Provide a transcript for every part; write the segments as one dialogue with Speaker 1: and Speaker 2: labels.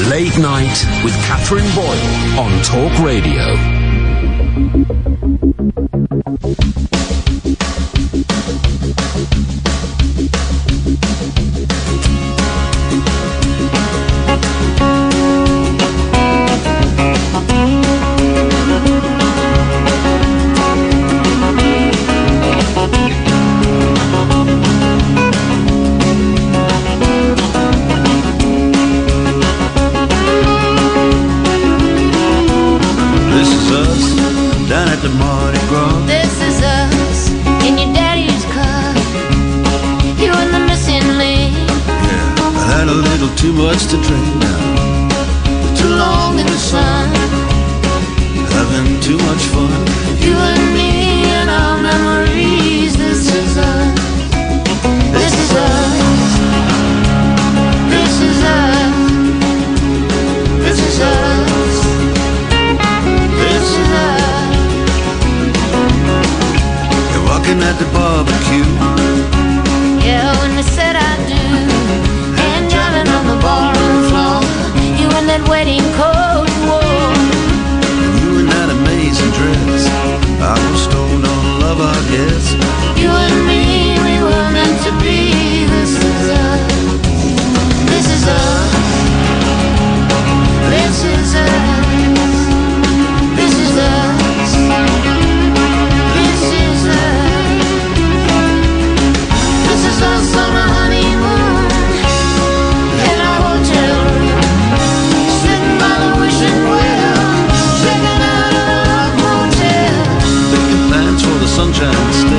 Speaker 1: Late Night with Katherine Boyle on Talk Radio.
Speaker 2: Too much to drink now. Too long in the sun. Having too much fun. You and me and our memories. This is us. This is us. This is us. This is us. This is us. You're walking at the barbecue. Yeah, when they said I do. On the barroom floor, you in that wedding coat you wore, you in that amazing dress. I was stoned on love, I guess. You and me, we were meant to be. This is us. This is us. This is us. This is us. This is us. This is us on a honeymoon. Sunshine State.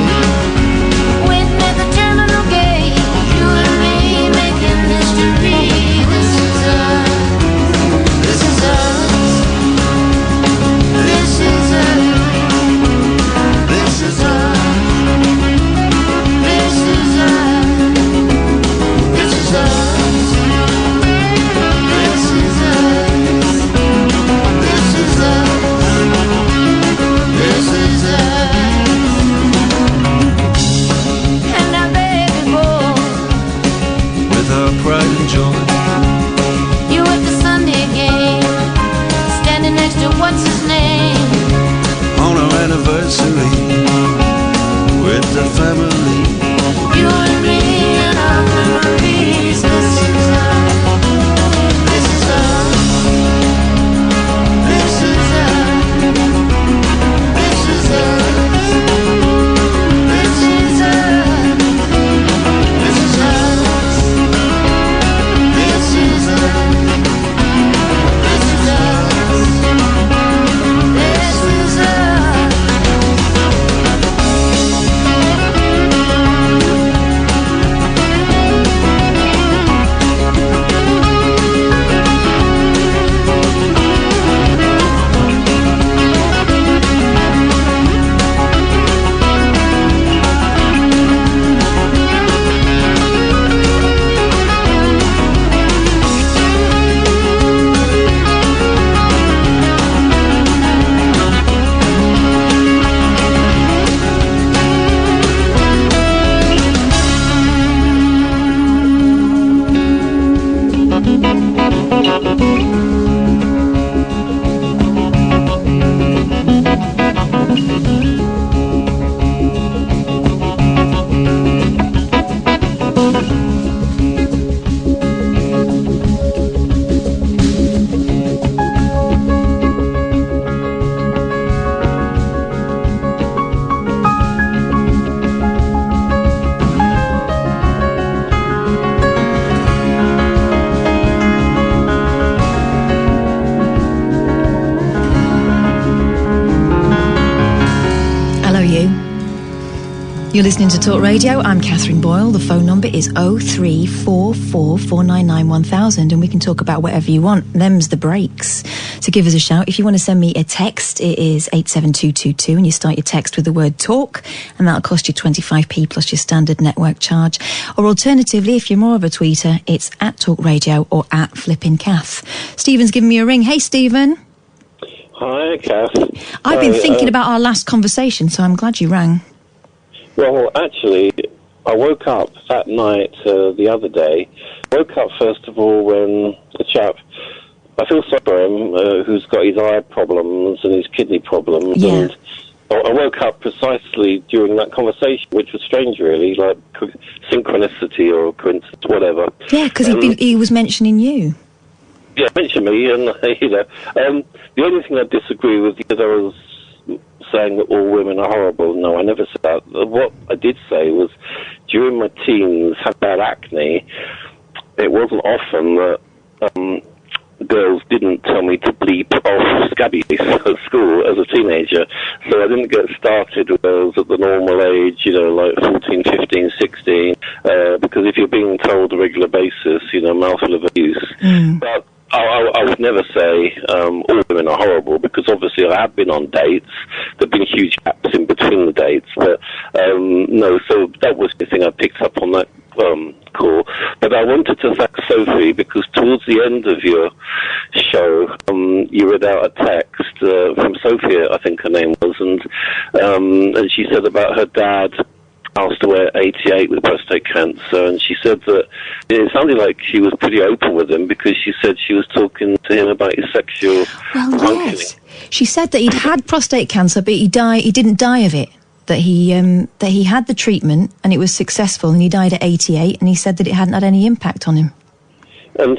Speaker 2: Waiting at the terminal gate. You and me making history. This is us. This is us. This is us. This is us. This is us. This is us. This is us. This is us. This is us. Pride and joy. You at the Sunday game, standing next to what's his name, on our anniversary with the family. You and me and our memories. This is us. This is us. This is us. This is us. This is us. This is us. You're listening to Talk Radio. I'm Katherine Boyle. The phone number is 03444991000 and we can talk about whatever you want. Them's the breaks. So give us a shout. If you want to send me a text, it is 87222 and you start your text with the word talk and that'll cost you 25p plus your standard network charge. Or alternatively, if you're more of a tweeter, it's at Talk Radio or at Flippin' Kath. Stephen's giving me a ring. Hey, Stephen.
Speaker 3: Hi, Kath.
Speaker 2: I've been thinking about our last conversation, so I'm glad you rang.
Speaker 3: Well, actually, I woke up that night the other day. Woke up, first of all, when the chap I feel sorry for him, who's got his eye problems and his kidney problems.
Speaker 4: Yeah.
Speaker 3: And I woke up precisely during that conversation, which was strange, really, like synchronicity or coincidence, whatever.
Speaker 4: Yeah, because he was mentioning you.
Speaker 3: Yeah, mention me, and the only thing I disagree with is I was saying that all women are horrible. No, I never said that. What I did say was, during my teens, had bad acne. It wasn't often that girls didn't tell me to bleep off scabby at school as a teenager, so I didn't get started with those at the normal age, like 14, 15, 16, because if you're being told on a regular basis, mouthful of abuse. But I would never say all women are horrible, because obviously I have been on dates. There have been huge gaps in between the dates, but no, so that was the thing I picked up on that call. But I wanted to thank Sophie, because towards the end of your show, you read out a text from Sophia, I think her name was, and she said about her dad passed away at 88 with prostate cancer, and she said that it sounded like she was pretty open with him, because she said she was talking to him about his sexual functioning.
Speaker 4: Yes. She said that he'd had prostate cancer, but he didn't die of it. That he had the treatment and it was successful, and he died at 88, and he said that it hadn't had any impact on him.
Speaker 3: And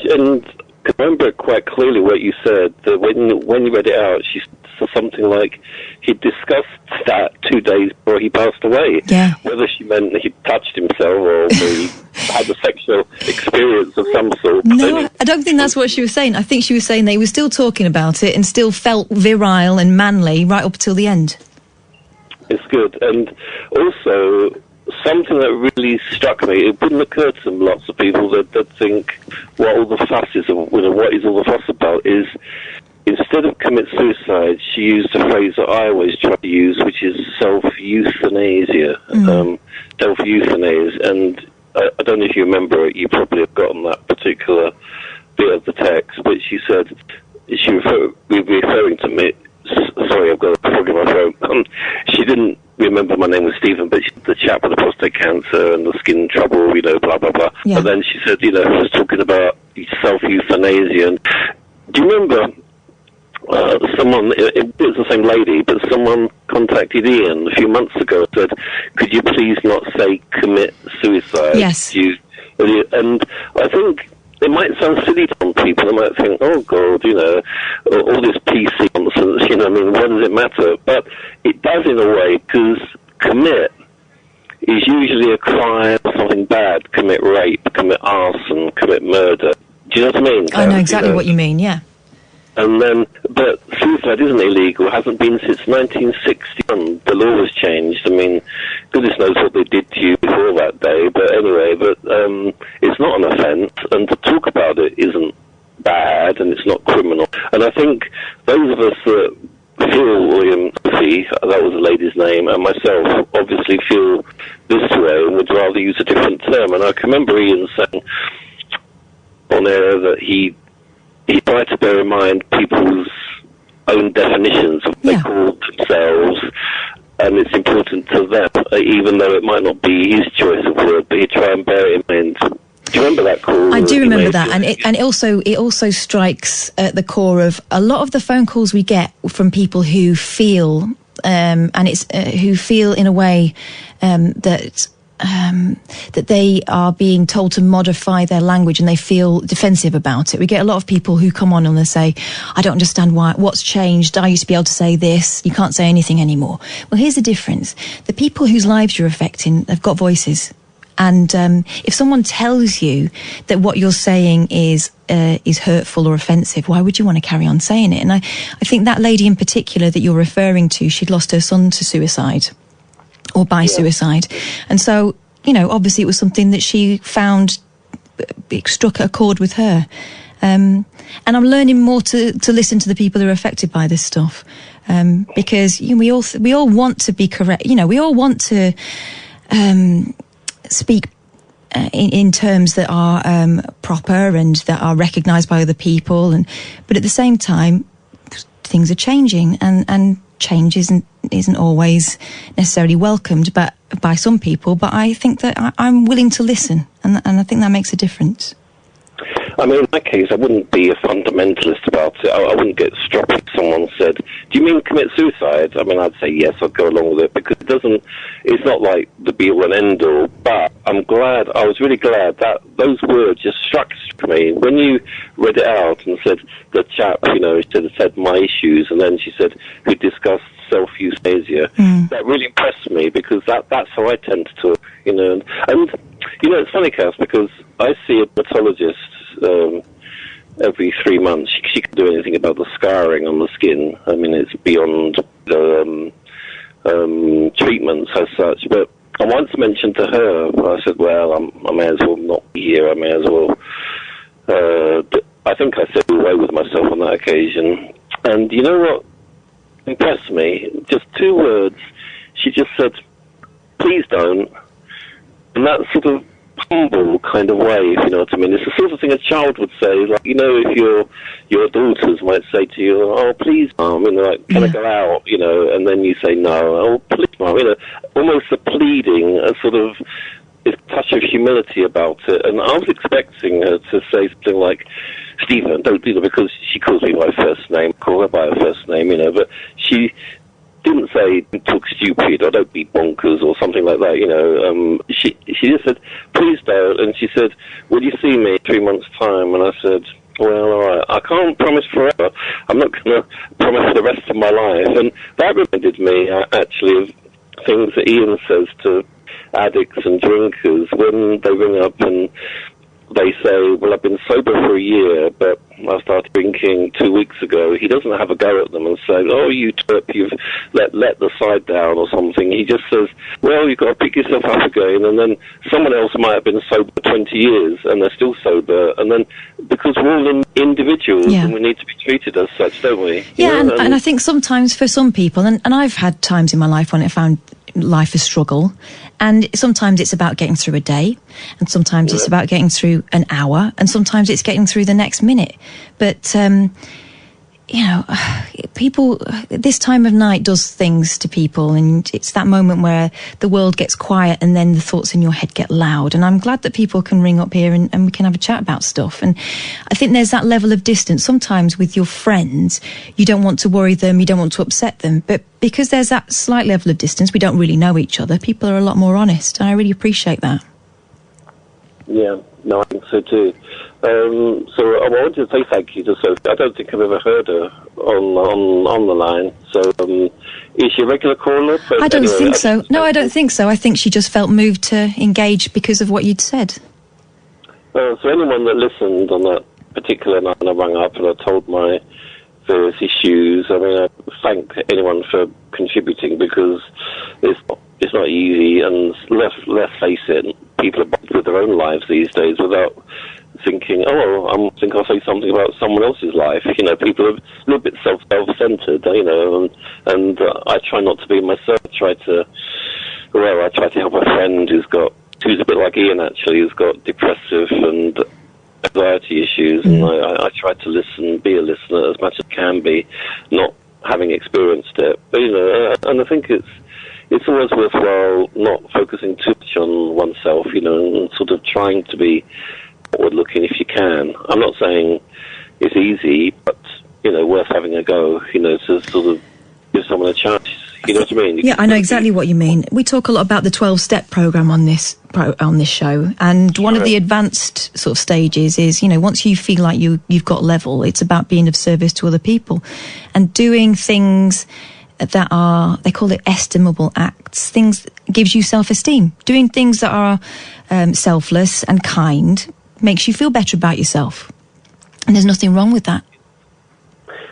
Speaker 3: I remember quite clearly what you said, that when you read it out, she said something like he discussed that 2 days before he passed away.
Speaker 4: Yeah.
Speaker 3: Whether she meant that he touched himself or he had a sexual experience of some sort.
Speaker 4: No, I don't think that's what she was saying. I think she was saying that he was still talking about it and still felt virile and manly right up till the end.
Speaker 3: It's good. And also, something that really struck me, it wouldn't occur to lots of people that think what all the fuss is, what is all the fuss about, is instead of commit suicide, she used a phrase that I always try to use, which is self-euthanasia. Self-euthanasia. And I don't know if you remember it, you probably have gotten that particular bit of the text, but she said, she was referring to me, sorry, I've got a frog in my throat. She didn't remember my name was Stephen, but the chap with the prostate cancer and the skin trouble, blah, blah, blah.
Speaker 4: Yeah.
Speaker 3: But then she said, I was talking about self-euthanasia. And do you remember someone, it was the same lady, but someone contacted Ian a few months ago and said, could you please not say commit suicide?
Speaker 4: Yes.
Speaker 3: And I think it might sound silly to some people. They might think, oh, God, all this PC nonsense, what does it matter? But it does in a way, because commit is usually a crime or something bad. Commit rape, commit arson, commit murder. Do you know what I mean?
Speaker 4: I know exactly what you mean, yeah.
Speaker 3: And then, but suicide isn't illegal, hasn't been since 1961. The law was changed. I mean, goodness knows what they did to you before that day, but anyway, it's not an offence, and to talk about it isn't bad, and it's not criminal. And I think those of us that feel, Sophie, that was the lady's name, and myself obviously feel this way and would rather use a different term. And I can remember Ian saying on air that he tried to bear in mind people's own definitions of what they call themselves, and it's important to them, even though it might not be his choice of word, but he try and bear it in mind. Do you remember that call?
Speaker 4: I do remember that, and it also strikes at the core of a lot of the phone calls we get from people who feel, who feel in a way that they are being told to modify their language, and they feel defensive about it. We get a lot of people who come on and they say, I don't understand what's changed. I used to be able to say this. You can't say anything anymore. Well, here's the difference. The people whose lives you're affecting have got voices. And if someone tells you that what you're saying is hurtful or offensive, why would you want to carry on saying it? And I think that lady in particular that you're referring to, she'd lost her son to suicide. Or by suicide. And so, obviously it was something that she found struck a chord with her. And I'm learning more to listen to the people who are affected by this stuff. Because we all want to be correct. We all want to speak in terms that are proper and that are recognised by other people. But at the same time, things are changing, and change isn't always necessarily welcomed by some people, but I think that I'm willing to listen, and I think that makes a difference.
Speaker 3: I mean, in that case, I wouldn't be a fundamentalist about it. I wouldn't get struck if someone said, "Do you mean commit suicide?" I mean, I'd say yes, I'd go along with it, because it's not like the be-all and end-all. But I was really glad that those words just struck me. When you read it out and said, the chap, said my issues, and then she said, who discussed self-euthanasia, that really impressed me, because that's how I tend to talk, And it's funny, Cass, because I see a dermatologist every 3 months. She can do anything about the scarring on the skin. I mean, it's beyond treatments as such. But I once mentioned to her, I said, well, I may as well not be here. I may as well... I think I said away with myself on that occasion. And you know what impressed me? Just 2 words. She just said, please don't. And that sort of humble kind of way, if you know what I mean. It's the sort of thing a child would say, like, if your daughters might say to you, oh, please, Mum, can I go out, and then you say no, oh, please, Mum, almost a pleading, a sort of a touch of humility about it. And I was expecting her to say something like, Stephen, don't do that, because she calls me by first name, call her by her first name, but she didn't say don't talk stupid or don't be bonkers or something like that, She just said, please don't. And she said, will you see me in 3 months' time? And I said, well, all right, I can't promise forever. I'm not going to promise for the rest of my life. And that reminded me, actually, of things that Iain says to addicts and drinkers when they ring up and they say, well, I've been sober for a year, but I started drinking 2 weeks ago. He doesn't have a go at them and say, oh, you trip, you've let the side down or something. He just says, well, you've got to pick yourself up again. And then someone else might have been sober 20 years and they're still sober. And then, because we're all individuals and we need to be treated as such, don't we?
Speaker 4: Yeah, and I think sometimes for some people, and I've had times in my life when I found life a struggle, and sometimes it's about getting through a day, and sometimes it's about getting through an hour, and sometimes it's getting through the next minute. But people, this time of night does things to people, and it's that moment where the world gets quiet and then the thoughts in your head get loud. And I'm glad that people can ring up here and we can have a chat about stuff. And I think there's that level of distance. Sometimes with your friends, you don't want to worry them, you don't want to upset them, but because there's that slight level of distance, we don't really know each other, people are a lot more honest, and I really appreciate that.
Speaker 3: Yeah, no, I think so too. So I wanted to say thank you to Sophie. I don't think I've ever heard her on the line. So is she a regular caller? But
Speaker 4: I don't think so. No, I don't think so. I think she just felt moved to engage because of what you'd said.
Speaker 3: So anyone that listened on that particular night, and I rang up and I told my various issues, I mean, I thank anyone for contributing, because it's not easy, and let's face it, people are bothered with their own lives these days without thinking, I think I'll say something about someone else's life. People are a little bit self-centered, and I try not to be myself. I try to help a friend who's a bit like Iain, actually, who's got depressive and anxiety issues, and I try to listen, be a listener as much as I can be, not having experienced it. But, and I think it's always worthwhile not focusing too much on oneself, and sort of trying to be forward-looking if you can. I'm not saying it's easy, but, worth having a go, to sort of give someone a chance. You know what I mean?
Speaker 4: Yeah, I know exactly what you mean. We talk a lot about the 12-step program on this show, and one of the advanced sort of stages is, once you feel like you've got level, it's about being of service to other people and doing things that are, they call it estimable acts, things that gives you self-esteem. Doing things that are selfless and kind makes you feel better about yourself, and there's nothing wrong with that.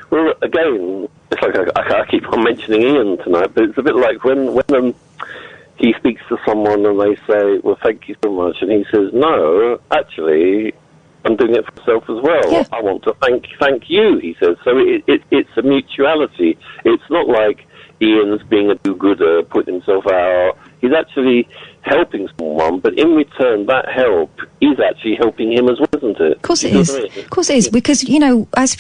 Speaker 3: Well, again, it's like I keep on mentioning Iain tonight, but it's a bit like when he speaks to someone and they say, well, thank you so much, and he says, no, actually, I'm doing it for myself as well. Yeah. I want to thank you, he says. So it's a mutuality. It's not like Iain's being a do-gooder, putting himself out. he's actually helping someone, but in return, that help is actually helping him as well, isn't it?
Speaker 4: Of course it is. Of course it is, because, you know, as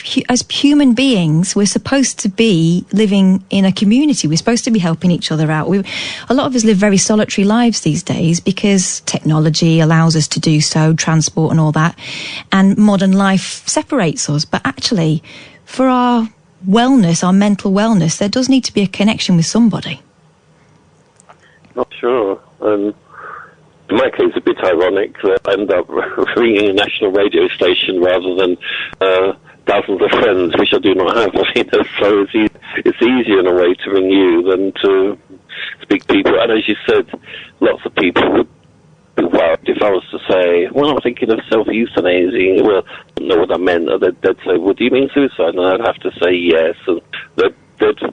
Speaker 4: human beings, we're supposed to be living in a community. We're supposed to be helping each other out. A lot of us live very solitary lives these days because technology allows us to do so, transport and all that, and modern life separates us. But actually, for our wellness, our mental wellness, there does need to be a connection with somebody.
Speaker 3: Not sure. In my case, a bit ironic that I end up ringing a national radio station rather than thousands of friends, which I do not have. You know, so it's easier in a way to ring you than to speak to people. And as you said, lots of people would be worried if I was to say, well, I'm thinking of self-euthanizing. Well, I don't know what I meant. They'd say, well, do you mean suicide? And I'd have to say yes. And they'd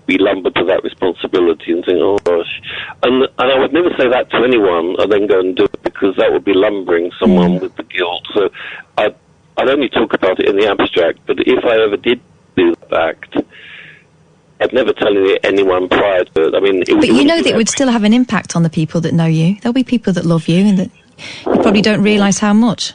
Speaker 3: be lumbered to that responsibility and think, oh gosh. And I would never say that to anyone and then go and do it, because that would be lumbering someone with the guilt. So I'd only talk about it in the abstract, but if I ever did do that act, I'd never tell anyone prior to it. I mean,
Speaker 4: but you know that it would still have an impact on the people that know you. There'll be people that love you and that you probably don't realise how much.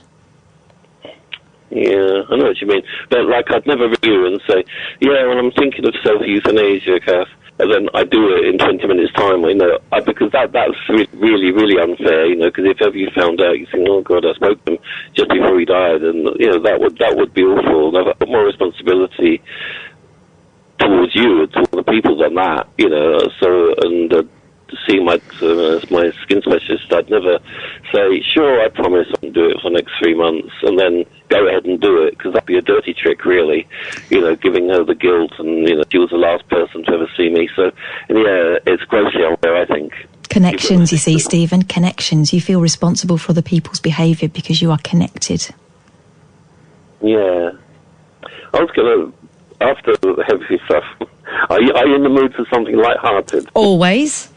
Speaker 3: Yeah, I know what you mean. But, like, I'd never ring you and say, yeah, well, I'm thinking of self-euthanasia, Kath, and then I do it in 20 minutes' time, you know, because that's really, really unfair, you know, because if ever you found out, you think, oh, God, I spoke to him just before he died, and, you know, that would be awful. And I've got more responsibility towards you and towards the people than that, you know, so, and to see my skin specialist, I'd never say, sure, I promise I'll do it for the next 3 months, and then go ahead and do it, because that'd be a dirty trick, really, you know, giving her the guilt, and, you know, she was the last person to ever see me, so, and yeah, it's grossly unfair, I think.
Speaker 4: Connections, you see, Stephen, connections. You feel responsible for other people's behaviour because you are connected.
Speaker 3: Yeah. I was going to, after the heavy stuff, are you in the mood for something light-hearted?
Speaker 4: Always.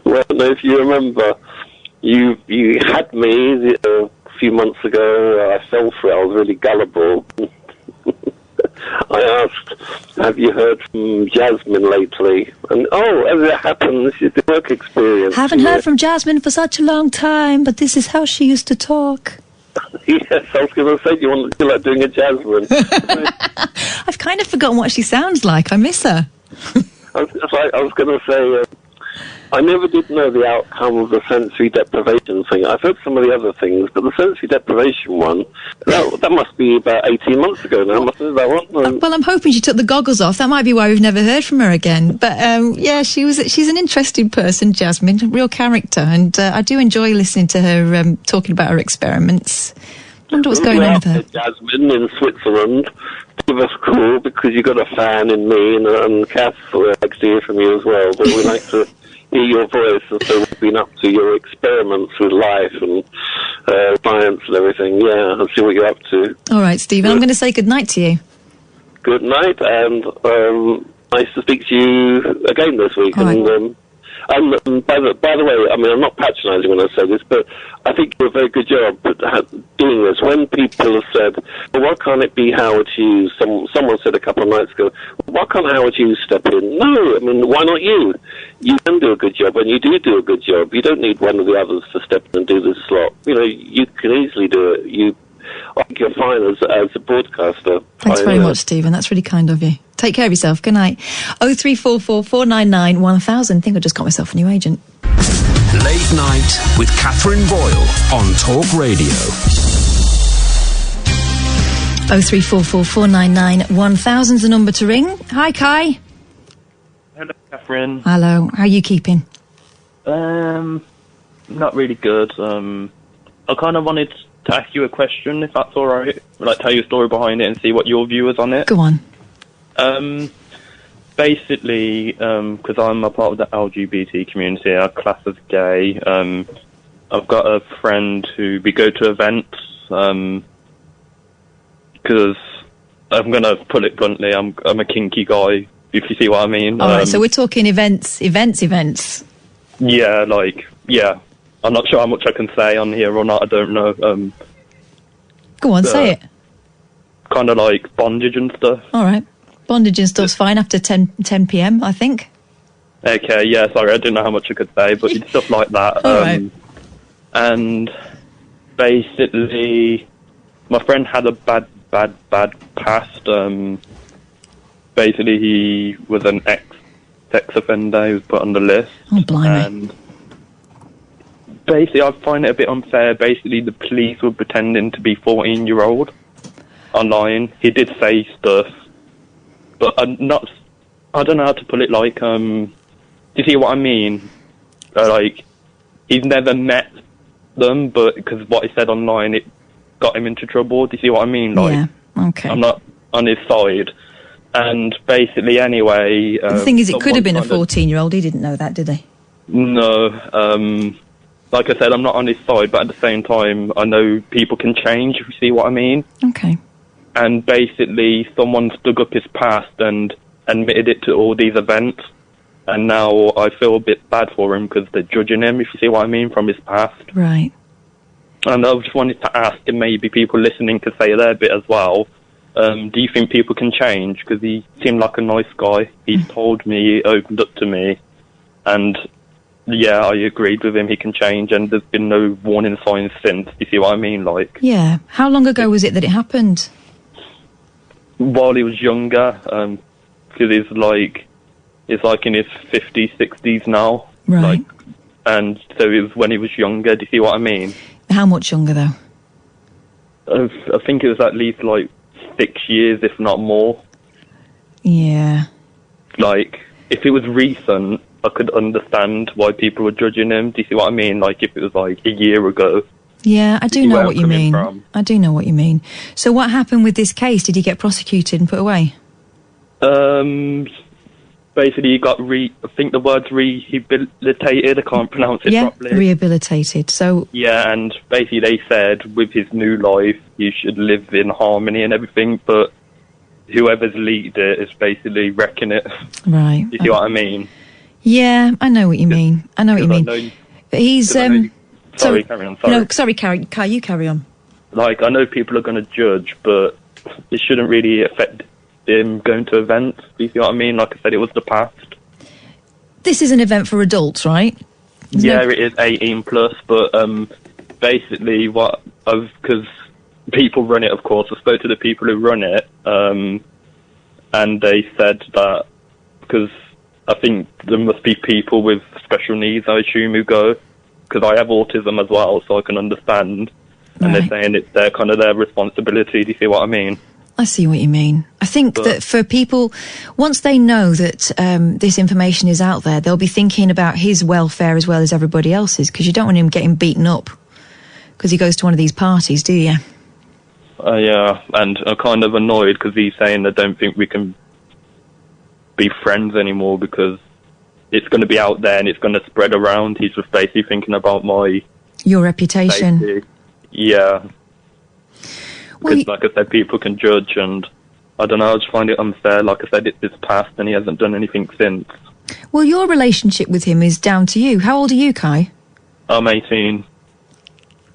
Speaker 3: Well, I don't know if you remember, you had me a few months ago. I fell for it. I was really gullible. I asked, have you heard from Jasmin lately? And, as it happens, she's the work experience.
Speaker 4: Haven't heard from Jasmin for such a long time, but this is how she used to talk.
Speaker 3: Yes, I was going to say, do you feel like doing a Jasmin?
Speaker 4: I've kind of forgotten what she sounds like. I miss her.
Speaker 3: I was going to say, I never did know the outcome of the sensory deprivation thing. I've heard some of the other things, but the sensory deprivation one, that must be about 18 months ago now. Must have that one.
Speaker 4: Well, I'm hoping she took the goggles off. That might be why we've never heard from her again. But yeah, she's an interesting person, Jasmin, a real character, and I do enjoy listening to her talking about her experiments. I wonder what's going on with her.
Speaker 3: Jasmin in Switzerland, give us a call, because you got a fan in me, and Kath likes to hear from you as well. But we like to hear your voice, and so we've been up to your experiments with life and science and everything. Yeah, and see what you're up to. All right,
Speaker 4: Stephen, I'm going to say good night to you.
Speaker 3: Good night, and nice to speak to you again this week.
Speaker 4: All
Speaker 3: and
Speaker 4: right.
Speaker 3: by the way, I mean, I'm not patronising when I say this, but I think you're a very good job at doing this. When people have said, well, why can't it be Howard Hughes? Someone said a couple of nights ago, why can't Howard Hughes step in? No, I mean, why not you? You can do a good job, and you do a good job. You don't need one of the others to step in and do this slot. You know, you can easily do it. I think you're fine as a broadcaster.
Speaker 4: Thanks very much, Stephen. That's really kind of you. Take care of yourself. Good night. 0344 499 1000. I think I just got myself a new agent.
Speaker 1: Late Night with Katherine Boyle on Talk Radio.
Speaker 4: 0344 499 1000's the number to ring. Hi, Kai.
Speaker 5: Hello, Katherine.
Speaker 4: Hello. How are you keeping?
Speaker 5: Not really good. I kind of wanted to ask you a question, if that's all right. Like, tell you a story behind it and see what your view is on it.
Speaker 4: Go on.
Speaker 5: Basically, because I'm a part of the LGBT community, I class as gay. I've got a friend we go to events, because I'm going to put it bluntly, I'm a kinky guy, if you see what I mean.
Speaker 4: All right, so we're talking events.
Speaker 5: Yeah, yeah. I'm not sure how much I can say on here or not, I don't know.
Speaker 4: Go on, say it.
Speaker 5: Kind of like bondage and stuff.
Speaker 4: All right. Bondage and stuff's fine after 10 p.m, I think.
Speaker 5: Okay, yeah, sorry, I didn't know how much I could say, but it's stuff like that.
Speaker 4: All right.
Speaker 5: And basically, my friend had a bad past. Basically, he was an ex-sex offender. He was put on the list.
Speaker 4: Oh, blimey.
Speaker 5: And basically, I find it a bit unfair. Basically, the police were pretending to be 14-year-old online. He did say stuff, but I don't know how to put it. Like, do you see what I mean? Like, he's never met them, but because what he said online, it got him into trouble. Do you see what I mean? Like,
Speaker 4: yeah, okay.
Speaker 5: I'm not on his side. And basically, anyway...
Speaker 4: the thing is, it could have been a 14-year-old. He didn't know that, did he?
Speaker 5: No. Like I said, I'm not on his side, but at the same time, I know people can change, if you see what I mean.
Speaker 4: Okay.
Speaker 5: And basically, someone's dug up his past and admitted it to all these events. And now I feel a bit bad for him because they're judging him, if you see what I mean, from his past.
Speaker 4: Right.
Speaker 5: And I just wanted to ask, and maybe people listening could say their bit as well, do you think people can change? Because he seemed like a nice guy. He told me, he opened up to me, and yeah, I agreed with him, he can change, and there's been no warning signs since. Do you see what I mean? Like,
Speaker 4: yeah. How long ago was it that it happened?
Speaker 5: While he was younger, because he's like in his 50s, 60s now.
Speaker 4: Right.
Speaker 5: Like, and so it was when he was younger. Do you see what I mean?
Speaker 4: How much younger, though?
Speaker 5: I think it was at least like 6 years, if not more.
Speaker 4: Yeah.
Speaker 5: Like, if it was recent, I could understand why people were judging him. Do you see what I mean? Like, if it was like a year ago.
Speaker 4: Yeah, I do know what you mean.
Speaker 5: From.
Speaker 4: I do know what you mean. So what happened with this case? Did he get prosecuted and put away?
Speaker 5: Basically, he got I think the word's rehabilitated. I can't pronounce it properly.
Speaker 4: Rehabilitated. So
Speaker 5: yeah, and basically they said with his new life, he should live in harmony and everything. But whoever's leaked it is basically wrecking it.
Speaker 4: Right.
Speaker 5: You see what I mean?
Speaker 4: Yeah, I know what you mean. I know what you mean. But he's
Speaker 5: sorry, carry on. Sorry.
Speaker 4: No, sorry, Kai, you carry on.
Speaker 5: Like, I know people are going to judge, but it shouldn't really affect him going to events. Do you see what I mean? Like I said, it was the past.
Speaker 4: This is an event for adults, right?
Speaker 5: It is 18 plus, but basically because people run it, of course. I spoke to the people who run it, and they said that because I think there must be people with special needs, I assume, who go, because I have autism as well, so I can understand. And they're saying it's their responsibility. Do you see what I mean?
Speaker 4: I see what you mean. I think that for people, once they know that this information is out there, they'll be thinking about his welfare as well as everybody else's, because you don't want him getting beaten up because he goes to one of these parties, do you?
Speaker 5: Yeah, and I'm kind of annoyed because he's saying I don't think we can be friends anymore because it's going to be out there and it's going to spread around. He's just basically thinking about
Speaker 4: your reputation.
Speaker 5: Safety. Yeah. Because, like I said, people can judge, and I don't know, I just find it unfair. Like I said, it's his past, and he hasn't done anything since.
Speaker 4: Well, your relationship with him is down to you. How old are you, Kai?
Speaker 5: I'm 18.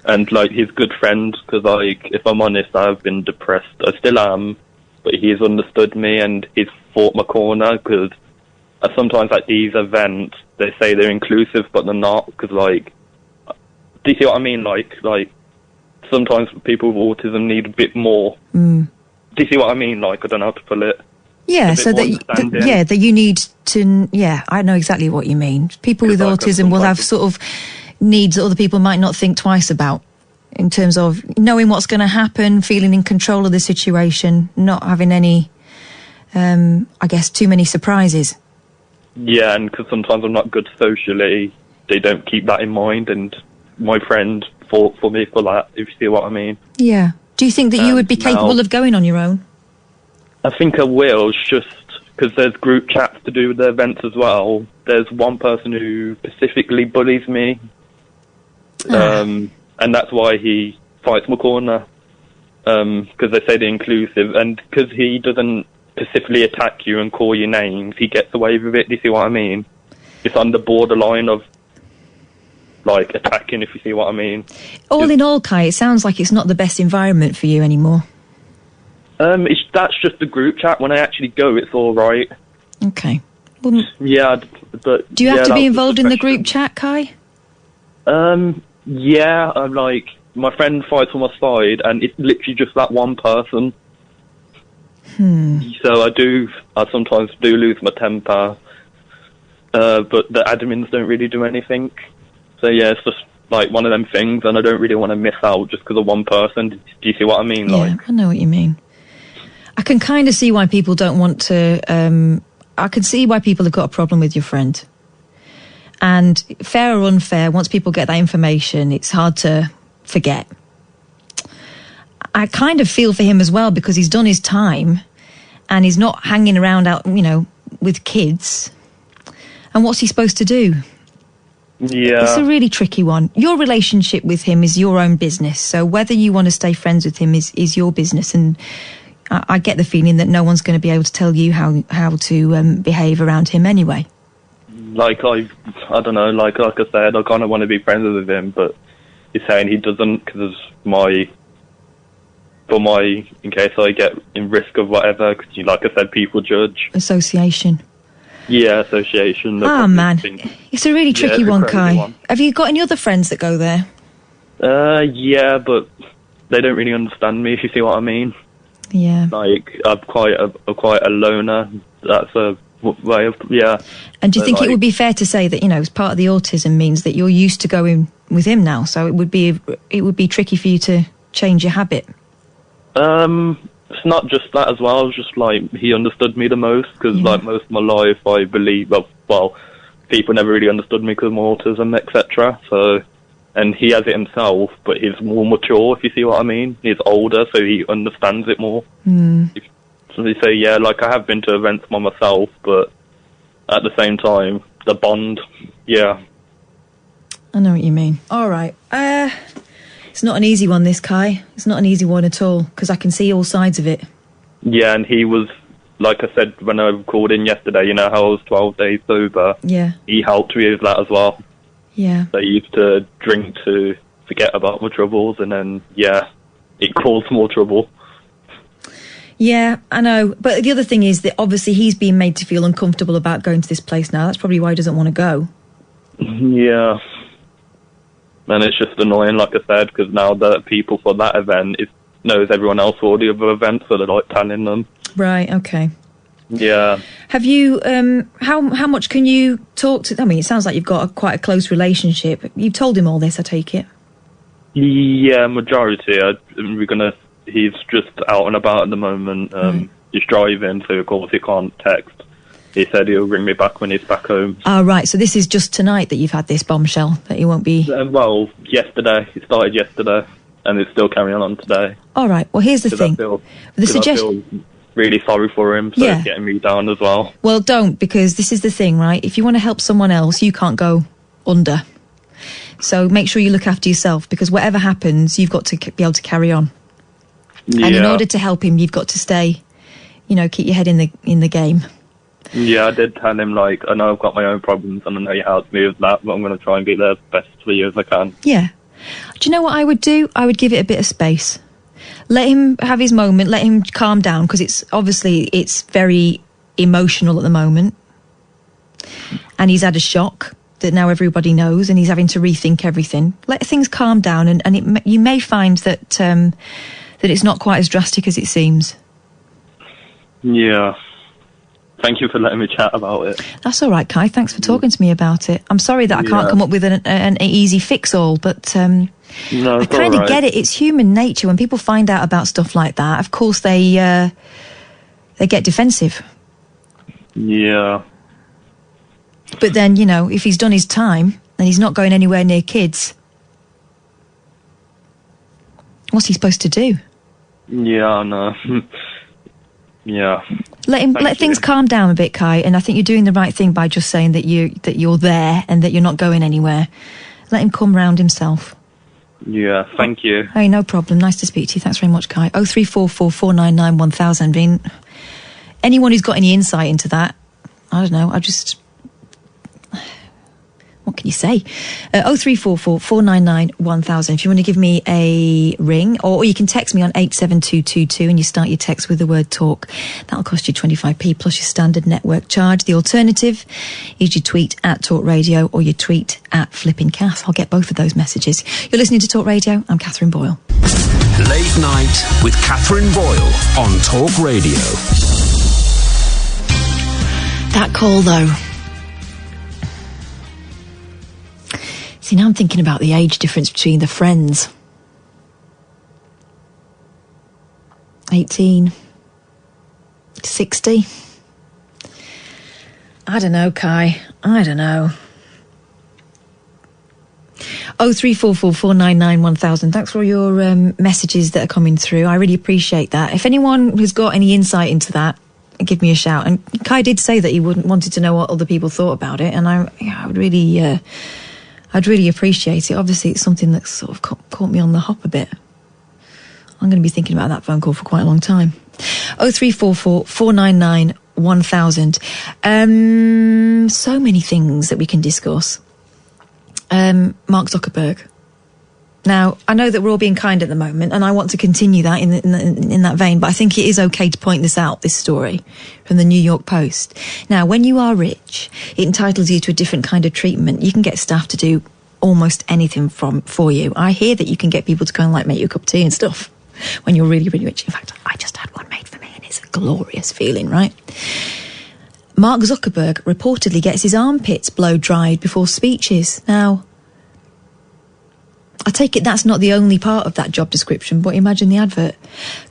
Speaker 5: And, like, he's a good friend, because, like, if I'm honest, I've been depressed. I still am, but he's understood me, and he's fought my corner, because sometimes at these events, they say they're inclusive, but they're not, because, like, do you see what I mean? Like, sometimes people with autism need a bit more. Do you see what I mean? Like, I don't know how to put it.
Speaker 4: Yeah, so that you need to. Yeah, I know exactly what you mean. People with autism will have sort of needs that other people might not think twice about, in terms of knowing what's going to happen, feeling in control of the situation, not having any, I guess, too many surprises. Yeah,
Speaker 5: and because sometimes I'm not good socially, they don't keep that in mind, and my friend fought for me for that, if you see what I mean. Yeah.
Speaker 4: Do you think that you would be capable of going on your own?
Speaker 5: I think I will, just because there's group chats to do with the events as well. There's one person who specifically bullies me, and that's why he fights my corner, because they say they're inclusive, and because he doesn't specifically attack you and call you names, he gets away with it. Do you see what I mean? It's on the borderline of like attacking, if you see what I mean. All
Speaker 4: in all, Kai, it sounds like it's not the best environment for you anymore.
Speaker 5: That's just the group chat. When I actually go, it's all right.
Speaker 4: Okay. Wouldn't...
Speaker 5: Yeah, but...
Speaker 4: Do you have to be involved in the group
Speaker 5: question.
Speaker 4: chat, Kai?
Speaker 5: Yeah, I'm like... My friend fights on my side, and it's literally just that one person. So I sometimes do lose my temper, but the admins don't really do anything. So yeah, it's just like one of them things, and I don't really want to miss out just because of one person. Do you see what I mean?
Speaker 4: Yeah, I know what you mean. I can kind of see why people don't want to... I can see why people have got a problem with your friend. And fair or unfair, once people get that information, it's hard to forget. I kind of feel for him as well, because he's done his time and he's not hanging around out, with kids. And what's he supposed to do?
Speaker 5: Yeah.
Speaker 4: It's a really tricky one. Your relationship with him is your own business. So whether you want to stay friends with him is your business. And I get the feeling that no one's going to be able to tell you how to behave around him anyway.
Speaker 5: Like, I don't know, like I said, I kind of want to be friends with him, but he's saying he doesn't because in case I get in risk of whatever, because like I said, people judge.
Speaker 4: Association.
Speaker 5: Yeah, association.
Speaker 4: Oh, man. It's a really tricky one, Kai. Have you got any other friends that go there?
Speaker 5: Yeah, but they don't really understand me, if you see what I mean.
Speaker 4: Yeah.
Speaker 5: Like, I'm quite a loner. That's a way of, yeah.
Speaker 4: And do you think it would be fair to say that, as part of the autism means that you're used to going with him now, so it would be tricky for you to change your habit?
Speaker 5: It's not just that as well. It's just like he understood me the most, because like most of my life, I believe well, people never really understood me because of my autism, etc. So, and he has it himself, but he's more mature, if you see what I mean. He's older, so he understands it more. So they say, yeah, like I have been to events by myself, but at the same time, the bond, yeah.
Speaker 4: I know what you mean. All right. It's not an easy one, this, Kai. It's not an easy one at all, because I can see all sides of it.
Speaker 5: Yeah, and he was, like I said when I called in yesterday, how I was 12 days sober.
Speaker 4: Yeah.
Speaker 5: He helped me with that as well.
Speaker 4: Yeah.
Speaker 5: So I used to drink to forget about my troubles, and then, yeah, it caused more trouble.
Speaker 4: Yeah, I know. But the other thing is that obviously he's being made to feel uncomfortable about going to this place now. That's probably why he doesn't want to go.
Speaker 5: Yeah. And it's just annoying, like I said, because now the people for that event knows everyone else for the other events, so they're like telling them.
Speaker 4: Right, okay.
Speaker 5: Yeah.
Speaker 4: Have you, how much can you talk to, it sounds like you've got quite a close relationship. You've told him all this, I take it?
Speaker 5: Yeah, majority. He's just out and about at the moment. He's driving, so of course he can't text. He said he'll ring me back when he's back home. Oh,
Speaker 4: right, so this is just tonight that you've had this bombshell, that he won't be...
Speaker 5: well, yesterday. It started yesterday, and it's still carrying on today.
Speaker 4: All right, well, here's the thing.
Speaker 5: I feel really sorry for him, so it's getting me down as well.
Speaker 4: Well, don't, because this is the thing, right? If you want to help someone else, you can't go under. So make sure you look after yourself, because whatever happens, you've got to be able to carry on. Yeah. And in order to help him, you've got to stay, keep your head in the game.
Speaker 5: Yeah, I did tell him, like, I know I've got my own problems and I know you helped me with that, but I'm going to try and be the best for you as I can.
Speaker 4: Yeah. Do you know what I would do? I would give it a bit of space. Let him have his moment, let him calm down, because it's very emotional at the moment. And he's had a shock that now everybody knows, and he's having to rethink everything. Let things calm down, and you may find that that it's not quite as drastic as it seems.
Speaker 5: Yeah. Thank you for letting me chat about it.
Speaker 4: That's all right, Kai. Thanks for talking to me about it. I'm sorry that I can't come up with an easy fix-all, but I kind of get it. It's human nature. When people find out about stuff like that, of course they get defensive.
Speaker 5: Yeah.
Speaker 4: But then, if he's done his time and he's not going anywhere near kids, what's he supposed to do?
Speaker 5: Yeah, I know. Yeah.
Speaker 4: Let things calm down a bit, Kai, and I think you're doing the right thing by just saying that you're there and that you're not going anywhere. Let him come round himself.
Speaker 5: Yeah, thank you.
Speaker 4: Hey, no problem. Nice to speak to you. Thanks very much, Kai. 0344 499 1000. Anyone who's got any insight into that, I don't know. can you say? 0344 499 1000. If you want to give me a ring, or you can text me on 87222 and you start your text with the word talk. That'll cost you 25p plus your standard network charge. The alternative is you tweet at Talk Radio or you tweet at Flipping Cass. I'll get both of those messages. You're listening to Talk Radio. I'm Katherine Boyle.
Speaker 1: Late Night with Katherine Boyle on Talk Radio.
Speaker 4: That call, though. See, now I'm thinking about the age difference between the friends. 18, 60. I don't know, Kai. I don't know. 0344 499 1000. Thanks for all your messages that are coming through. I really appreciate that. If anyone has got any insight into that, give me a shout. And Kai did say that he wanted to know what other people thought about it, and I'd really appreciate it. Obviously, it's something that's sort of caught me on the hop a bit. I'm going to be thinking about that phone call for quite a long time. 0344 499 1000. So many things that we can discuss. Mark Zuckerberg. Now, I know that we're all being kind at the moment, and I want to continue that in that vein, but I think it is okay to point this out, this story from the New York Post. Now, when you are rich, it entitles you to a different kind of treatment. You can get staff to do almost anything for you. I hear that you can get people to go and make you a cup of tea and stuff when you're really, really rich. In fact, I just had one made for me, and it's a glorious feeling, right? Mark Zuckerberg reportedly gets his armpits blow-dried before speeches. Now, I take it that's not the only part of that job description, but imagine the advert.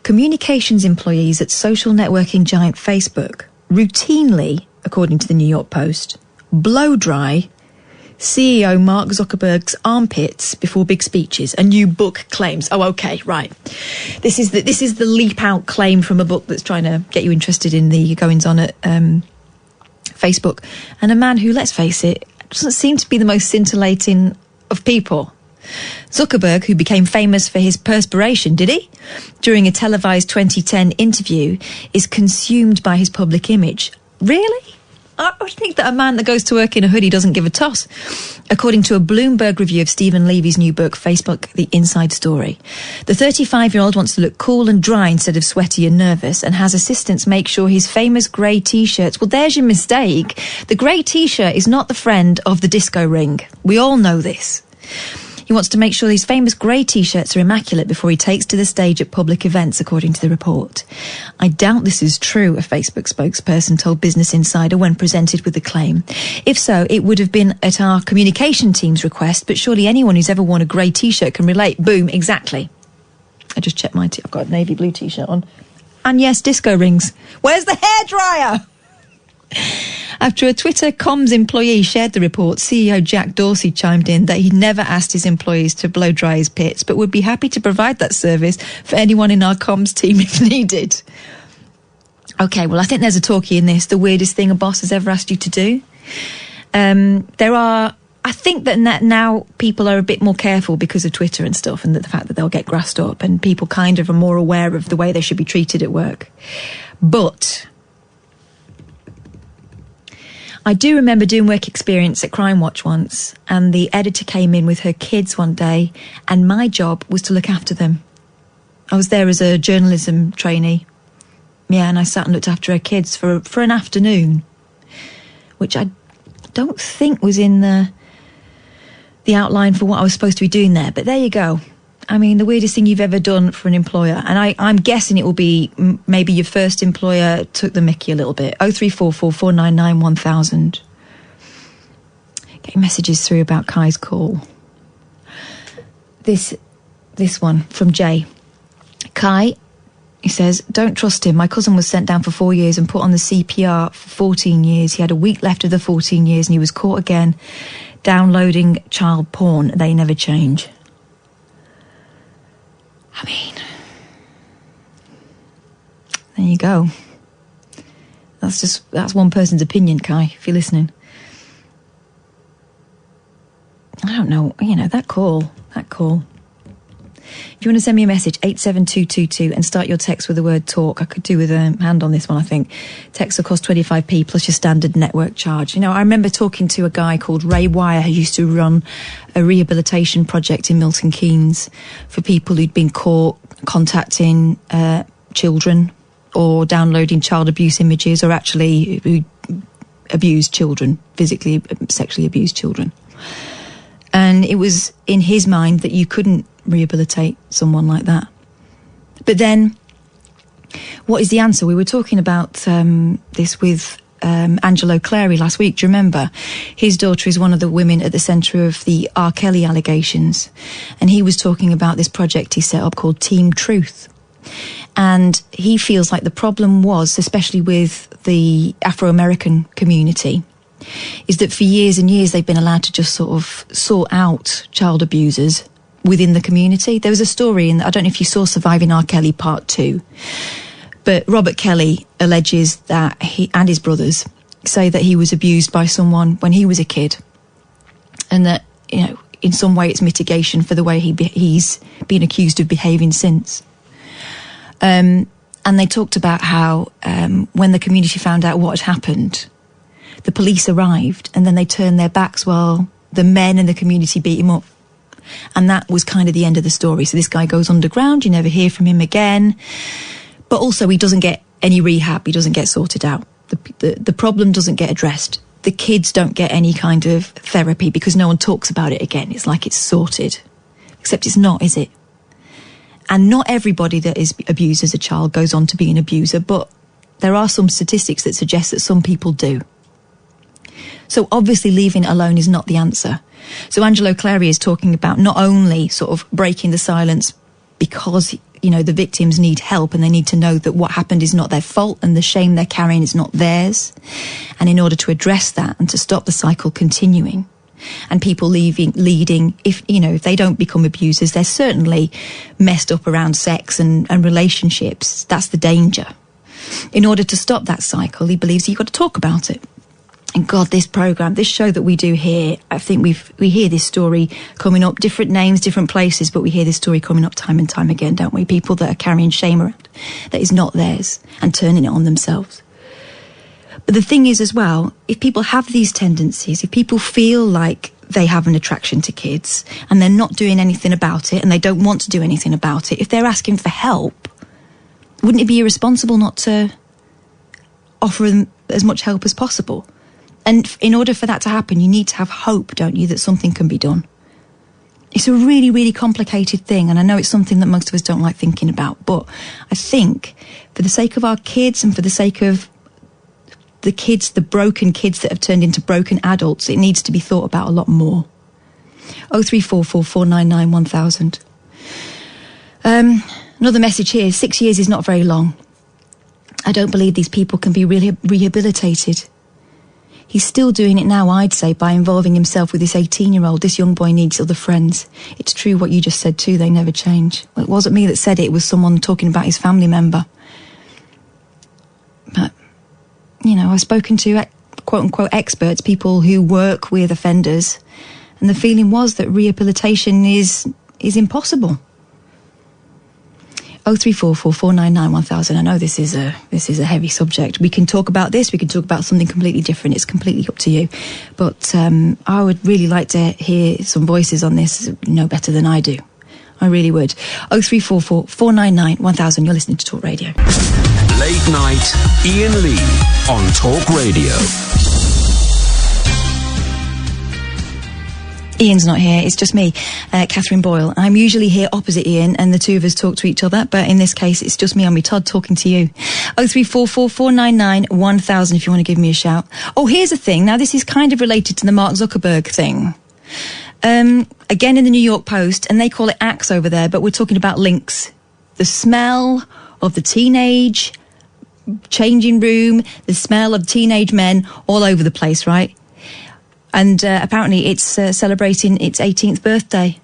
Speaker 4: Communications employees at social networking giant Facebook routinely, according to the New York Post, blow-dry CEO Mark Zuckerberg's armpits before big speeches. A new book claims. Oh, okay, right. This is the leap-out claim from a book that's trying to get you interested in the goings-on at Facebook. And a man who, let's face it, doesn't seem to be the most scintillating of people. Zuckerberg, who became famous for his perspiration, did he? During a televised 2010 interview, is consumed by his public image. Really? I would think that a man that goes to work in a hoodie doesn't give a toss. According to a Bloomberg review of Stephen Levy's new book, Facebook, The Inside Story. The 35-year-old wants to look cool and dry instead of sweaty and nervous, and has assistants make sure his famous grey T-shirts... Well, there's your mistake. The grey T-shirt is not the friend of the disco ring. We all know this. He wants to make sure these famous grey T-shirts are immaculate before he takes to the stage at public events, according to the report. I doubt this is true, a Facebook spokesperson told Business Insider when presented with the claim. If so, it would have been at our communication team's request, but surely anyone who's ever worn a grey T-shirt can relate. Boom, exactly. I just checked my I've got a navy blue T-shirt on. And yes, disco rings. Where's the hairdryer? After a Twitter comms employee shared the report, CEO Jack Dorsey chimed in that he'd never asked his employees to blow dry his pits, but would be happy to provide that service for anyone in our comms team if needed. Okay, well, I think there's a talkie in this. The weirdest thing a boss has ever asked you to do. I think that now people are a bit more careful because of Twitter and stuff, and the fact that they'll get grassed up, and people kind of are more aware of the way they should be treated at work. But I do remember doing work experience at Crime Watch once, and the editor came in with her kids one day, and my job was to look after them. I was there as a journalism trainee. Yeah, and I sat and looked after her kids for an afternoon, which I don't think was in the outline for what I was supposed to be doing there. But there you go. I mean, the weirdest thing you've ever done for an employer. And I'm guessing it will be maybe your first employer took the mickey a little bit. 0344 499 1000. Getting messages through about Kai's call. This one from Jay. Kai, he says, don't trust him. My cousin was sent down for 4 years and put on the CPR for 14 years. He had a week left of the 14 years and he was caught again downloading child porn. They never change. I mean, there you go. That's one person's opinion, Kai, if you're listening. I don't know, that call. If you want to send me a message, 87222, and start your text with the word talk. I could do with a hand on this one, I think. Text will cost 25p plus your standard network charge. You know, I remember talking to a guy called Ray Wire who used to run a rehabilitation project in Milton Keynes for people who'd been caught contacting children or downloading child abuse images, or actually who abused children, physically, sexually abused children. And it was in his mind that you couldn't rehabilitate someone like that. But then, what is the answer? We were talking about this with Angelo Clary last week. Do you remember? His daughter is one of the women at the centre of the R. Kelly allegations. And he was talking about this project he set up called Team Truth. And he feels like the problem was, especially with the Afro-American community, is that for years and years they've been allowed to just sort of sort out child abusers within the community. There was a story, and I don't know if you saw Surviving R. Kelly Part 2, but Robert Kelly alleges that he and his brothers say that he was abused by someone when he was a kid, and that, you know, in some way it's mitigation for the way he's been accused of behaving since. And they talked about how when the community found out what had happened, the police arrived and then they turned their backs while the men in the community beat him up. And that was kind of the end of the story. So this guy goes underground, you never hear from him again. But also he doesn't get any rehab, he doesn't get sorted out. The problem doesn't get addressed. The kids don't get any kind of therapy because no one talks about it again. It's like it's sorted. Except it's not, is it? And not everybody that is abused as a child goes on to be an abuser, but there are some statistics that suggest that some people do. So obviously leaving it alone is not the answer. So Angelo Clary is talking about not only sort of breaking the silence because, you know, the victims need help and they need to know that what happened is not their fault and the shame they're carrying is not theirs. And in order to address that and to stop the cycle continuing, and people leading, if, you know, if they don't become abusers, they're certainly messed up around sex and relationships. That's the danger. In order to stop that cycle, he believes you've got to talk about it. And God, this programme, this show that we do here, I think we hear this story coming up, different names, different places, but we hear this story coming up time and time again, don't we? People that are carrying shame around that is not theirs and turning it on themselves. But the thing is as well, if people have these tendencies, if people feel like they have an attraction to kids and they're not doing anything about it and they don't want to do anything about it, if they're asking for help, wouldn't it be irresponsible not to offer them as much help as possible? And in order for that to happen, you need to have hope, don't you, that something can be done. It's a really, really complicated thing, and I know it's something that most of us don't like thinking about, but I think for the sake of our kids and for the sake of the kids, the broken kids that have turned into broken adults, it needs to be thought about a lot more. 0344 499 1000. Another message here, 6 years is not very long. I don't believe these people can be rehabilitated. He's still doing it now, I'd say, by involving himself with this 18-year-old. This young boy needs other friends. It's true what you just said too, they never change. Well, it wasn't me that said it, it was someone talking about his family member. But, you know, I've spoken to quote-unquote experts, people who work with offenders, and the feeling was that rehabilitation is impossible. 0344 499 1000. I know this is a heavy subject. We can talk about this, we can talk about something completely different. It's completely up to you. But I would really like to hear some voices on this, you know better than I do. I really would. 0344 499 1000. You're listening to Talk Radio.
Speaker 1: Late night, Iain Lee on Talk Radio.
Speaker 4: Ian's not here, it's just me, Katherine Boyle. I'm usually here opposite Iain and the two of us talk to each other, but in this case it's just me on me Todd talking to you. 0344 499 1000 if you want to give me a shout. Oh, here's a thing, now this is kind of related to the Mark Zuckerberg thing. Again in the New York Post, and they call it Axe over there, but we're talking about links. The smell of the teenage changing room, the smell of teenage men all over the place, right? And apparently it's celebrating its 18th birthday.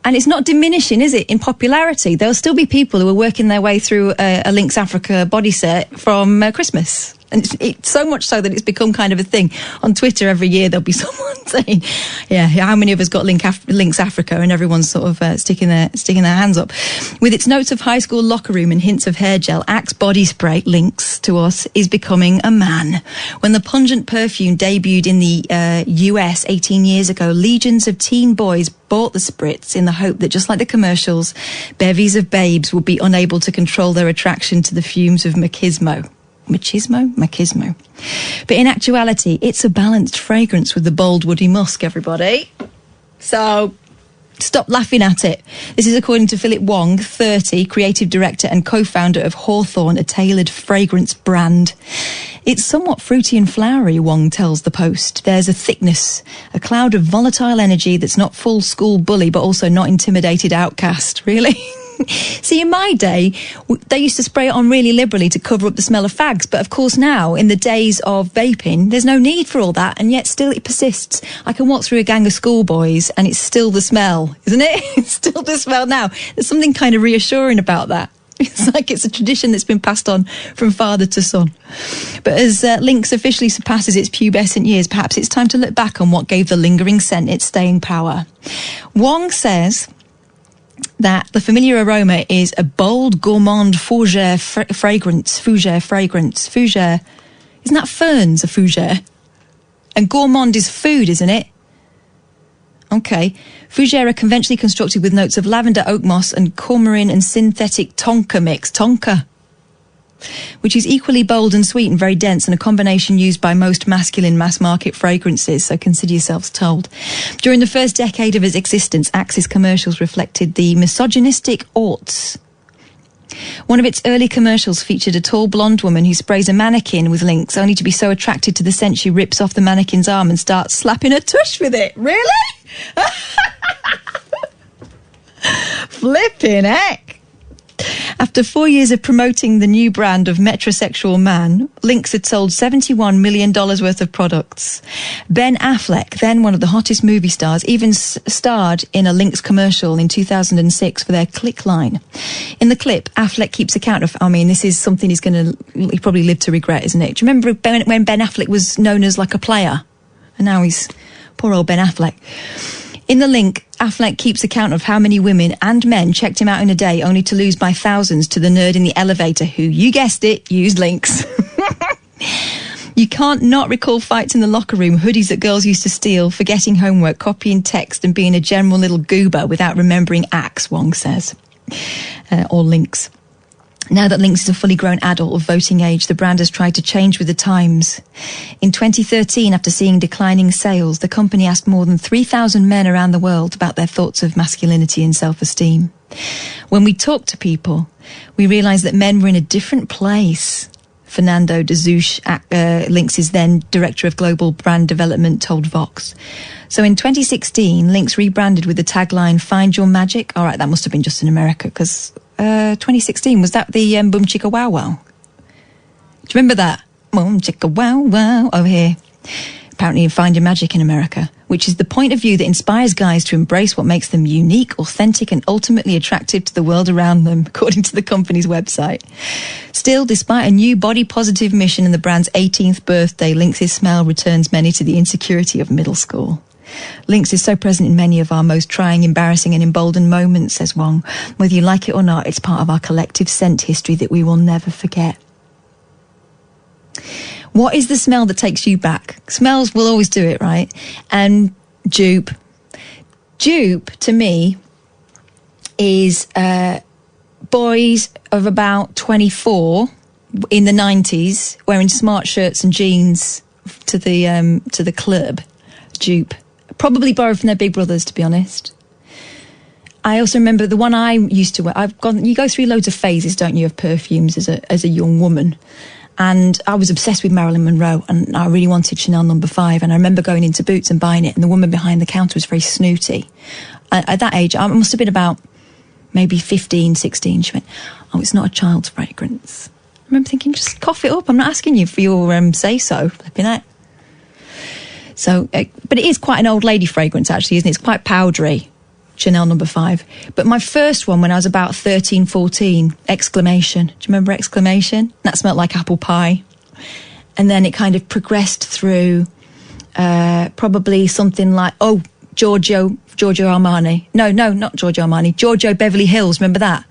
Speaker 4: And it's not diminishing, is it, in popularity? There'll still be people who are working their way through a Lynx Africa body set from Christmas. And it's so much so that it's become kind of a thing. On Twitter every year there'll be someone saying, yeah, how many of us got Links Africa? And everyone's sort of sticking their hands up. With its notes of high school locker room and hints of hair gel, Axe body spray, Links to us, is becoming a man. When the pungent perfume debuted in the US 18 years ago, legions of teen boys bought the spritz in the hope that, just like the commercials, bevies of babes would be unable to control their attraction to the fumes of machismo. But in actuality, it's a balanced fragrance with the bold woody musk, everybody. So stop laughing at it. This is according to Philip Wong, 30, creative director and co-founder of Hawthorne, a tailored fragrance brand. It's somewhat fruity and flowery, Wong tells the Post. There's a thickness, a cloud of volatile energy that's not full school bully, but also not intimidated outcast. Really? See, in my day, they used to spray it on really liberally to cover up the smell of fags. But of course now, in the days of vaping, there's no need for all that. And yet still it persists. I can walk through a gang of schoolboys and it's still the smell, isn't it? It's still the smell now. There's something kind of reassuring about that. It's like it's a tradition that's been passed on from father to son. But as Lynx officially surpasses its pubescent years, perhaps it's time to look back on what gave the lingering scent its staying power. Wong says that the familiar aroma is a bold, gourmand fougere fragrance. Fougere. Isn't that ferns, a fougere? And gourmand is food, isn't it? Okay. Fougere are conventionally constructed with notes of lavender, oak moss, and coumarin and synthetic tonka mix. Tonka. Which is equally bold and sweet and very dense, and a combination used by most masculine mass-market fragrances, so consider yourselves told. During the first decade of its existence, Axe's commercials reflected the misogynistic aughts. One of its early commercials featured a tall blonde woman who sprays a mannequin with Lynx, only to be so attracted to the scent she rips off the mannequin's arm and starts slapping her tush with it. Really? Flipping heck. After 4 years of promoting the new brand of metrosexual man, Lynx had sold $71 million worth of products. Ben Affleck, then one of the hottest movie stars, even starred in a Lynx commercial in 2006 for their Click line. In the clip, Affleck keeps account of, this is something he probably lived to regret, isn't it? Do you remember when Ben Affleck was known as like a player? And now he's poor old Ben Affleck. In the link, Affleck keeps account of how many women and men checked him out in a day, only to lose by thousands to the nerd in the elevator who, you guessed it, used Lynx. You can't not recall fights in the locker room, hoodies that girls used to steal, forgetting homework, copying text, and being a general little goober without remembering Axe, Wong says. Or Lynx. Now that Lynx is a fully grown adult of voting age, the brand has tried to change with the times. In 2013, after seeing declining sales, the company asked more than 3,000 men around the world about their thoughts of masculinity and self-esteem. When we talked to people, we realised that men were in a different place. Fernando de Zouche, Lynx's then Director of Global Brand Development, told Vox. So in 2016, Lynx rebranded with the tagline, "Find Your Magic." All right, that must have been just in America, because 2016, was that the Boom Chicka Wow Wow? Do you remember that? Boom Chicka Wow Wow over here. Apparently, Find Your Magic in America, which is the point of view that inspires guys to embrace what makes them unique, authentic, and ultimately attractive to the world around them, according to the company's website. Still, despite a new body-positive mission and the brand's 18th birthday, Lynx's smell returns many to the insecurity of middle school. Lynx is so present in many of our most trying, embarrassing, and emboldened moments, says Wong. Whether you like it or not, it's part of our collective scent history that we will never forget. What is the smell that takes you back? Smells will always do it, right? And dupe. Dupe, to me, is boys of about 24 in the 90s wearing smart shirts and jeans to the club. Dupe. Probably borrowed from their big brothers, to be honest. I also remember the one I used to wear. You go through loads of phases, don't you, of perfumes as a young woman. And I was obsessed with Marilyn Monroe, and I really wanted Chanel No. 5. And I remember going into Boots and buying it, and the woman behind the counter was very snooty. At that age, I must have been about maybe 15, 16. She went, "Oh, it's not a child's fragrance." I remember thinking, just cough it up. I'm not asking you for your say-so. Flipping out. So, but it is quite an old lady fragrance, actually, isn't it? It's quite powdery, Chanel No. 5. But my first one, when I was about 13, 14, Exclamation. Do you remember Exclamation? That smelled like apple pie. And then it kind of progressed through probably something like, Giorgio Armani. No, not Giorgio Armani. Giorgio Beverly Hills. Remember that?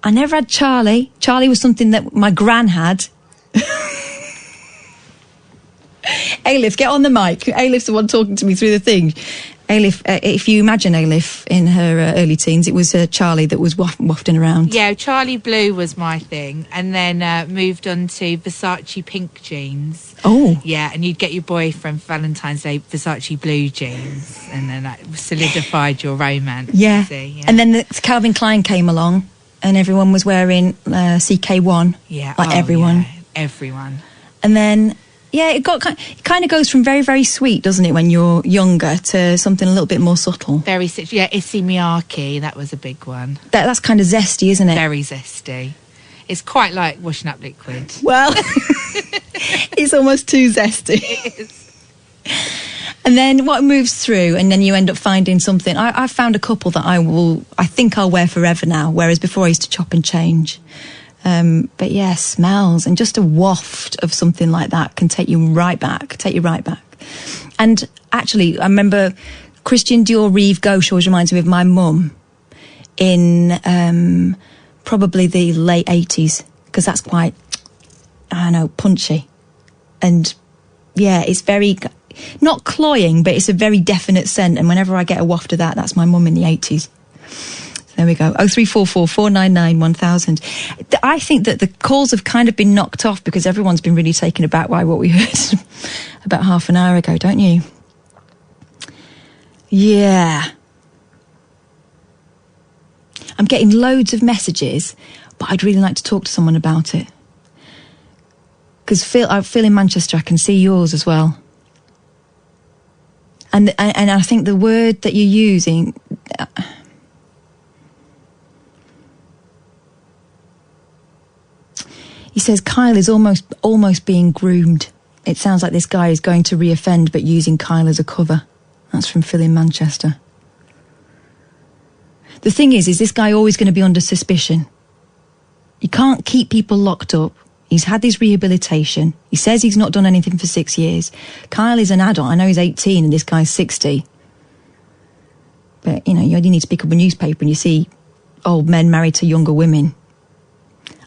Speaker 4: I never had Charlie. Charlie was something that my gran had. Alif, get on the mic. Alif's the one talking to me through the thing. Alif, if you imagine Alif in her early teens, it was Charlie that was wafting around.
Speaker 6: Yeah, Charlie Blue was my thing, and then moved on to Versace pink jeans.
Speaker 4: Oh.
Speaker 6: Yeah, and you'd get your boyfriend for Valentine's Day Versace blue jeans, and then that solidified your romance.
Speaker 4: Yeah.
Speaker 6: See,
Speaker 4: And then Calvin Klein came along, and everyone was wearing CK1.
Speaker 6: Yeah.
Speaker 4: Everyone.
Speaker 6: Yeah, everyone.
Speaker 4: And then... yeah, it kind of goes from very, very sweet, doesn't it, when you're younger, to something a little bit more subtle.
Speaker 6: Very, yeah, Issey Miyake, that was a big one.
Speaker 4: That's kind of zesty, isn't it?
Speaker 6: Very zesty. It's quite like washing up liquid.
Speaker 4: Well, it's almost too zesty.
Speaker 6: It is.
Speaker 4: And then what moves through, and then you end up finding something. I've found a couple that I think I'll wear forever now, whereas before I used to chop and change. But yeah, smells and just a waft of something like that can take you right back. And actually, I remember Christian Dior Rive Gauche always reminds me of my mum in probably the late 80s, because that's quite, I don't know, punchy. And yeah, it's very, not cloying, but it's a very definite scent. And whenever I get a waft of that, that's my mum in the 80s. There we go. 0344 499 1000. I think that the calls have kind of been knocked off because everyone's been really taken aback by what we heard about half an hour ago, don't you? Yeah. I'm getting loads of messages, but I'd really like to talk to someone about it. Because I feel in Manchester, I can see yours as well. And I think the word that you're using... He says Kyle is almost being groomed. It sounds like this guy is going to reoffend, but using Kyle as a cover. That's from Phil in Manchester. The thing is this guy always going to be under suspicion? You can't keep people locked up. He's had his rehabilitation. He says he's not done anything for 6 years. Kyle is an adult. I know he's 18 and this guy's 60. But, you only need to pick up a newspaper and you see old men married to younger women.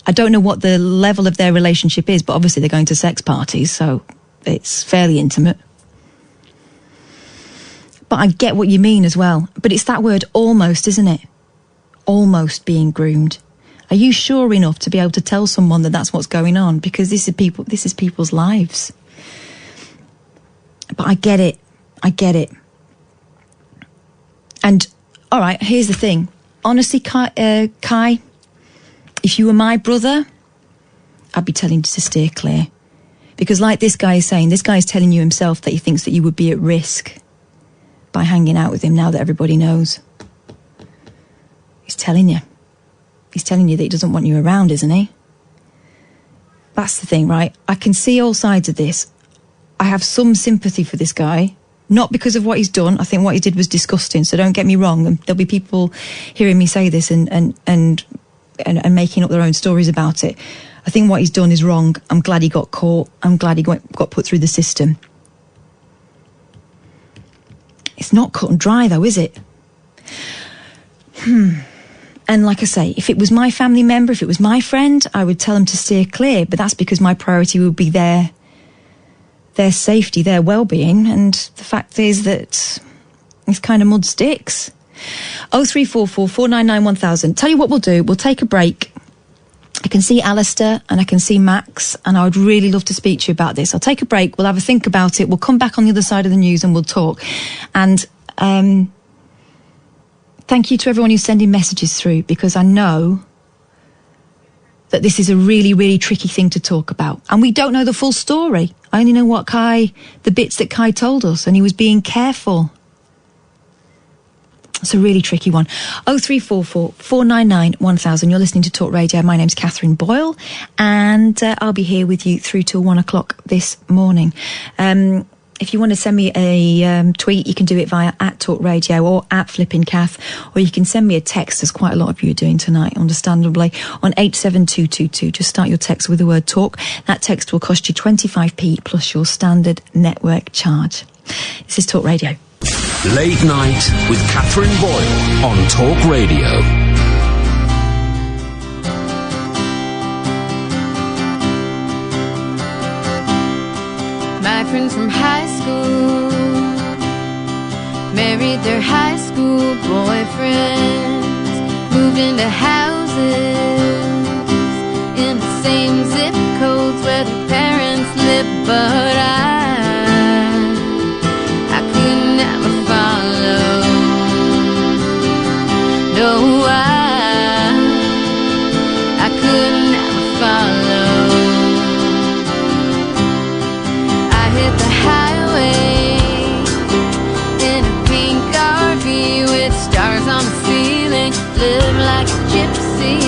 Speaker 4: I don't know what the level of their relationship is, but obviously they're going to sex parties, so it's fairly intimate. But I get what you mean as well. But it's that word almost, isn't it? Almost being groomed. Are you sure enough to be able to tell someone that that's what's going on? Because this is people's lives. But I get it. And, all right, here's the thing. Honestly, Kai, if you were my brother, I'd be telling you to steer clear. Because like this guy is saying, this guy is telling you himself that he thinks that you would be at risk by hanging out with him now that everybody knows. He's telling you that he doesn't want you around, isn't he? That's the thing, right? I can see all sides of this. I have some sympathy for this guy, not because of what he's done. I think what he did was disgusting, so don't get me wrong. And there'll be people hearing me say this and making up their own stories about it. I think what he's done is wrong. I'm glad he got caught. I'm glad he got put through the system. It's not cut and dry though, is it? And like I say, if it was my family member, if it was my friend, I would tell him to steer clear, but that's because my priority would be their safety, their well-being, and the fact is that this kind of mud sticks. 0344 499 1000. Tell you what we'll do. We'll take a break. I can see Alistair and I can see Max, and I would really love to speak to you about this. I'll take a break. We'll have a think about it. We'll come back on the other side of the news and we'll talk. And thank you to everyone who's sending messages through, because I know that this is a really, really tricky thing to talk about. And we don't know the full story. I only know the bits that Kai told us, and he was being careful. It's a really tricky one. 0344 499 1000. You're listening to Talk Radio. My name's Katherine Boyle, and I'll be here with you through till 1 o'clock this morning. If you want to send me a tweet, you can do it via @TalkRadio or @FlippingCath, or you can send me a text, as quite a lot of you are doing tonight, understandably, on 87222. Just start your text with the word talk. That text will cost you 25p plus your standard network charge. This is Talk Radio.
Speaker 1: Late Night with Katherine Boyle on Talk Radio.
Speaker 7: My friends from high school married their high school boyfriends, moved into houses in the same zip codes where their parents lived, but I could never follow. No, I could never follow. Hit the highway in a pink RV with stars on the ceiling, live like a gypsy.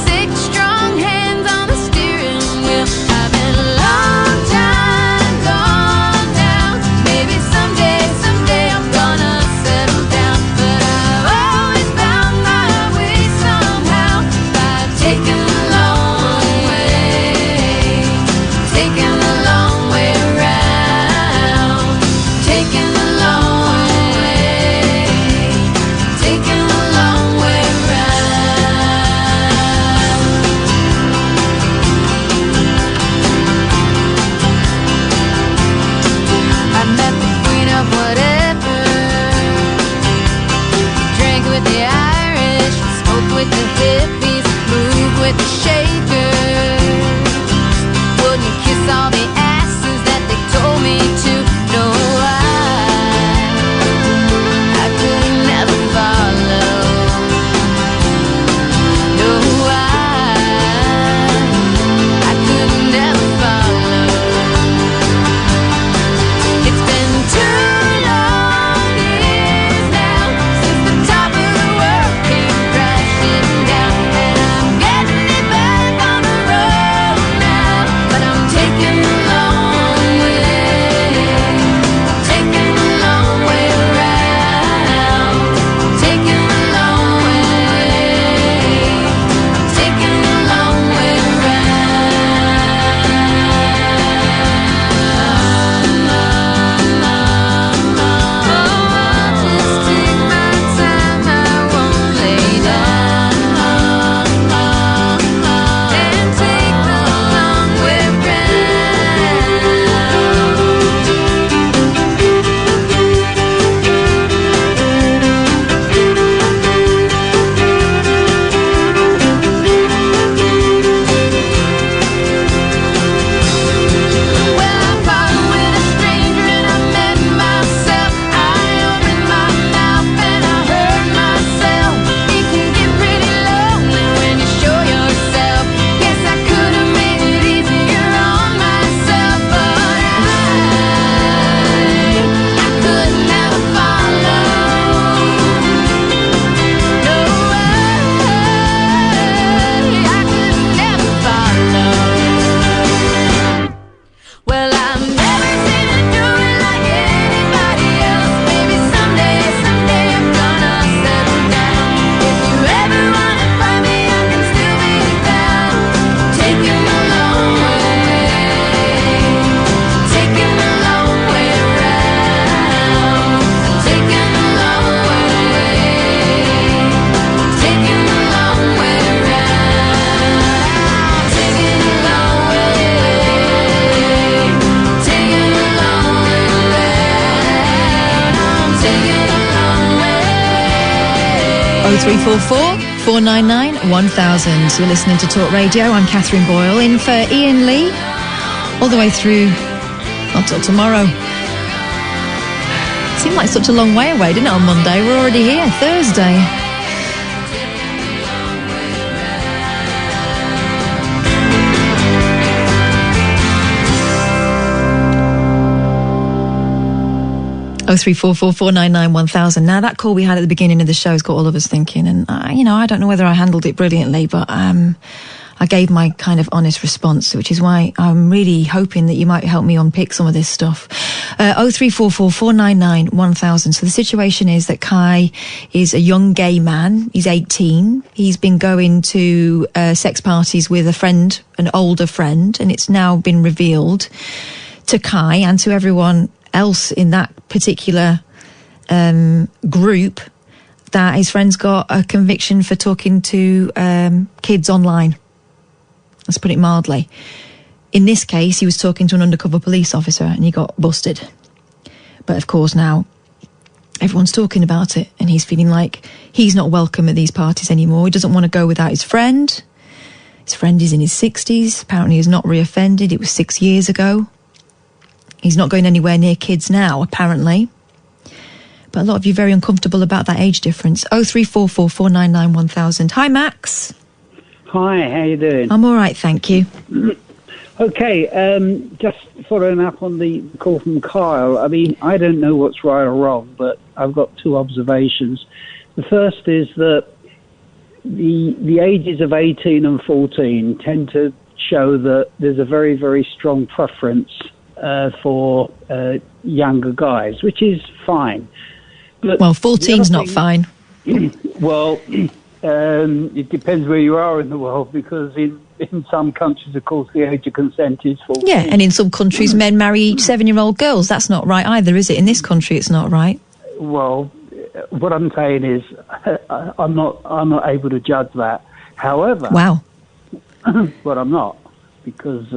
Speaker 7: 6 strong hands on the steering wheel. I've been a long time gone now. Maybe someday I'm gonna settle down, but I've always found my way somehow by taking the long way, taking the long way around, taking the long way, taking the long way around. I met the queen of whatever, drank with the Irish, smoked with the hippies, moved with the shakers, wouldn't kiss all the asses that they told me to. No, I could never follow. No, I could never follow. It's been 2 long years now since the top of the world came crashing down, and I'm getting it back on the road now, but I'm taking the long way, taking the long way around, taking the long way, taking the long way around. Just take my time, I won't lay down, and take the long way Well, I fought with a stranger and I met myself. I opened my mouth and I heard myself. It can get pretty lonely when you show yourself. Guess I could have made it easier on myself, but I could never follow. No, I could never follow. Well, I've never seen her do it like anybody else. Maybe someday I'm gonna settle down. If you ever wanna find me, I can still be found. Taking the long way, taking the long way around, taking the long way, taking the long way around, taking the long way, taking the long way around. I'm taking the long way.
Speaker 4: 0344 499 1000. You're listening to Talk Radio. I'm Katherine Boyle, in for Iain Lee, all the way through until tomorrow. Seemed like such a long way away, didn't it, on Monday? We're already here, Thursday. Oh, 0344 499 1000. Now, that call we had at the beginning of the show has got all of us thinking, and I don't know whether I handled it brilliantly, but I I gave my kind of honest response, which is why I'm really hoping that you might help me unpick some of this stuff. 0344 499 1000. So the situation is that Kai is a young gay man. He's 18. He's been going to sex parties with a friend, an older friend, and it's now been revealed to Kai and to everyone else in that particular group that his friend's got a conviction for talking to kids online. Let's put it mildly. In this case, he was talking to an undercover police officer and he got busted. But of course now, everyone's talking about it and he's feeling like he's not welcome at these parties anymore. He doesn't want to go without his friend. His friend is in his 60s. Apparently he's not reoffended. It was 6 years ago. He's not going anywhere near kids now, apparently. But a lot of you are very uncomfortable about that age difference. 0344 499 1000. Hi, Max.
Speaker 8: Hi, how you doing?
Speaker 4: I'm all right, thank you.
Speaker 8: Okay, just following up on the call from Kyle. I mean, I don't know what's right or wrong, but I've got two observations. The first is that the ages of 18 and 14 tend to show that there's a very, very strong preference for younger guys, which is fine. But
Speaker 4: well, 14's not fine.
Speaker 8: Well, it depends where you are in the world, because in some countries, of course, the age of consent is 14.
Speaker 4: Yeah, and in some countries, men marry 7-year-old girls. That's not right either, is it? In this country, it's not right.
Speaker 8: Well, what I'm saying is, I'm not able to judge that. However,
Speaker 4: wow.
Speaker 8: But I'm not, because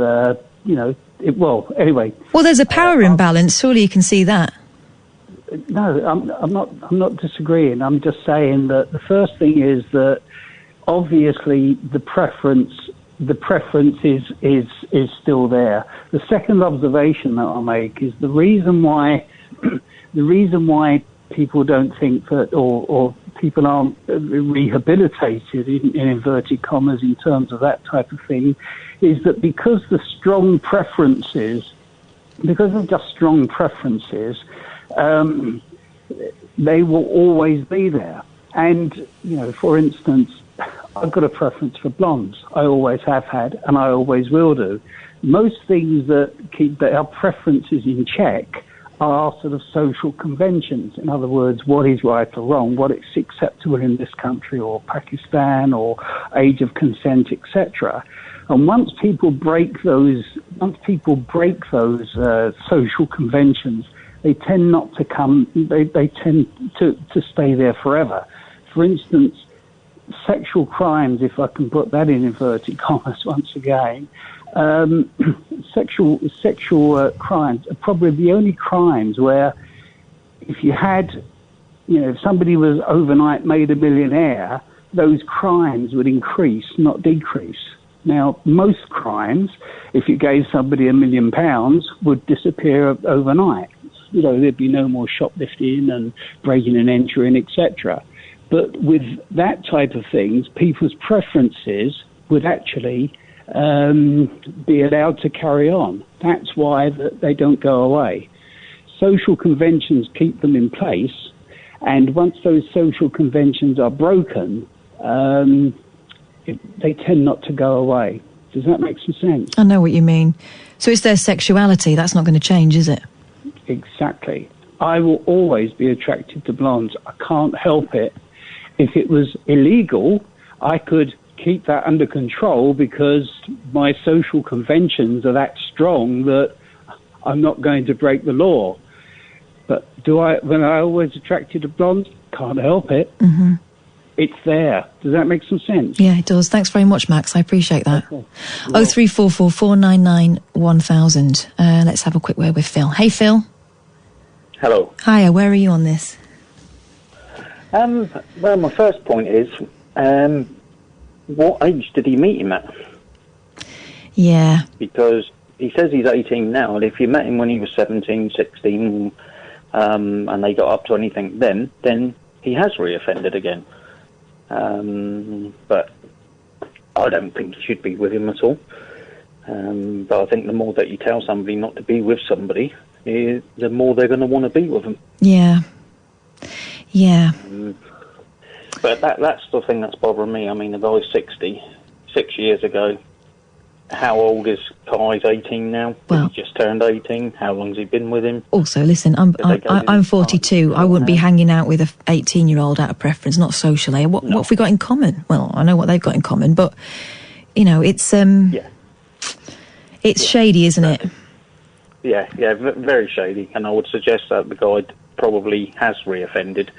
Speaker 8: anyway.
Speaker 4: Well, there's a power imbalance. Surely you can see that.
Speaker 8: No, I'm not disagreeing. I'm just saying that the first thing is that obviously the preference is still there. The second observation that I'll make is the reason why people don't think that, or people aren't rehabilitated in inverted commas in terms of that type of thing, is that because of just strong preferences, they will always be there. And, for instance, I've got a preference for blondes. I always have had, and I always will do. Most things that keep our preferences in check are sort of social conventions. In other words, what is right or wrong, what is acceptable in this country or Pakistan, or age of consent, etc. And once people break those social conventions, they tend not to come. They tend to stay there forever. For instance, sexual crimes, if I can put that in inverted commas once again, sexual crimes are probably the only crimes where, if you had, if somebody was overnight made a millionaire, those crimes would increase, not decrease. Now, most crimes, if you gave somebody £1 million, would disappear overnight. There'd be no more shoplifting and breaking and entering, etc. But with that type of things, people's preferences would actually be allowed to carry on. That's why they don't go away. Social conventions keep them in place, and once those social conventions are broken, they tend not to go away. Does that make some sense?
Speaker 4: I know what you mean. So it's their sexuality. That's not going to change, is it?
Speaker 8: Exactly. I will always be attracted to blondes. I can't help it. If it was illegal, I could keep that under control because my social conventions are that strong that I'm not going to break the law. But when I always attracted to blondes, can't help it.
Speaker 4: Mm-hmm.
Speaker 8: It's there. Does that make some sense?
Speaker 4: Yeah, it does. Thanks very much, Max. I appreciate that.
Speaker 8: Okay.
Speaker 4: 0344 499 1000. Let's have a quick word with Phil. Hey, Phil.
Speaker 9: Hello.
Speaker 4: Hiya, where are you on this?
Speaker 9: Well, my first point is, what age did he meet him at?
Speaker 4: Yeah.
Speaker 9: Because he says he's 18 now, and if you met him when he was 17, 16, and they got up to anything then he has reoffended again. But I don't think you should be with him at all. But I think the more that you tell somebody not to be with somebody, the more they're going to want to be with them.
Speaker 4: Yeah. Yeah.
Speaker 9: But that's the thing that's bothering me. I mean, the guy's 60, 6 years ago. How old is Kai's 18 now?
Speaker 4: Well,
Speaker 9: he just turned 18. How long's he been with him?
Speaker 4: Also, listen, I'm 42. I wouldn't be hanging out with a 18-year-old out of preference, not socially. What have we got in common? Well, I know what they've got in common, but it's it's shady, isn't it?
Speaker 9: Yeah, very shady. And I would suggest that the guy probably has reoffended.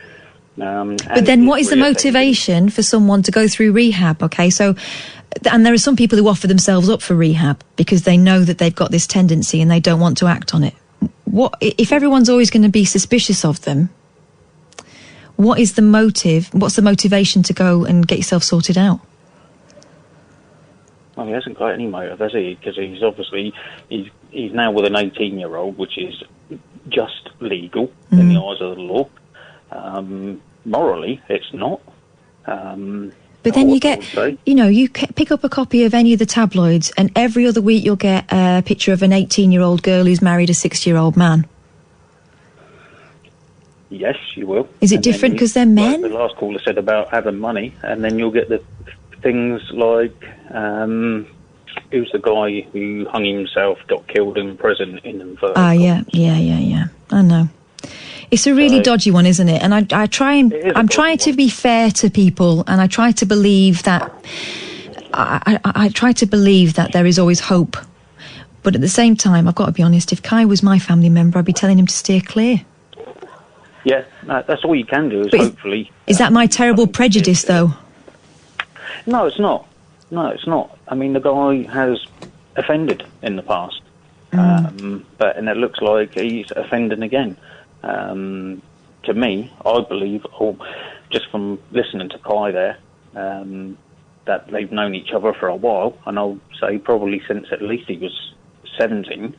Speaker 4: But then what is the motivation for someone to go through rehab? Okay, so, and there are some people who offer themselves up for rehab because they know that they've got this tendency and they don't want to act on it. What if everyone's always going to be suspicious of them? What is the motive? What's the motivation to go and get yourself sorted out?
Speaker 9: Well, he hasn't got any motive, has he? Because he's obviously he's now with an 18-year-old, which is just legal in the eyes of the law. Morally, it's not.
Speaker 4: But then you get, you pick up a copy of any of the tabloids, and every other week you'll get a picture of an 18-year-old girl who's married a 6-year-old man.
Speaker 9: Yes, you will.
Speaker 4: Is it different because they're men?
Speaker 9: Like the last caller said about having money, and then you'll get the things like, who's the guy who hung himself, got killed in prison in inverted commas.
Speaker 4: Yeah. I know. It's a really dodgy one, isn't it? And I'm trying to be fair to people, and I try to believe that I try to believe that there is always hope. But at the same time, I've got to be honest, if Kai was my family member, I'd be telling him to steer clear.
Speaker 9: Yeah, that's all you can do, hopefully.
Speaker 4: Is that my terrible prejudice, though?
Speaker 9: No, it's not. I mean, the guy has offended in the past. And it looks like he's offending again. To me, I believe, just from listening to Kai there, that they've known each other for a while, and I'll say probably since at least he was 17.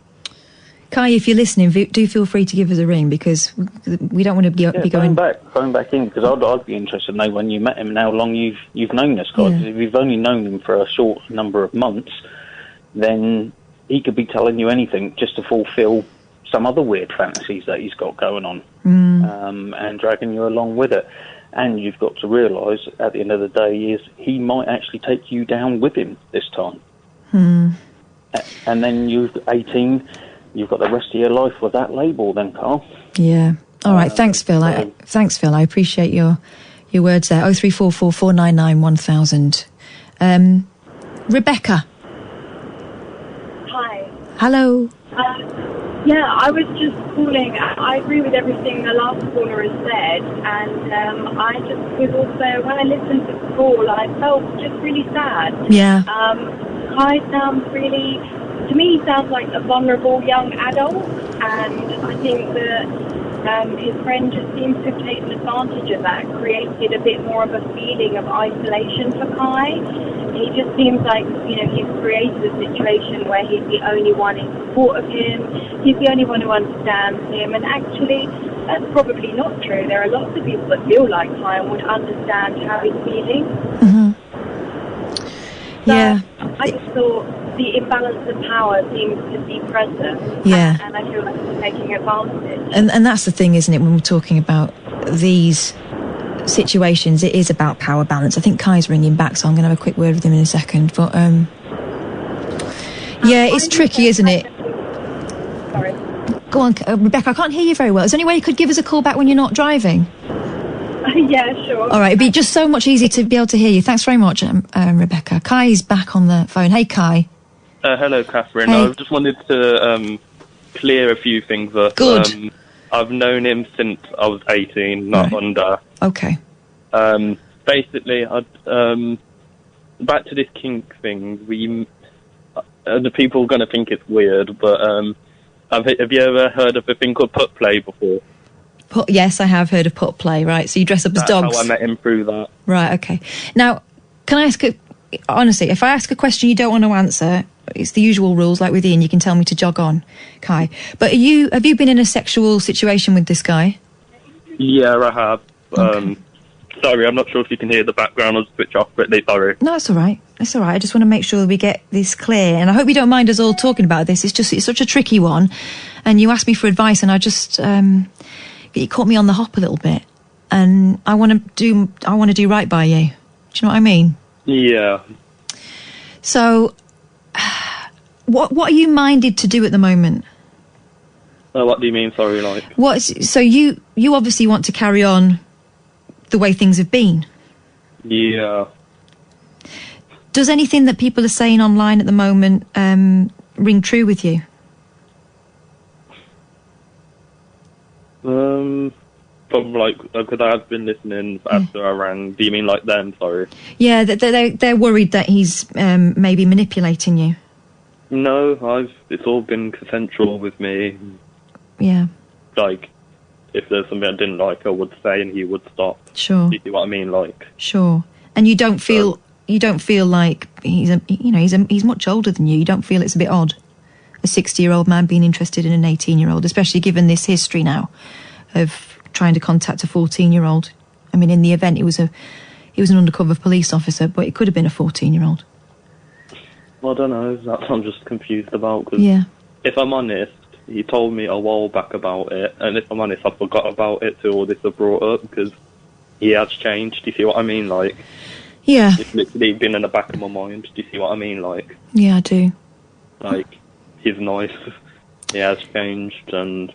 Speaker 4: Kai, if you're listening, do feel free to give us a ring, because we don't want to be going
Speaker 9: back in, because I'd be interested to know when you met him and how long you've known this guy. Because if you've only known him for a short number of months, then he could be telling you anything just to fulfil some other weird fantasies that he's got going on, and dragging you along with it. And you've got to realise, at the end of the day, he might actually take you down with him this time. And then you're 18, you've got the rest of your life with that label then, Carl. Yeah.
Speaker 4: All right, thanks, Phil. Thanks, Phil. I appreciate your words there. 0344 499 1000. Rebecca.
Speaker 10: Hi.
Speaker 4: Hello.
Speaker 10: Yeah, I was just calling. I agree with everything the last caller has said, and I just was also, when I listened to the call, I felt just really sad.
Speaker 4: Yeah.
Speaker 10: Kai sounds really, to me, sounds like a vulnerable young adult, and I think that his friend just seems to have taken advantage of that, created a bit more of a feeling of isolation for Kai. He just seems like, he's created a situation where he's the only one in support of him, he's the only one who understands him, and actually, that's probably not true. There are lots of people that feel like Kai and would understand how he's feeling. So I just thought the imbalance of power seems to be present.
Speaker 4: Yeah.
Speaker 10: And I feel like he's taking advantage.
Speaker 4: And that's the thing, isn't it, when we're talking about these situations, it is about power balance. I think Kai's ringing back, so I'm going to have a quick word with him in a second. But it's tricky, isn't it?
Speaker 10: Sorry.
Speaker 4: Go on, Rebecca, I can't hear you very well. Is there any way you could give us a call back when you're not driving?
Speaker 10: Yeah, sure.
Speaker 4: All right, it'd be just so much easier to be able to hear you. Thanks very much, Rebecca. Kai's back on the phone. Hey, Kai.
Speaker 5: Hello, Catherine.
Speaker 4: Hey.
Speaker 5: I just wanted to clear a few things up.
Speaker 4: Good.
Speaker 5: I've known him since I was 18, not under.
Speaker 4: Okay.
Speaker 5: Basically, back to this kink thing. The people are going to think it's weird, but have you ever heard of a thing called put play before?
Speaker 4: Yes, I have heard of put play, right? So you dress up as dogs.
Speaker 5: That's how I met him through that.
Speaker 4: Right, okay. Now, can I ask honestly, if I ask a question you don't want to answer, it's the usual rules, like with Ian, you can tell me to jog on, Kai. But have you been in a sexual situation with this guy?
Speaker 5: Yeah, I have.
Speaker 4: Okay.
Speaker 5: Sorry, I'm not sure if you can hear the background. I'll switch off quickly, sorry.
Speaker 4: No, it's all right. It's all right. I just want to make sure that we get this clear. And I hope you don't mind us all talking about this. It's such a tricky one. And you asked me for advice, and I just... it caught me on the hop a little bit. And I want to do right by you. Do you know what I mean?
Speaker 5: Yeah.
Speaker 4: So, what are you minded to do at the moment?
Speaker 5: What do you mean? Sorry, like.
Speaker 4: So you obviously want to carry on the way things have been.
Speaker 5: Yeah.
Speaker 4: Does anything that people are saying online at the moment ring true with you?
Speaker 5: From like, because I've been listening after I rang. Do you mean like them? Sorry.
Speaker 4: Yeah, they're worried that he's maybe manipulating you.
Speaker 5: No, it's all been consensual with me.
Speaker 4: Yeah.
Speaker 5: Like, if there's something I didn't like, I would say, and he would stop.
Speaker 4: Sure.
Speaker 5: Do you see what I mean? Like.
Speaker 4: Sure. And you don't feel like he's much older than you. You don't feel it's a bit odd, a 60-year-old man being interested in an 18-year-old, especially given this history now of trying to contact a 14-year-old. I mean, in the event, he was an undercover police officer, but it could have been a 14-year-old.
Speaker 5: Well, I don't know. That's what I'm just confused about. Cause
Speaker 4: yeah.
Speaker 5: If I'm honest, he told me a while back about it, and if I'm honest, I forgot about it till all this was brought up, because he has changed. Do you see what I mean? Like.
Speaker 4: Yeah.
Speaker 5: It's literally been in the back of my mind. Do you see what I mean? Like.
Speaker 4: Yeah, I do.
Speaker 5: Like, he's nice. He has changed, and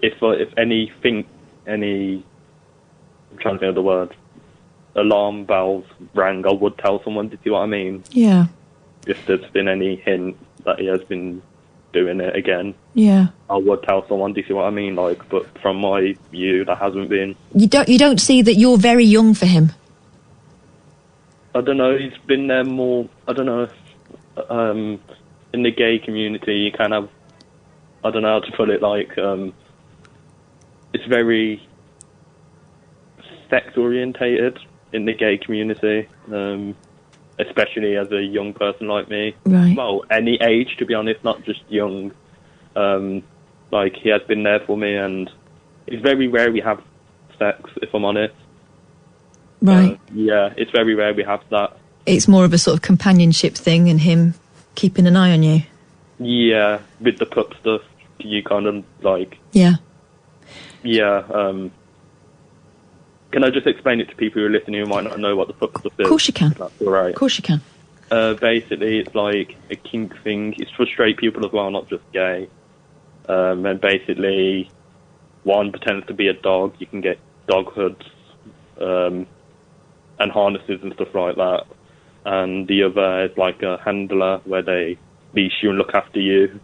Speaker 5: if anything, I'm trying to think of the word, alarm bells rang, I would tell someone. Do you see what I mean?
Speaker 4: Yeah.
Speaker 5: If there's been any hint that he has been doing it again,
Speaker 4: yeah,
Speaker 5: I would tell someone. Do you see what I mean? Like, but from my view, that hasn't been.
Speaker 4: You don't see that you're very young for him.
Speaker 5: I don't know. He's been there more. I don't know. In the gay community, you kind of. I don't know how to put it. Like, it's very sex orientated in the gay community, especially as a young person like me.
Speaker 4: Right.
Speaker 5: Well, any age, to be honest, not just young. Like, he has been there for me, and it's very rare we have sex, if I'm honest.
Speaker 4: Right.
Speaker 5: Yeah, it's very rare we have that.
Speaker 4: It's more of a sort of companionship thing and him keeping an eye on you.
Speaker 5: Yeah, with the pup stuff, you kind of, like...
Speaker 4: Yeah.
Speaker 5: Yeah, can I just explain it to people who are listening who might not know what the pup stuff is?
Speaker 4: Of course you can.
Speaker 5: That's all right.
Speaker 4: Of course you can.
Speaker 5: Basically, it's like a kink thing. It's for straight people as well, not just gay. And basically, one pretends to be a dog. You can get dog hoods and harnesses and stuff like that. And the other is like a handler where they leash you and look after you.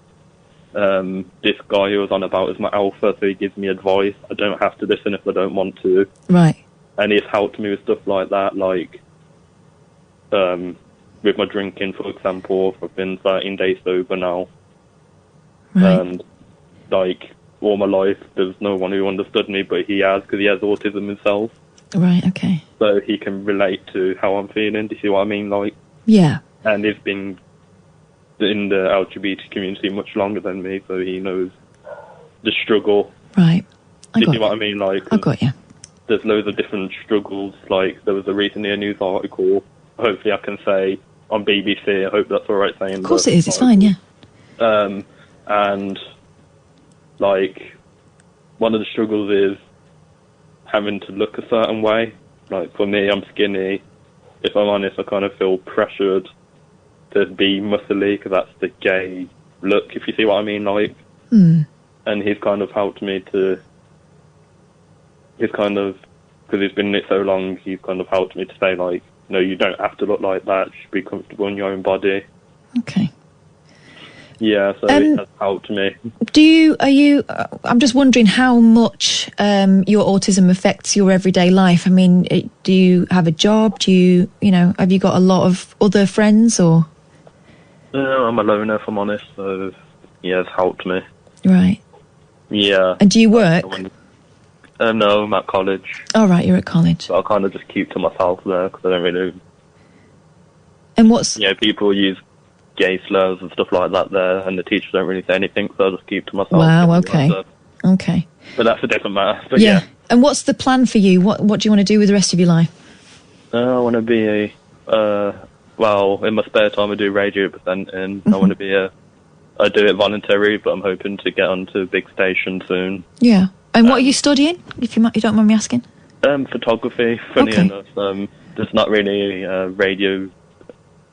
Speaker 5: This guy who was on about is my alpha, so he gives me advice. I don't have to listen if I don't want to.
Speaker 4: Right.
Speaker 5: And he's helped me with stuff like that, like with my drinking, for example. I've been 13 days sober now.
Speaker 4: Right.
Speaker 5: And, like, all my life, there's no one who understood me, but he has, because he has autism himself.
Speaker 4: Right, okay.
Speaker 5: So he can relate to how I'm feeling. Do you see what I mean? Like,
Speaker 4: yeah.
Speaker 5: And he's been in the LGBT community much longer than me, so he knows the struggle.
Speaker 4: Right.
Speaker 5: Do you see what I mean? Like,
Speaker 4: I got you.
Speaker 5: There's loads of different struggles. Like, there was recently a news article, hopefully I can say, on BBC. I hope that's all right saying.
Speaker 4: Of course it is. It's fine, yeah.
Speaker 5: And, like, one of the struggles is having to look a certain way. Like, for me, I'm skinny. If I'm honest, I kind of feel pressured to be muscly, because that's the gay look, if you see what I mean, like.
Speaker 4: Mm.
Speaker 5: And he's kind of helped me to... He's kind of... Because he's been in it so long, he's kind of helped me to say, like, no, you don't have to look like that. You should be comfortable in your own body.
Speaker 4: Okay.
Speaker 5: Yeah, so it has helped me.
Speaker 4: I'm just wondering how much your autism affects your everyday life. I mean, do you have a job? Have you got a lot of other friends, or?
Speaker 5: I'm a loner, if I'm honest, so yeah, it's helped me.
Speaker 4: Right.
Speaker 5: Yeah.
Speaker 4: And do you work?
Speaker 5: No, I'm at college.
Speaker 4: Oh, right, you're at college.
Speaker 5: So I kind of just keep to myself there, because I don't really...
Speaker 4: And what's...
Speaker 5: Yeah, people use gay slurs and stuff like that there, and the teachers don't really say anything, so I just keep to myself.
Speaker 4: Wow, okay. Okay.
Speaker 5: But that's a different matter. But
Speaker 4: yeah. And what's the plan for you? What do you want to do with the rest of your life?
Speaker 5: I want to be in my spare time I do radio presenting. I want to be I do it voluntary, but I'm hoping to get onto a big station soon.
Speaker 4: Yeah. And what are you studying, if you don't mind me asking?
Speaker 5: Photography. Funny enough, there's not really radio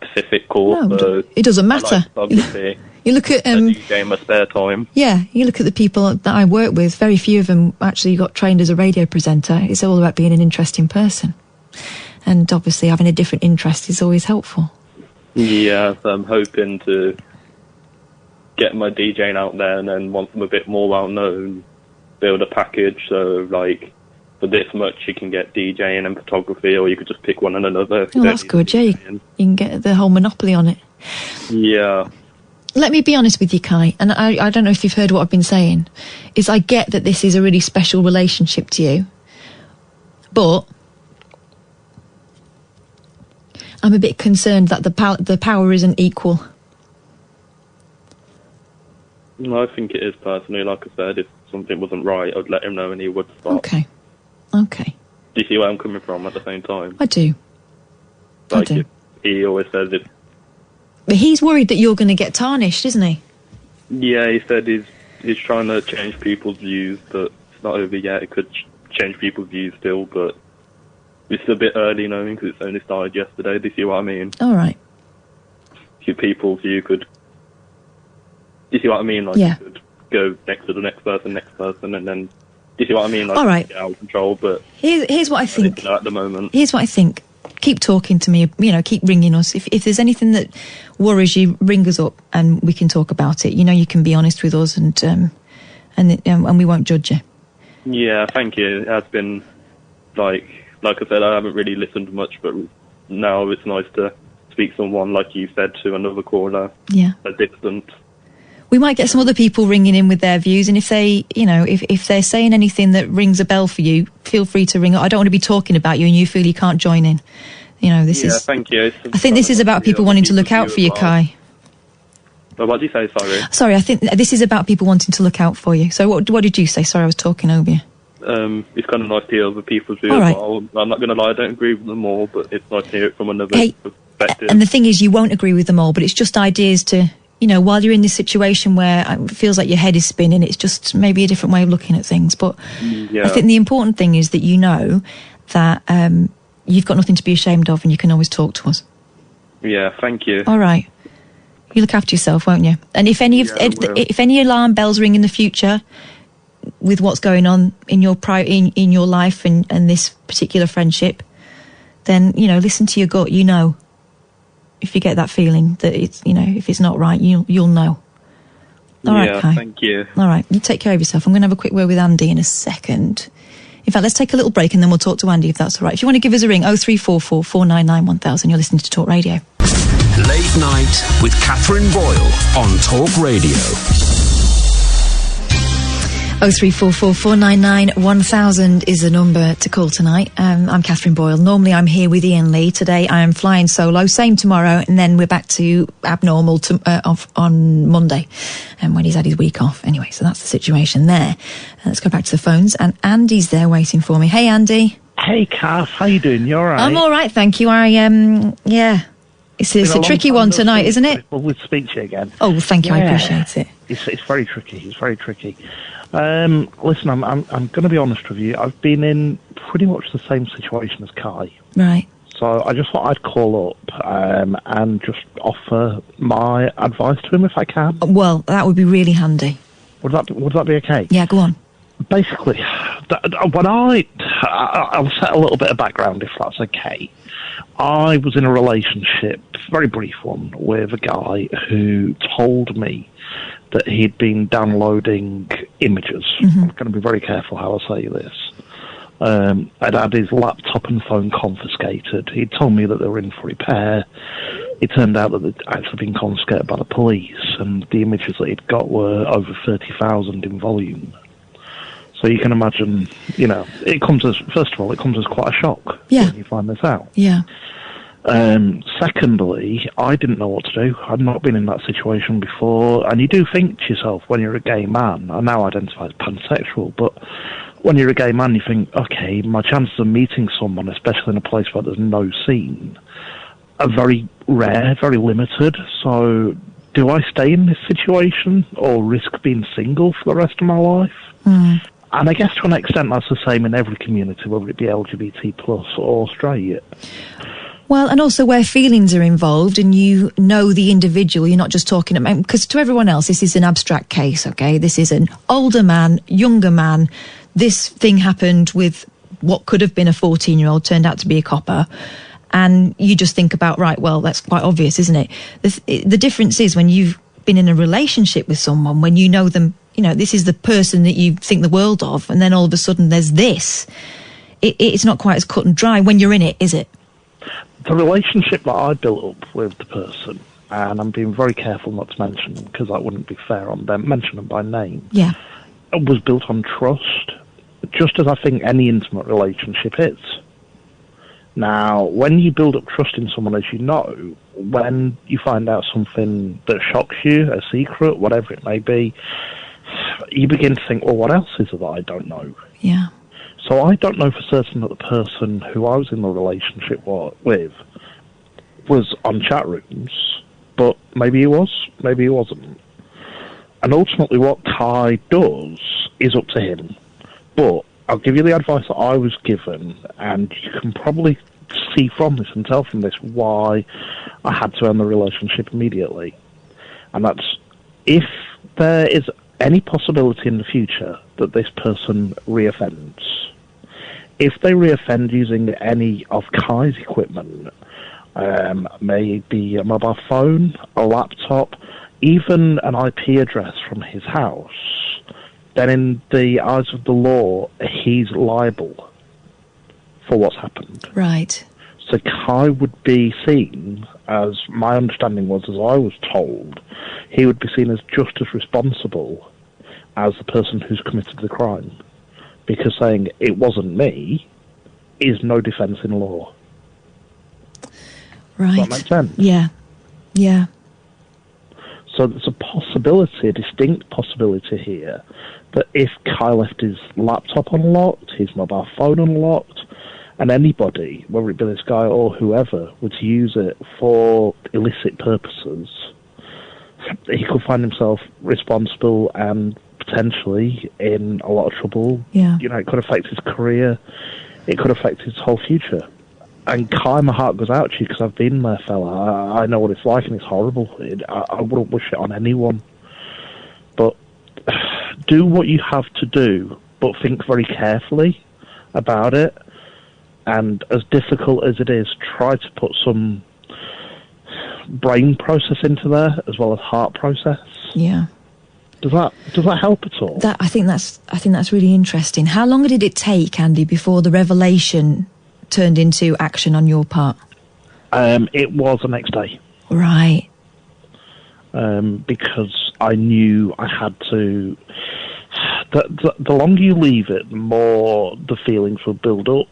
Speaker 5: specific course.
Speaker 4: No,
Speaker 5: so
Speaker 4: it doesn't
Speaker 5: I
Speaker 4: matter.
Speaker 5: like photography.
Speaker 4: You look at
Speaker 5: I DJ in my spare time.
Speaker 4: Yeah, you look at the people that I work with. Very few of them actually got trained as a radio presenter. It's all about being an interesting person, and obviously having a different interest is always helpful.
Speaker 5: Yeah, so I'm hoping to get my DJing out there, and then once I'm a bit more well known, build a package. So like, for this much you can get DJing and photography, or you could just pick one and another.
Speaker 4: Oh, that's good. Yeah, you can get the whole monopoly on it.
Speaker 5: Yeah.
Speaker 4: Let me be honest with you, Kai, and I don't know if you've heard what I've been saying, is I get that this is a really special relationship to you, but I'm a bit concerned that the power isn't equal.
Speaker 5: No, I think it is personally. Like I said, if something wasn't right, I'd let him know and he would stop.
Speaker 4: Okay.
Speaker 5: Do you see where I'm coming from at the same time?
Speaker 4: I do.
Speaker 5: Like, he always says it.
Speaker 4: But he's worried that you're going to get tarnished, isn't he?
Speaker 5: Yeah, he said he's trying to change people's views, but it's not over yet. It could change people's views still, but it's a bit early knowing because it's only started yesterday. Do you see what I mean?
Speaker 4: All right.
Speaker 5: People's view could... Do you see what I mean? Like,
Speaker 4: yeah.
Speaker 5: You could go next to the next person, and then... Do you see what I mean? Like,
Speaker 4: all right.
Speaker 5: Get out of control, but...
Speaker 4: Here's what I think.
Speaker 5: At the moment.
Speaker 4: Here's what I think. Keep talking to me, keep ringing us. If there's anything that worries you, ring us up and we can talk about it. You can be honest with us and we won't judge you.
Speaker 5: Yeah, thank you. It has been, like I said, I haven't really listened much, but now it's nice to speak to someone, like you said, to another caller.
Speaker 4: Yeah.
Speaker 5: A distant.
Speaker 4: We might get some other people ringing in with their views, and if they, if they're saying anything that rings a bell for you, feel free to ring up. I don't want to be talking about you and you feel you can't join in. This is...
Speaker 5: thank you.
Speaker 4: I think this is about people wanting to look out for you, Kai.
Speaker 5: Well, what did you say, sorry?
Speaker 4: Sorry, I think this is about people wanting to look out for you. So what did you say? Sorry, I was talking over you.
Speaker 5: It's kind of nice to hear other people's views.
Speaker 4: All right.
Speaker 5: I'm not going to lie, I don't agree with them all, but it's nice to hear it from another perspective.
Speaker 4: And the thing is, you won't agree with them all, but it's just ideas to... while you're in this situation where it feels like your head is spinning, it's just maybe a different way of looking at things. But I think the important thing is that you know that you've got nothing to be ashamed of and you can always talk to us.
Speaker 5: Yeah, thank you.
Speaker 4: All right. You look after yourself, won't you? And if any alarm bells ring in the future with what's going on in your in your life and this particular friendship, then, listen to your gut, If you get that feeling that it's, if it's not right, you'll know. All right, Kai.
Speaker 5: Thank you.
Speaker 4: All right, you take care of yourself. I'm going to have a quick word with Andy in a second. In fact, let's take a little break and then we'll talk to Andy if that's all right. If you want to give us a ring, 0344 499 1000. You're listening to Talk Radio.
Speaker 1: Late Night with Katherine Boyle on Talk Radio.
Speaker 4: 0344 499 1000 is the number to call tonight. I'm Katherine Boyle. Normally I'm here with Iain Lee. Today I am flying solo. Same tomorrow, and then we're back to abnormal on Monday, when he's had his week off. Anyway, so that's the situation there. Let's go back to the phones, and Andy's there waiting for me. Hey, Andy.
Speaker 11: Hey, Kath. How you doing? You all right?
Speaker 4: I'm all right, thank you. It's a tricky one tonight, isn't it?
Speaker 11: Well, we'll speak to you again.
Speaker 4: Oh, thank you. I appreciate it.
Speaker 11: It's very tricky. It's very tricky. Listen, I'm going to be honest with you. I've been in pretty much the same situation as Kai.
Speaker 4: Right.
Speaker 11: So I just thought I'd call up and just offer my advice to him if I can.
Speaker 4: Well, that would be really handy.
Speaker 11: Would that be okay?
Speaker 4: Yeah, go on.
Speaker 11: Basically, when I'll set a little bit of background if that's okay. I was in a relationship, very brief one, with a guy who told me that he'd been downloading images.
Speaker 4: Mm-hmm.
Speaker 11: I'm going to be very careful how I say this. I'd had his laptop and phone confiscated. He'd told me that they were in for repair. It turned out that they'd actually been confiscated by the police, and the images that he'd got were over 30,000 in volume. So you can imagine, it comes as quite a shock when you find this out.
Speaker 4: Yeah.
Speaker 11: Secondly, I didn't know what to do. I'd not been in that situation before. And you do think to yourself, when you're a gay man, I now identify as pansexual, but when you're a gay man, you think, okay, my chances of meeting someone, especially in a place where there's no scene, are very rare, very limited. So do I stay in this situation or risk being single for the rest of my life?
Speaker 4: Mm.
Speaker 11: And I guess to an extent that's the same in every community, whether it be LGBT plus or straight.
Speaker 4: Well, and also where feelings are involved and you know the individual, you're not just talking about, because to everyone else, this is an abstract case, okay? This is an older man, younger man. This thing happened with what could have been a 14-year-old, turned out to be a copper. And you just think about, right, well, that's quite obvious, isn't it? The difference is when you've been in a relationship with someone, when you know them, you know, this is the person that you think the world of, and then all of a sudden there's this. It's not quite as cut and dry when you're in it, is it?
Speaker 11: The relationship that I built up with the person, and I'm being very careful not to mention them because that wouldn't be fair on them, mention them by name,
Speaker 4: Yeah.
Speaker 11: was built on trust, just as I think any intimate relationship is. Now, when you build up trust in someone, as you know, when you find out something that shocks you, a secret, whatever it may be, you begin to think, well, what else is it that I don't know?
Speaker 4: Yeah.
Speaker 11: So I don't know for certain that the person who I was in the relationship with was on chat rooms, but maybe he was, maybe he wasn't. And ultimately what Kai does is up to him. But I'll give you the advice that I was given, and you can probably see from this and tell from this why I had to end the relationship immediately. And that's, if there is any possibility in the future that this person reoffends, if they reoffend using any of Kai's equipment, maybe a mobile phone, a laptop, even an IP address from his house, then in the eyes of the law, he's liable for what's happened.
Speaker 4: Right.
Speaker 11: So Kai would be seen, as my understanding was, as I was told, he would be seen as just as responsible as the person who's committed the crime. Because saying, it wasn't me, is no defence in law.
Speaker 4: Right.
Speaker 11: Does that make sense?
Speaker 4: Yeah. Yeah.
Speaker 11: So there's a possibility, a distinct possibility here, that if Kai left his laptop unlocked, his mobile phone unlocked, and anybody, whether it be this guy or whoever, were to use it for illicit purposes, he could find himself responsible and potentially in a lot of trouble.
Speaker 4: Yeah.
Speaker 11: You know, it could affect his career. It could affect his whole future. And Kai, my heart goes out to you because I've been there, fella. I know what it's like, and it's horrible. I wouldn't wish it on anyone. But do what you have to do, but think very carefully about it. And as difficult as it is, try to put some brain process into there as well as heart process.
Speaker 4: Yeah.
Speaker 11: Does that help at all?
Speaker 4: I think that's really interesting. How long did it take, Andy, before the revelation turned into action on your part?
Speaker 11: It was the next day.
Speaker 4: Right.
Speaker 11: Because I knew I had to. The longer you leave it, the more the feelings will build up,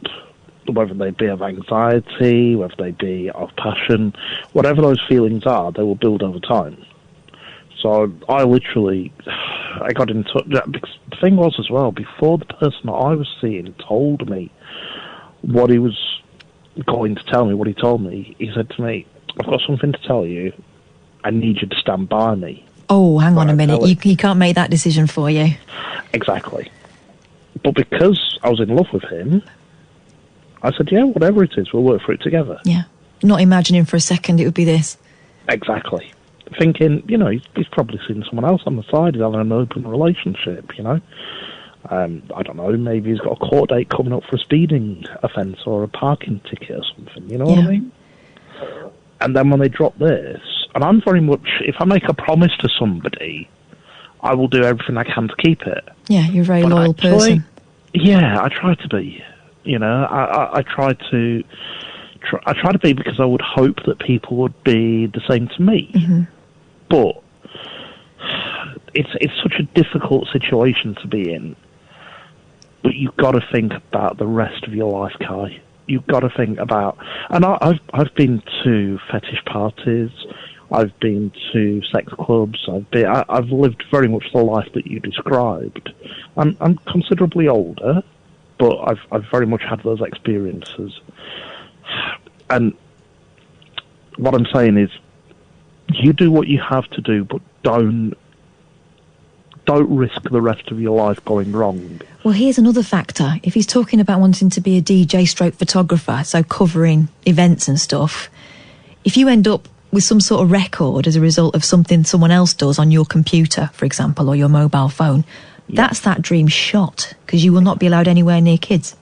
Speaker 11: whether they be of anxiety, whether they be of passion, whatever those feelings are, they will build over time. So I got in touch. Because the thing was as well, before the person that I was seeing told me what he was going to tell me, what he told me, he said to me, I've got something to tell you. I need you to stand by me.
Speaker 4: Oh, hang on a minute. He can't make that decision for you.
Speaker 11: Exactly. But because I was in love with him, I said, yeah, whatever it is, we'll work for it together.
Speaker 4: Yeah. Not imagining for a second it would be this.
Speaker 11: Exactly. Thinking, you know, he's probably seen someone else on the side, he's having an open relationship, you know. I don't know, maybe he's got a court date coming up for a speeding offence or a parking ticket or something, you know what I mean? And then when they drop this, and I'm very much, if I make a promise to somebody, I will do everything I can to keep it.
Speaker 4: Yeah, you're a very loyal person.
Speaker 11: Yeah, I try to be. You know, I try to be because I would hope that people would be the same to me.
Speaker 4: Mm-hmm.
Speaker 11: But it's such a difficult situation to be in. But you've got to think about the rest of your life, Kai. You've got to think about, and I've been to fetish parties, I've been to sex clubs, I've lived very much the life that you described. I'm considerably older, but I've very much had those experiences. And what I'm saying is, you do what you have to do, but don't risk the rest of your life going wrong.
Speaker 4: Well, here's another factor. If he's talking about wanting to be a DJ stroke photographer, so covering events and stuff, if you end up with some sort of record as a result of something someone else does on your computer, for example, or your mobile phone, that's that dream shot, because you will not be allowed anywhere near kids.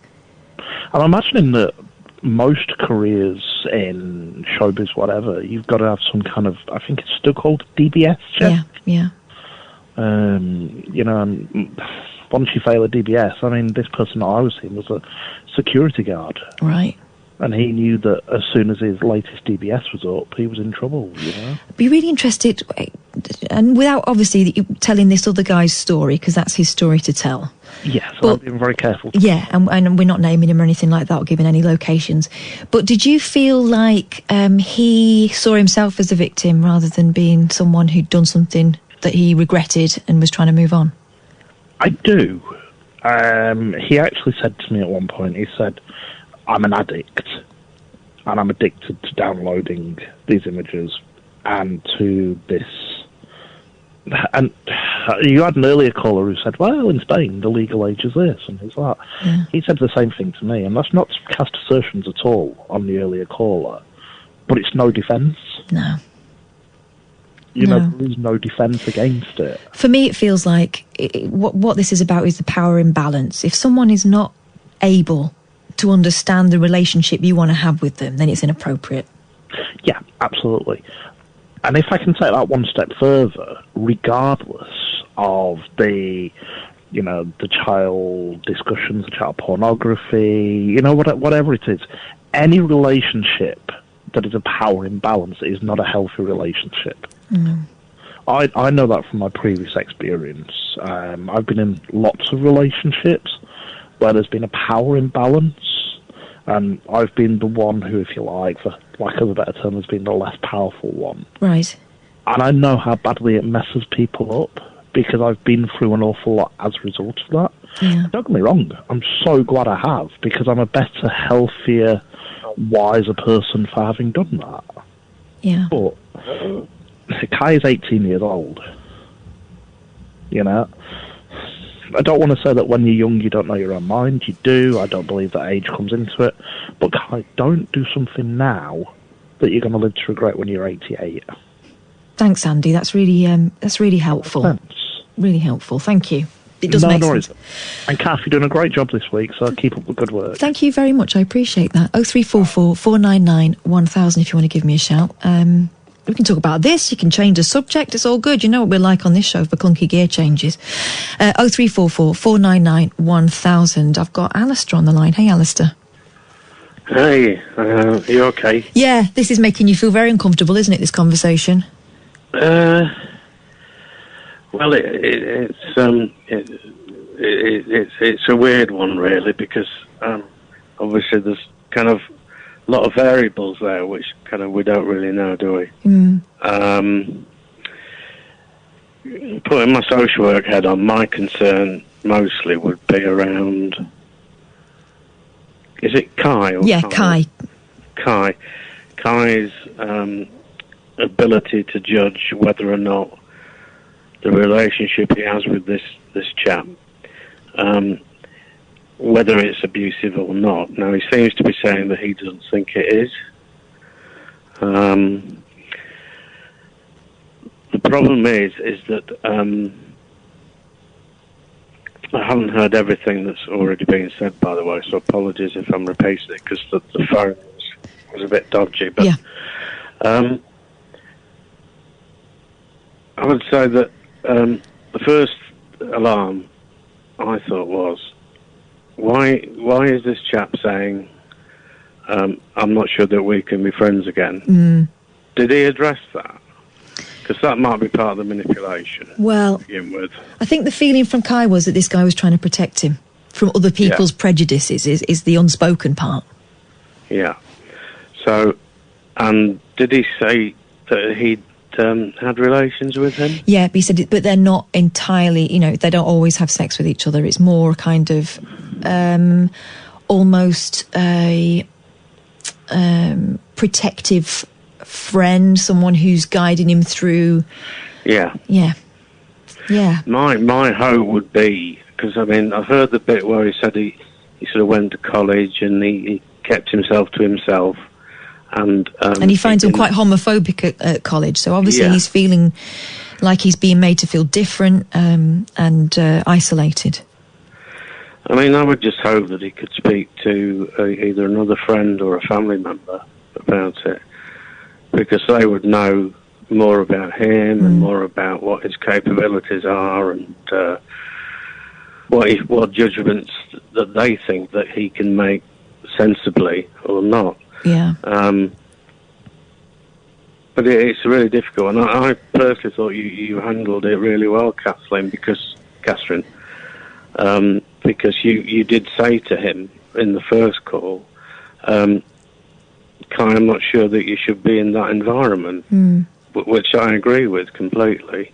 Speaker 11: I'm imagining that most careers in showbiz, whatever, you've got to have some kind of, I think it's still called DBS check.
Speaker 4: Yeah.
Speaker 11: You know, and once you fail a DBS, I mean, this person that I was seeing was a security guard.
Speaker 4: Right.
Speaker 11: And he knew that as soon as his latest DBS was up, he was in trouble, you know?
Speaker 4: Be really interested, and without obviously telling this other guy's story, because that's his story to tell.
Speaker 11: Yes, but I'm being very careful.
Speaker 4: Yeah, and we're not naming him or anything like that or giving any locations. But did you feel like he saw himself as the victim rather than being someone who'd done something that he regretted and was trying to move on?
Speaker 11: I do. He actually said to me at one point, he said, I'm an addict, and I'm addicted to downloading these images and to this. And you had an earlier caller who said, well, in Spain, the legal age is this, and he's that. Yeah. He said the same thing to me, and that's not to cast assertions at all on the earlier caller, but it's no defence.
Speaker 4: No.
Speaker 11: You know, there's no defence against it.
Speaker 4: For me, it feels like what this is about is the power imbalance. If someone is not able to understand the relationship you want to have with them, then it's inappropriate.
Speaker 11: Yeah, absolutely. And if I can take that one step further, regardless of the, you know, the child discussions, the child pornography, you know, whatever it is, any relationship that is a power imbalance is not a healthy relationship. Mm. I know that from my previous experience. I've been in lots of relationships where there's been a power imbalance, and I've been the one who, if you like, for lack of a better term, has been the less powerful one.
Speaker 4: Right.
Speaker 11: And I know how badly it messes people up, because I've been through an awful lot as a result of that.
Speaker 4: Yeah.
Speaker 11: Don't get me wrong, I'm so glad I have, because I'm a better, healthier, wiser person for having done that.
Speaker 4: Yeah.
Speaker 11: But Kai is 18 years old. You know? I don't want to say that when you're young you don't know your own mind. You do. I don't believe that age comes into it. But Kai, don't do something now that you're going to live to regret when you're 88.
Speaker 4: Thanks, Andy. That's really helpful.
Speaker 11: Thanks.
Speaker 4: Really helpful. Thank you. It does make sense.
Speaker 11: And Kath, you're doing a great job this week, so keep up the good work.
Speaker 4: Thank you very much. I appreciate that. 0344 499 1000 if you want to give me a shout. We can talk about this. You can change the subject. It's all good. You know what we're like on this show for clunky gear changes. 0344 499 1000. I've got Alistair on the line. Hey, Alistair.
Speaker 3: Hey, you okay?
Speaker 4: Yeah, this is making you feel very uncomfortable, isn't it, this conversation?
Speaker 3: Well, it's a weird one, really, because obviously there's kind of a lot of variables there, which kind of we don't really know, do we?
Speaker 4: Mm.
Speaker 3: Putting my social work head on, my concern mostly would be around. Is it Kai? Or
Speaker 4: yeah, Kai.
Speaker 3: Kai's ability to judge whether or not the relationship he has with this chap, whether it's abusive or not. Now, he seems to be saying that he doesn't think it is. The problem is that I haven't heard everything that's already been said, by the way, so apologies if I'm repeating it, because the phone was a bit dodgy. But
Speaker 4: yeah.
Speaker 3: I would say that the first alarm I thought was, why is this chap saying, I'm not sure that we can be friends again?
Speaker 4: Mm.
Speaker 3: Did he address that? Because that might be part of the manipulation.
Speaker 4: Well,
Speaker 3: to begin with.
Speaker 4: I think the feeling from Kai was that this guy was trying to protect him from other people's prejudices, is the unspoken part.
Speaker 3: Yeah. So, and did he say that he'd had relations with him?
Speaker 4: Yeah, he said, but they're not entirely, you know, they don't always have sex with each other. It's more kind of almost a protective friend, someone who's guiding him through.
Speaker 3: Yeah.
Speaker 4: Yeah. Yeah.
Speaker 3: My hope would be
Speaker 12: because, I mean, I heard the bit where he said he sort of went to college and he kept himself to himself. And
Speaker 4: he finds him quite homophobic at college, so obviously he's feeling like he's being made to feel different and isolated.
Speaker 12: I mean, I would just hope that he could speak to either another friend or a family member about it, because they would know more about him and more about what his capabilities are and what judgments that they think that he can make sensibly or not.
Speaker 4: Yeah.
Speaker 12: But it's really difficult, and I personally thought you handled it really well, Catherine, because you did say to him in the first call, Kai, I'm not sure that you should be in that environment, which I agree with completely.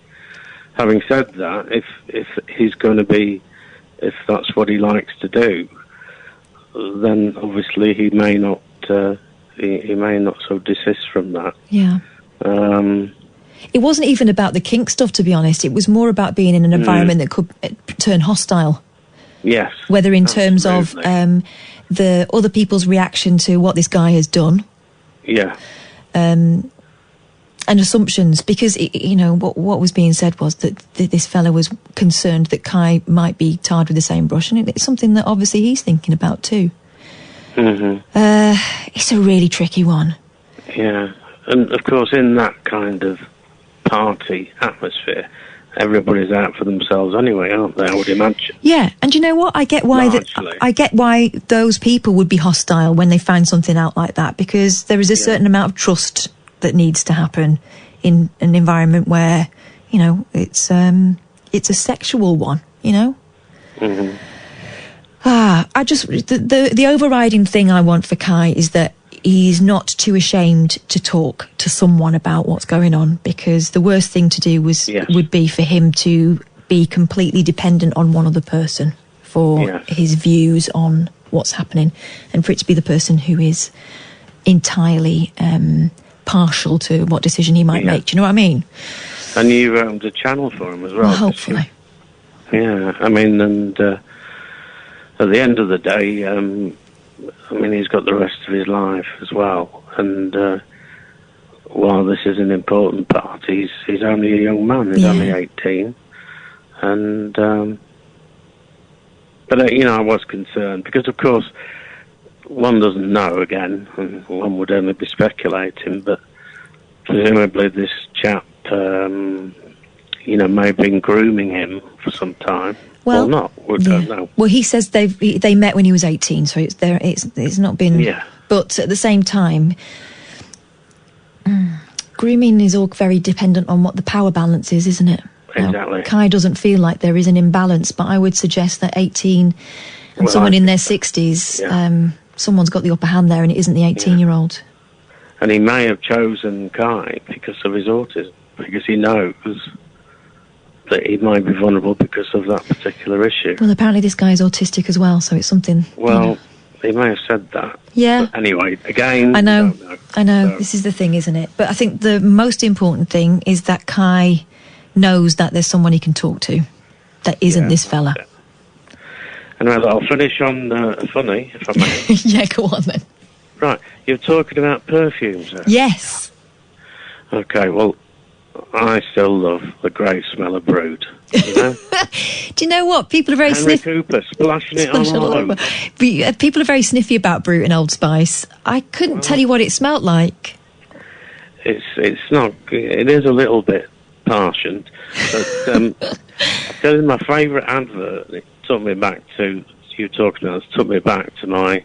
Speaker 12: Having said that, if he's going to be, if that's what he likes to do, then obviously he may not he may not so desist from that.
Speaker 4: Yeah. It wasn't even about the kink stuff, to be honest. It was more about being in an environment that could turn hostile.
Speaker 12: Yes.
Speaker 4: Whether in terms of the other people's reaction to what this guy has done.
Speaker 12: Yeah.
Speaker 4: And assumptions, because what was being said was that this fella was concerned that Kai might be tarred with the same brush, and it's something that obviously he's thinking about too. It's a really tricky one.
Speaker 12: Yeah, and of course in that kind of party atmosphere, everybody's out for themselves anyway, aren't they? I would imagine.
Speaker 4: Yeah, and you know what? I get why those people would be hostile when they find something out like that, because there is a certain amount of trust that needs to happen in an environment where, it's a sexual one, the overriding thing I want for Kai is that he's not too ashamed to talk to someone about what's going on, because the worst thing to do would be for him to be completely dependent on one other person for his views on what's happening, and for it to be the person who is entirely partial to what decision he might make. Do you know what I mean?
Speaker 12: And you opened a channel for him as well.
Speaker 4: Well, hopefully.
Speaker 12: Yeah, I mean, and at the end of the day, he's got the rest of his life as well. And while this is an important part, he's only a young man. He's only 18. And, but I was concerned because, of course, one doesn't know again, and one would only be speculating, but presumably this chap, may have been grooming him for some time. Well, or not. We don't know.
Speaker 4: Well, he says they met when he was 18, so it's not been.
Speaker 12: Yeah.
Speaker 4: But at the same time, grooming is all very dependent on what the power balance is, isn't it?
Speaker 12: Exactly.
Speaker 4: Now, Kai doesn't feel like there is an imbalance, but I would suggest that 18 and someone in their 60s, someone's got the upper hand there, and it isn't the 18-year-old.
Speaker 12: And he may have chosen Kai because of his autism, because he knows that he might be vulnerable because of that particular issue.
Speaker 4: Well, apparently this guy is autistic as well, so it's something...
Speaker 12: Well, he may have said that.
Speaker 4: Yeah.
Speaker 12: But anyway, again...
Speaker 4: I know.
Speaker 12: So.
Speaker 4: This is the thing, isn't it? But I think the most important thing is that Kai knows that there's someone he can talk to that isn't this fella.
Speaker 12: Yeah. Anyway, I'll finish on funny, if I may.
Speaker 4: Yeah, go on then.
Speaker 12: Right, you're talking about perfumes.
Speaker 4: Yes.
Speaker 12: Okay, well, I still love the great smell of Brut. Do
Speaker 4: you know what? People are very
Speaker 12: sniffy. Henry Cooper splashing it all over.
Speaker 4: People are very sniffy about Brut and Old Spice. I couldn't tell you what it smelled like.
Speaker 12: It's not. It is a little bit partial, but I tell you, my favourite advert. It took me back to you talking about. It took me back to my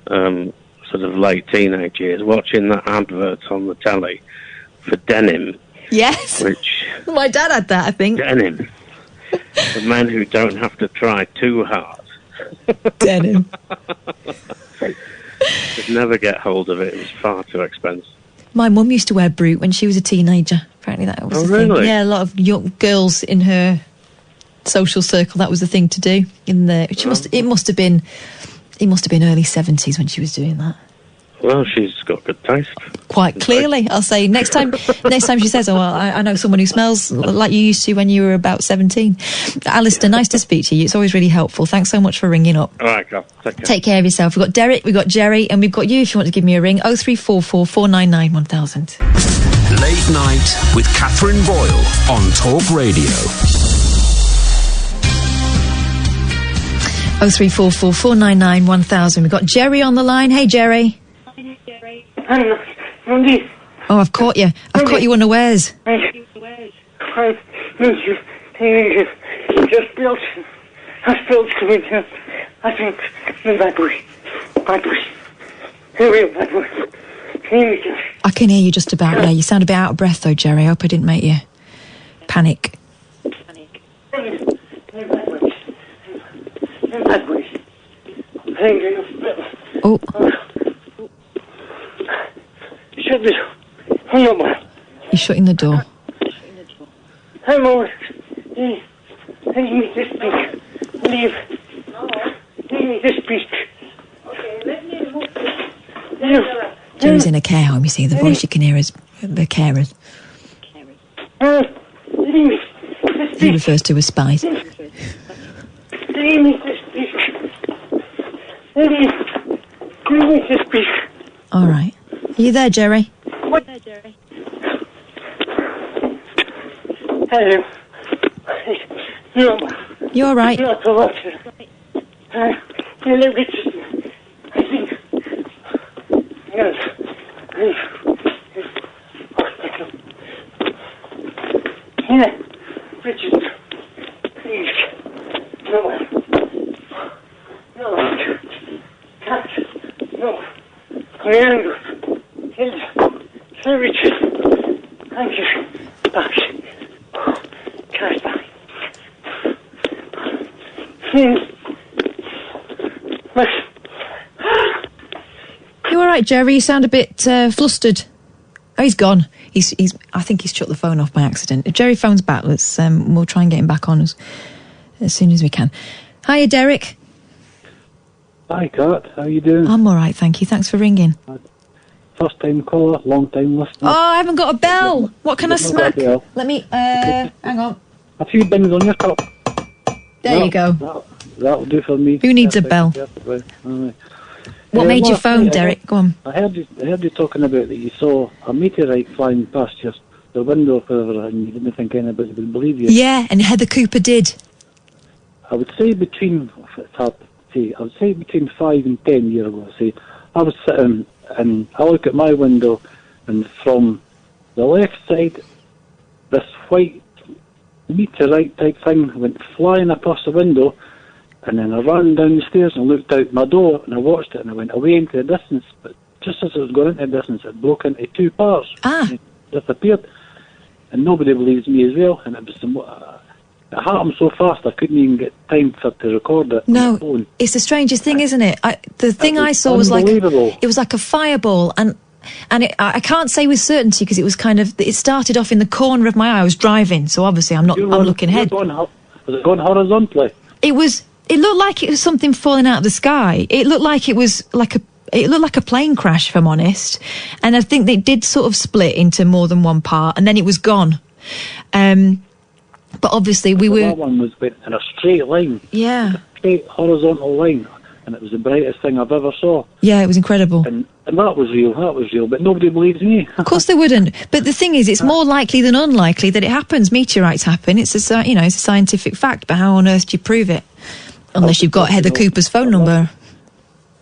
Speaker 12: sort of late teenage years, watching that advert on the telly for denim.
Speaker 4: Yes.
Speaker 12: Which
Speaker 4: my dad had that, I think.
Speaker 12: Denim. The men who don't have to try too hard.
Speaker 4: Denim.
Speaker 12: Could never get hold of it. It was far too expensive.
Speaker 4: My mum used to wear Brut when she was a teenager. Apparently that was the thing. Yeah, a lot of young girls in her social circle, that was the thing to do. It must have been early 70s when she was doing that.
Speaker 12: Well, she's got good taste.
Speaker 4: Quite clearly, I'll say. Next time she says, "Oh, well, I know someone who smells like you used to when you were about 17." Alistair, nice to speak to you. It's always really helpful. Thanks so much for ringing up.
Speaker 12: All right, Carl. Take care.
Speaker 4: Take care of yourself. We've got Derek, we've got Jerry, and we've got you if you want to give me a ring. 0344 499 1000.
Speaker 1: Late Night with Katherine Boyle on Talk Radio.
Speaker 4: 0344 499 1000. We've got Jerry on the line. Hey, Jerry. Oh, I've caught you. I've caught you unawares.
Speaker 13: Just built. I spilled something. I think in bad way. Bad way. A real bad way.
Speaker 4: I can hear you just about, yeah. You sound a bit out of breath, though, Jerry. I hope I didn't make you panic. Oh.
Speaker 13: Shut this.
Speaker 4: You're shutting the door.
Speaker 13: I'm always. Leave me this piece. Leave me this piece.
Speaker 4: Jerry's in a care home, you see. The voice you can hear is the carers. He refers to as spies.
Speaker 13: Leave me this piece. Leave me this piece.
Speaker 4: All right. Are you there, Jerry?
Speaker 13: What? Hello. No.
Speaker 4: You all right?
Speaker 13: Not a lot. You know, it's just, I think. Yes. Yeah. Richard. Please. No. Cat. No. Leandro. Sir Richard. Thank you. Back. Cat back.
Speaker 4: You all right, Jerry? You sound a bit flustered. Oh, he's gone. He's. I think he's shut the phone off by accident. If Jerry phones back, let's. We'll try and get him back on as soon as we can. Hiya, Derek.
Speaker 14: Hi, Kat. How you doing?
Speaker 4: I'm all right, thank you. Thanks for ringing.
Speaker 14: First time caller, long time listener.
Speaker 4: Oh, I haven't got a bell. What can I smack? Let me. Hang on.
Speaker 14: A few bings on your top.
Speaker 4: There you go.
Speaker 14: That'll do for me.
Speaker 4: Who needs a bell? What made you phone, Derek? Go on.
Speaker 14: I heard you talking about that you saw a meteorite flying past the window or whatever, and you didn't think anybody would believe you.
Speaker 4: Yeah, and Heather Cooper did.
Speaker 14: I would say between 5 and 10 years ago. I was sitting and I look at my window, and from the left side, this white meteorite type thing went flying across the window, and then I ran down the stairs and looked out my door, and I watched it, and I went away into the distance, but just as it was going into the distance, it broke into two parts.
Speaker 4: And
Speaker 14: it disappeared, and nobody believes me as well, and it was it happened so fast I couldn't even get time to record it.
Speaker 4: No,
Speaker 14: on the phone.
Speaker 4: It's the strangest thing, isn't it? The thing I saw was like it was like a fireball, and I can't say with certainty because it was it started off in the corner of my eye. I was driving, so obviously I'm looking ahead.
Speaker 14: Was it going horizontally?
Speaker 4: It looked like it was something falling out of the sky. It looked like it was it looked like a plane crash, if I'm honest. And I think they did sort of split into more than one part, and then it was gone. But obviously
Speaker 14: That one was went in a straight line.
Speaker 4: Yeah.
Speaker 14: A straight horizontal line. And it was the brightest thing I've ever saw.
Speaker 4: Yeah, it was incredible.
Speaker 14: And that was real, but nobody believes me.
Speaker 4: Of course they wouldn't. But the thing is, it's more likely than unlikely that it happens. Meteorites happen. It's a scientific fact, but how on earth do you prove it? Unless you've got Heather Cooper's phone number.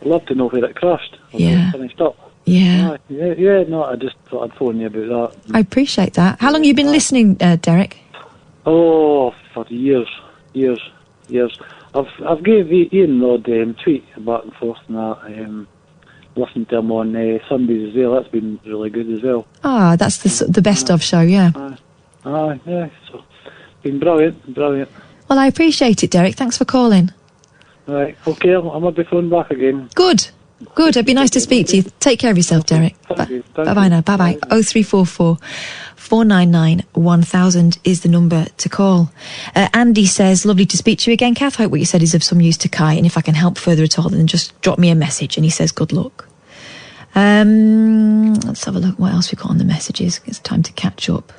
Speaker 14: I'd love to know where it crashed.
Speaker 4: Yeah.
Speaker 14: Finished up.
Speaker 4: Yeah.
Speaker 14: No, I just thought I'd phone you about that.
Speaker 4: I appreciate that. How long have you been listening, Derek?
Speaker 14: Oh, for years. I've gave Ian the odd tweet back and forth and that. Listened to him on Sundays as well. That's been really good as well.
Speaker 4: Ah, that's the best of show, yeah.
Speaker 14: Yeah. So, been brilliant.
Speaker 4: Well, I appreciate it, Derek. Thanks for calling.
Speaker 14: Right, okay, I'll be phone back again.
Speaker 4: Good. It'd be nice to speak to you. Take care of yourself, Derek. Bye-bye now. Bye-bye. 0344 499 1000 is the number to call. Andy says, lovely to speak to you again, Kath. Hope what you said is of some use to Kai, and if I can help further at all, then just drop me a message. And he says, good luck. Let's have a look what else we've got on the messages. It's time to catch up.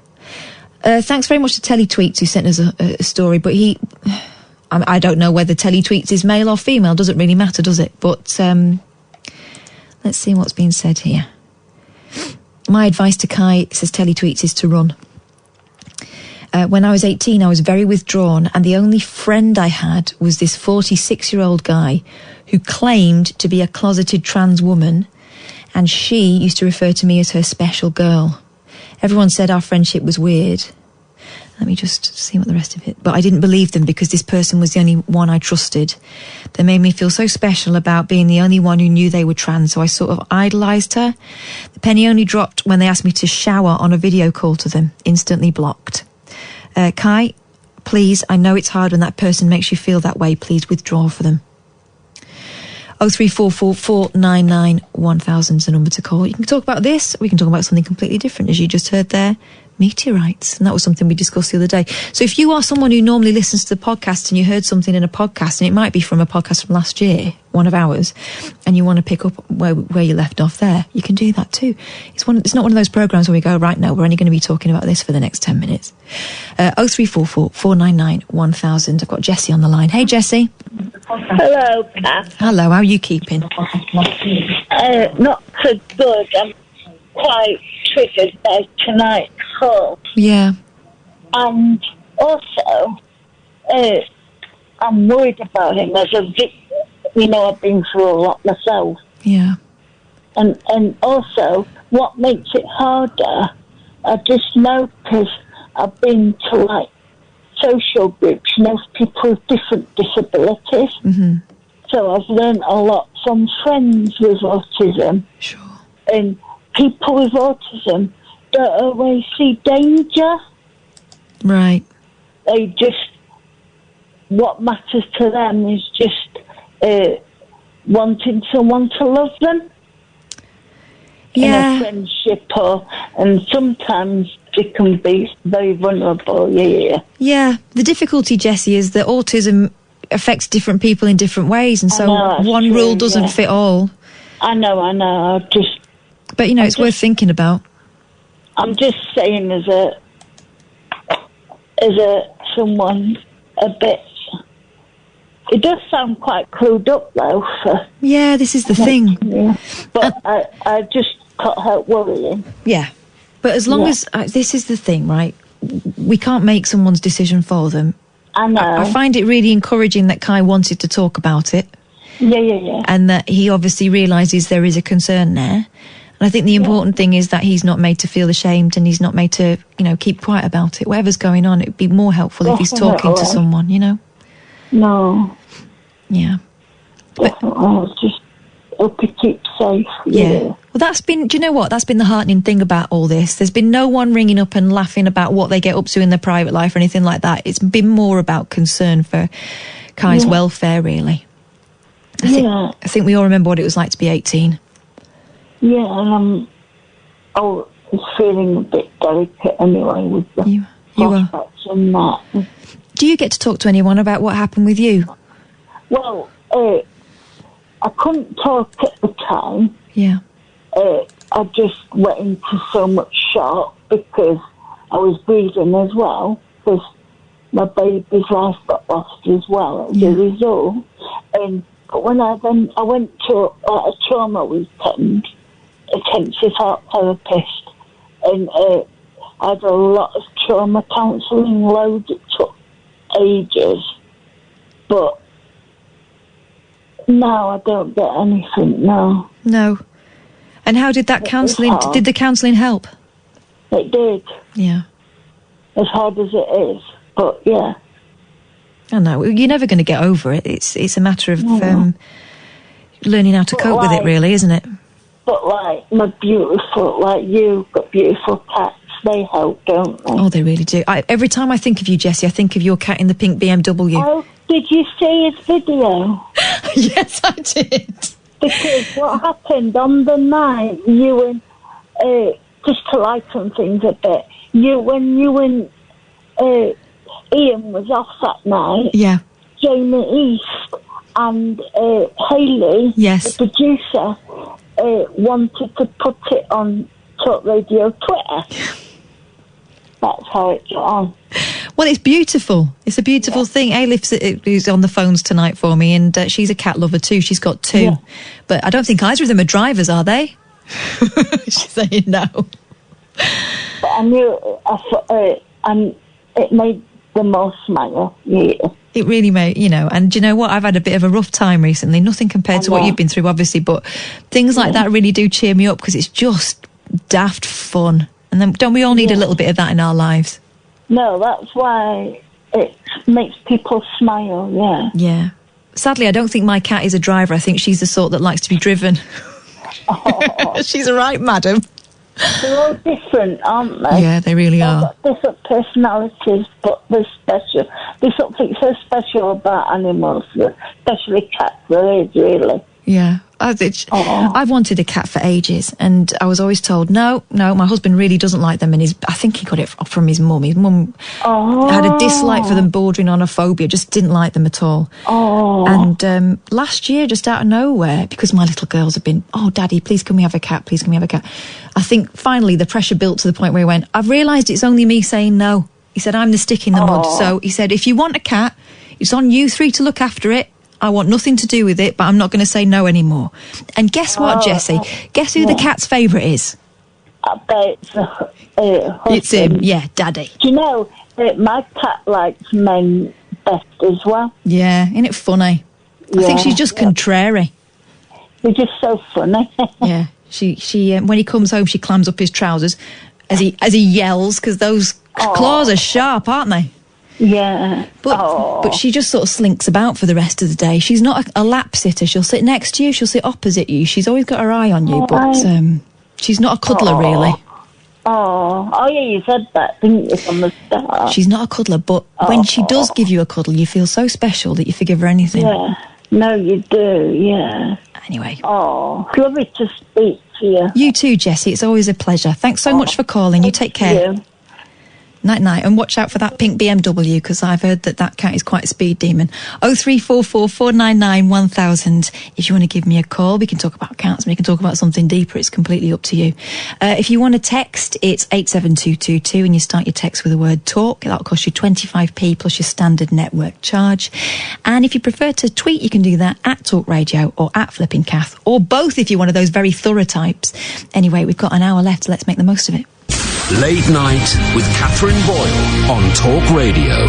Speaker 4: Thanks very much to Telly Tweets who sent us a story, but I don't know whether Telly Tweets is male or female. Doesn't really matter, does it? But let's see what's been said here. My advice to Kai, says Telly Tweets, is to run. When I was 18, I was very withdrawn, and the only friend I had was this 46-year-old guy who claimed to be a closeted trans woman, and she used to refer to me as her special girl. Everyone said our friendship was weird. Let me just see what the rest of it... But I didn't believe them because this person was the only one I trusted. They made me feel so special about being the only one who knew they were trans, so I sort of idolised her. The penny only dropped when they asked me to shower on a video call to them. Instantly blocked. Kai, please, I know it's hard when that person makes you feel that way. Please withdraw for them. 0344 499 1000 is the number to call. You can talk about this, we can talk about something completely different, as you just heard there. Meteorites, and that was something we discussed the other day. So if you are someone who normally listens to the podcast and you heard something in a podcast, and it might be from a podcast from last year, one of ours, and you want to pick up where you left off there, you can do that too. It's not one of those programs where we go, right, now we're only going to be talking about this for the next 10 minutes. 0344 499 1000. I've got Jessie on the line. Hey, Jessie.
Speaker 15: Hello, Kath.
Speaker 4: Hello, how are you keeping?
Speaker 15: Not so good. I'm quite triggered by tonight's call.
Speaker 4: Yeah.
Speaker 15: And also, I'm worried about him as a victim. You know, I've been through a lot myself.
Speaker 4: Yeah.
Speaker 15: And also, what makes it harder, I just noticed I've been to, like, social groups, most people with different disabilities.
Speaker 4: Mm-hmm.
Speaker 15: So I've learned a lot from friends with autism.
Speaker 4: Sure.
Speaker 15: And people with autism don't always see danger.
Speaker 4: Right.
Speaker 15: They just, what matters to them is just wanting someone to love them.
Speaker 4: Yeah.
Speaker 15: In a friendship, and sometimes it can be very vulnerable, yeah.
Speaker 4: Yeah. The difficulty, Jessie, is that autism affects different people in different ways, and so one rule doesn't fit all.
Speaker 15: I know,
Speaker 4: But, you know, it's worth thinking about.
Speaker 15: I'm just saying as someone a bit... It does sound quite clued up, though.
Speaker 4: Yeah, this is the thing.
Speaker 15: Yeah. But I just can't help worrying.
Speaker 4: Yeah. But as long as... this is the thing, right? We can't make someone's decision for them.
Speaker 15: I know.
Speaker 4: I find it really encouraging that Kai wanted to talk about it.
Speaker 15: Yeah.
Speaker 4: And that he obviously realises there is a concern there. And I think the important thing is that he's not made to feel ashamed, and he's not made to, you know, keep quiet about it. Whatever's going on, it'd be more helpful if he's talking to someone, you know?
Speaker 15: No.
Speaker 4: Yeah.
Speaker 15: I just hope he keeps safe.
Speaker 4: Yeah. Well, that's been, do you know what? That's been the heartening thing about all this. There's been no one ringing up and laughing about what they get up to in their private life or anything like that. It's been more about concern for Kai's welfare, really. I think we all remember what it was like to be 18.
Speaker 15: Yeah, and I was feeling a bit delicate anyway with the prospects and that.
Speaker 4: Do you get to talk to anyone about what happened with you?
Speaker 15: Well, I couldn't talk at the time.
Speaker 4: Yeah.
Speaker 15: I just went into so much shock because I was breathing as well, because my baby's life got lost as well as a result. But when I went to a trauma weekend, intensive heart therapist, and I had a lot of trauma counselling, loads. It took ages, but now I don't get anything. No.
Speaker 4: And how did that counselling? Did the counselling help?
Speaker 15: It did.
Speaker 4: Yeah.
Speaker 15: As hard as it is, but yeah.
Speaker 4: I know, you're never going to get over it. It's a matter of learning how to cope with it, really, isn't it?
Speaker 15: But like my beautiful, like you've got beautiful cats. They help, don't they?
Speaker 4: Oh, they really do. Every time I think of you, Jessie, I think of your cat in the pink BMW.
Speaker 15: Oh, did you see his video?
Speaker 4: Yes, I did.
Speaker 15: Because what happened on the night, you and just to lighten things a bit, when you and Ian was off that night.
Speaker 4: Yeah.
Speaker 15: Jamie East and Hayley, the producer, wanted to put it on Talk Radio Twitter. That's how it got on.
Speaker 4: Well, it's beautiful. It's a beautiful thing. Alif's who's on the phones tonight for me, and she's a cat lover too. She's got 2.
Speaker 15: Yeah.
Speaker 4: But I don't think either of them are drivers, are they? She's saying no.
Speaker 15: But I knew, and it made them all smile. Yeah.
Speaker 4: It really made, and do you know what? I've had a bit of a rough time recently. Nothing compared to what you've been through, obviously, but things like that really do cheer me up because it's just daft fun. And then don't we all need a little bit of that in our lives?
Speaker 15: No, that's why it makes people smile, yeah.
Speaker 4: Yeah. Sadly, I don't think my cat is a driver. I think she's the sort that likes to be driven.
Speaker 15: Oh.
Speaker 4: She's a right madam.
Speaker 15: They're all different, aren't they?
Speaker 4: Yeah, they really are.
Speaker 15: They've got different personalities, but they're special. There's something so special about animals, especially cats. There is, really.
Speaker 4: Yeah. I've wanted a cat for ages, and I was always told, no, my husband really doesn't like them, and I think he got it from his mum. His mum had a dislike for them, bordering on a phobia, just didn't like them at all. And last year, just out of nowhere, because my little girls have been, Daddy, please can we have a cat, please can we have a cat? I think finally the pressure built to the point where he went, I've realised it's only me saying no. He said, I'm the stick in the mud. So he said, if you want a cat, it's on you 3 to look after it. I want nothing to do with it, but I'm not going to say no anymore. And guess what, Jessie? Guess who the cat's favourite is?
Speaker 15: I bet
Speaker 4: it's him, yeah, Daddy.
Speaker 15: Do you know, my cat likes men best as well.
Speaker 4: Yeah, isn't it funny? I think she's just contrary.
Speaker 15: They're just so funny.
Speaker 4: Yeah, she when he comes home, she clams up his trousers as he yells, because those claws are sharp, aren't they?
Speaker 15: Yeah.
Speaker 4: But she just sort of slinks about for the rest of the day. She's not a lap sitter. She'll sit next to you, she'll sit opposite you. She's always got her eye on you, but she's not a cuddler, really.
Speaker 15: Oh, yeah, you said that, didn't you, from the start?
Speaker 4: She's not a cuddler, but when she does give you a cuddle, you feel so special that you forgive her anything.
Speaker 15: Yeah. No, you do, yeah.
Speaker 4: Anyway.
Speaker 15: Oh, it's lovely to speak to you.
Speaker 4: You too, Jessie. It's always a pleasure. Thanks so much for calling. You take care.
Speaker 15: You.
Speaker 4: Night, and watch out for that pink BMW, because I've heard that cat is quite a speed demon. 0344 499 1000. If you want to give me a call, we can talk about cats, we can talk about something deeper. It's completely up to you. If you want to text, it's 87222, and you start your text with the word talk. That'll cost you 25p plus your standard network charge. And if you prefer to tweet, you can do that at Talk Radio or at Flipping Kath, or both if you're one of those very thorough types. Anyway, we've got an hour left, so let's make the most of it.
Speaker 1: Late Night with Katherine Boyle on Talk Radio.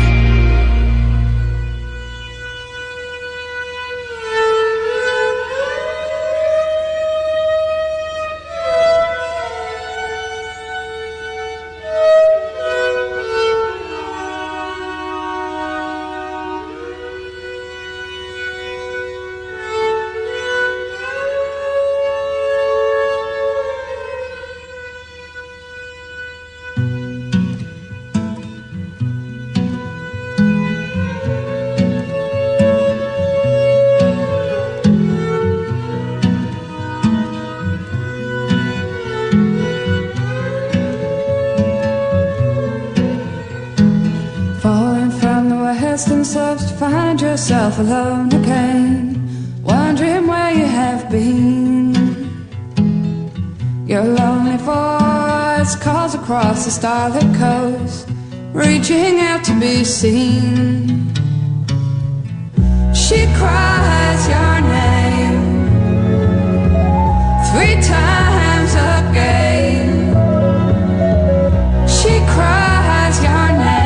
Speaker 16: Yourself alone again, wondering where you have been. Your lonely voice calls across the starlit coast, reaching out to be seen. She cries your name 3 times again. She cries your name.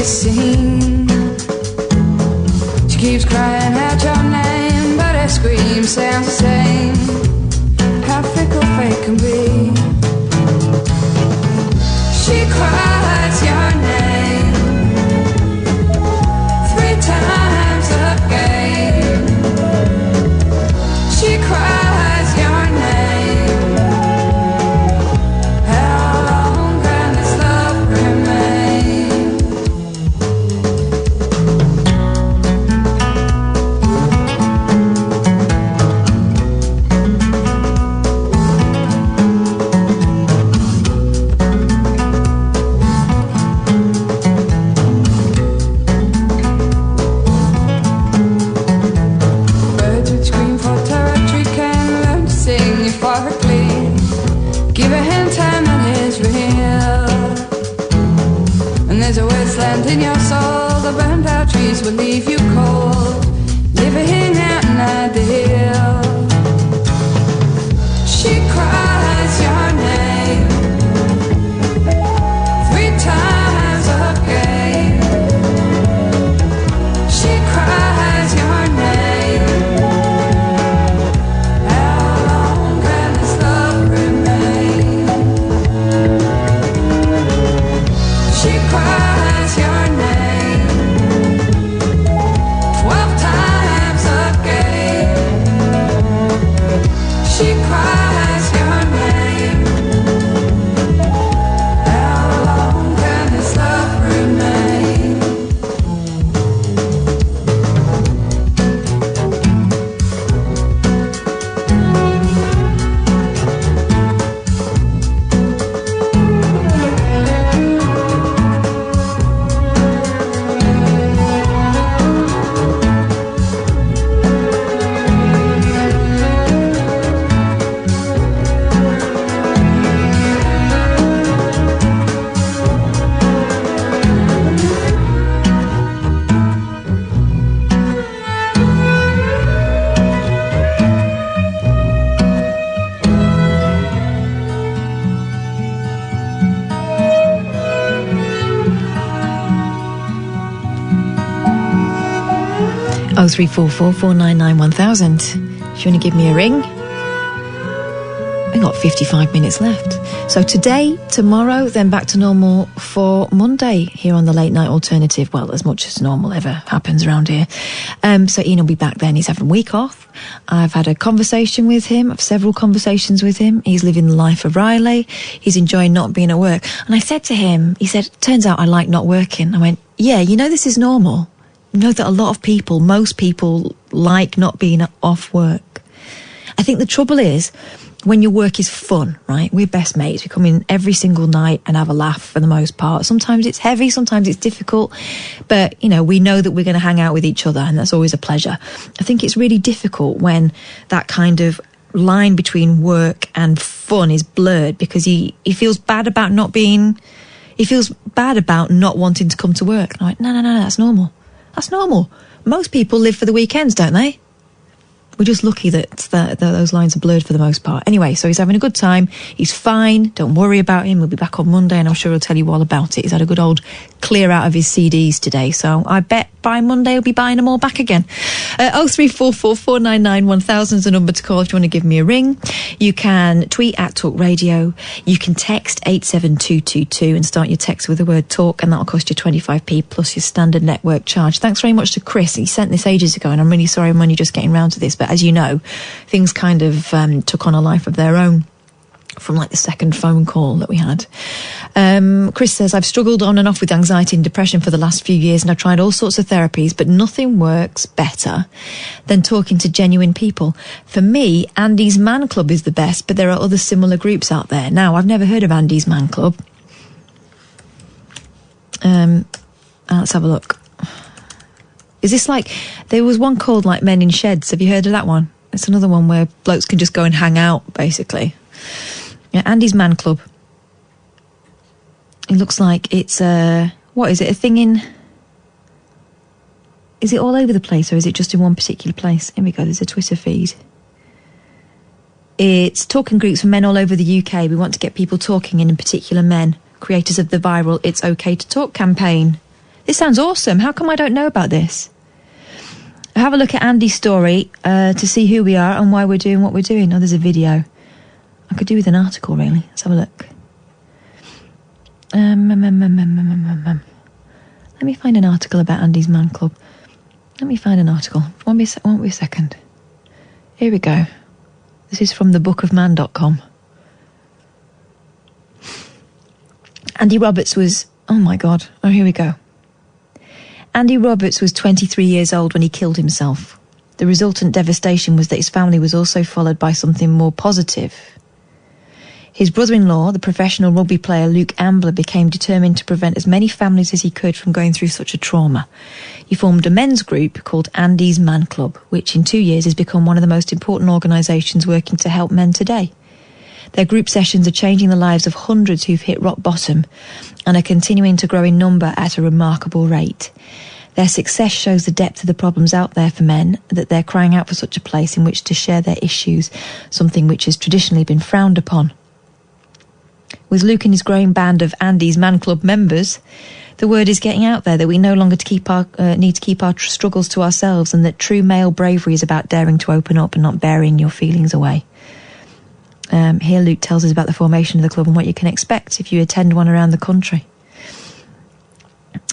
Speaker 16: Seen. She keeps crying out your name, but her scream sounds the same. How fickle fate can be. She cries your name 3 times again. is a wasteland in your soul. The burned out trees will leave you cold. Living out in the hill. She cries your name 3 times a game. She cries your name. How long can this love remain? She cries your name 12 times a game. She cries your name. How long can this love remain?
Speaker 4: Oh, 0344 499 1000. If you want to give me a ring, we've got 55 minutes left. So today, tomorrow, then back to normal for Monday here on the Late Night Alternative. Well, as much as normal ever happens around here. So Iain will be back then. He's having a week off. I've had a conversation with him. I've several conversations with him. He's living the life of Riley. He's enjoying not being at work. And I said to him, he said, turns out I like not working. I went, yeah, you know this is normal. You know that a lot of people, most people, like not being off work. I think the trouble is, when your work is fun, right? We're best mates. We come in every single night and have a laugh for the most part. Sometimes it's heavy, sometimes it's difficult. But, you know, we know that we're going to hang out with each other, and that's always a pleasure. I think it's really difficult when that kind of line between work and fun is blurred, because he feels bad about not being... He feels bad about not wanting to come to work. And I'm like, no, that's normal. That's normal. Most people live for the weekends, don't they? We're just lucky that those lines are blurred for the most part. Anyway, so he's having a good time. He's fine. Don't worry about him. We'll be back on Monday, and I'm sure he'll tell you all about it. He's had a good old clear out of his CDs today, so I bet by Monday he'll be buying them all back again. 0344 499 1000 is the number to call if you want to give me a ring. You can tweet at Talk Radio. You can text 87222 and start your text with the word talk, and that'll cost you 25p plus your standard network charge. Thanks very much to Chris. He sent this ages ago, and I'm really sorry I'm only just getting round to this, but as you know, things kind of took on a life of their own from like the second phone call that we had. Chris says, I've struggled on and off with anxiety and depression for the last few years, and I've tried all sorts of therapies, but nothing works better than talking to genuine people. For me, Andy's Man Club is the best, but there are other similar groups out there. Now, I've never heard of Andy's Man Club. Let's have a look. Is this like, there was one called like Men in Sheds. Have you heard of that one? It's another one where blokes can just go and hang out, basically. Yeah, Andy's Man Club. It looks like it's what is it, a thing in... Is it all over the place, or is it just in one particular place? Here we go, there's a Twitter feed. It's talking groups for men all over the UK. We want to get people talking, and in particular men, creators of the viral It's OK to Talk campaign. This sounds awesome. How come I don't know about this? Have a look at Andy's story to see who we are and why we're doing what we're doing. Oh, there's a video. I could do with an article, really. Let's have a look. Let me find an article about Andy's Man Club. Let me find an article. Won't be a second. Here we go. This is from thebookofman.com. Andy Roberts was... Oh, my God. Oh, here we go. Andy Roberts was 23 years old when he killed himself. The resultant devastation was that his family was also followed by something more positive. His brother-in-law, the professional rugby player Luke Ambler, became determined to prevent as many families as he could from going through such a trauma. He formed a men's group called Andy's Man Club, which in 2 years has become one of the most important organisations working to help men today. Their group sessions are changing the lives of hundreds who've hit rock bottom and are continuing to grow in number at a remarkable rate. Their success shows the depth of the problems out there for men, that they're crying out for such a place in which to share their issues, something which has traditionally been frowned upon. With Luke and his growing band of Andy's Man Club members, the word is getting out there that we no longer need to keep our struggles to ourselves, and that true male bravery is about daring to open up and not burying your feelings away. Here Luke tells us about the formation of the club and what you can expect if you attend one around the country.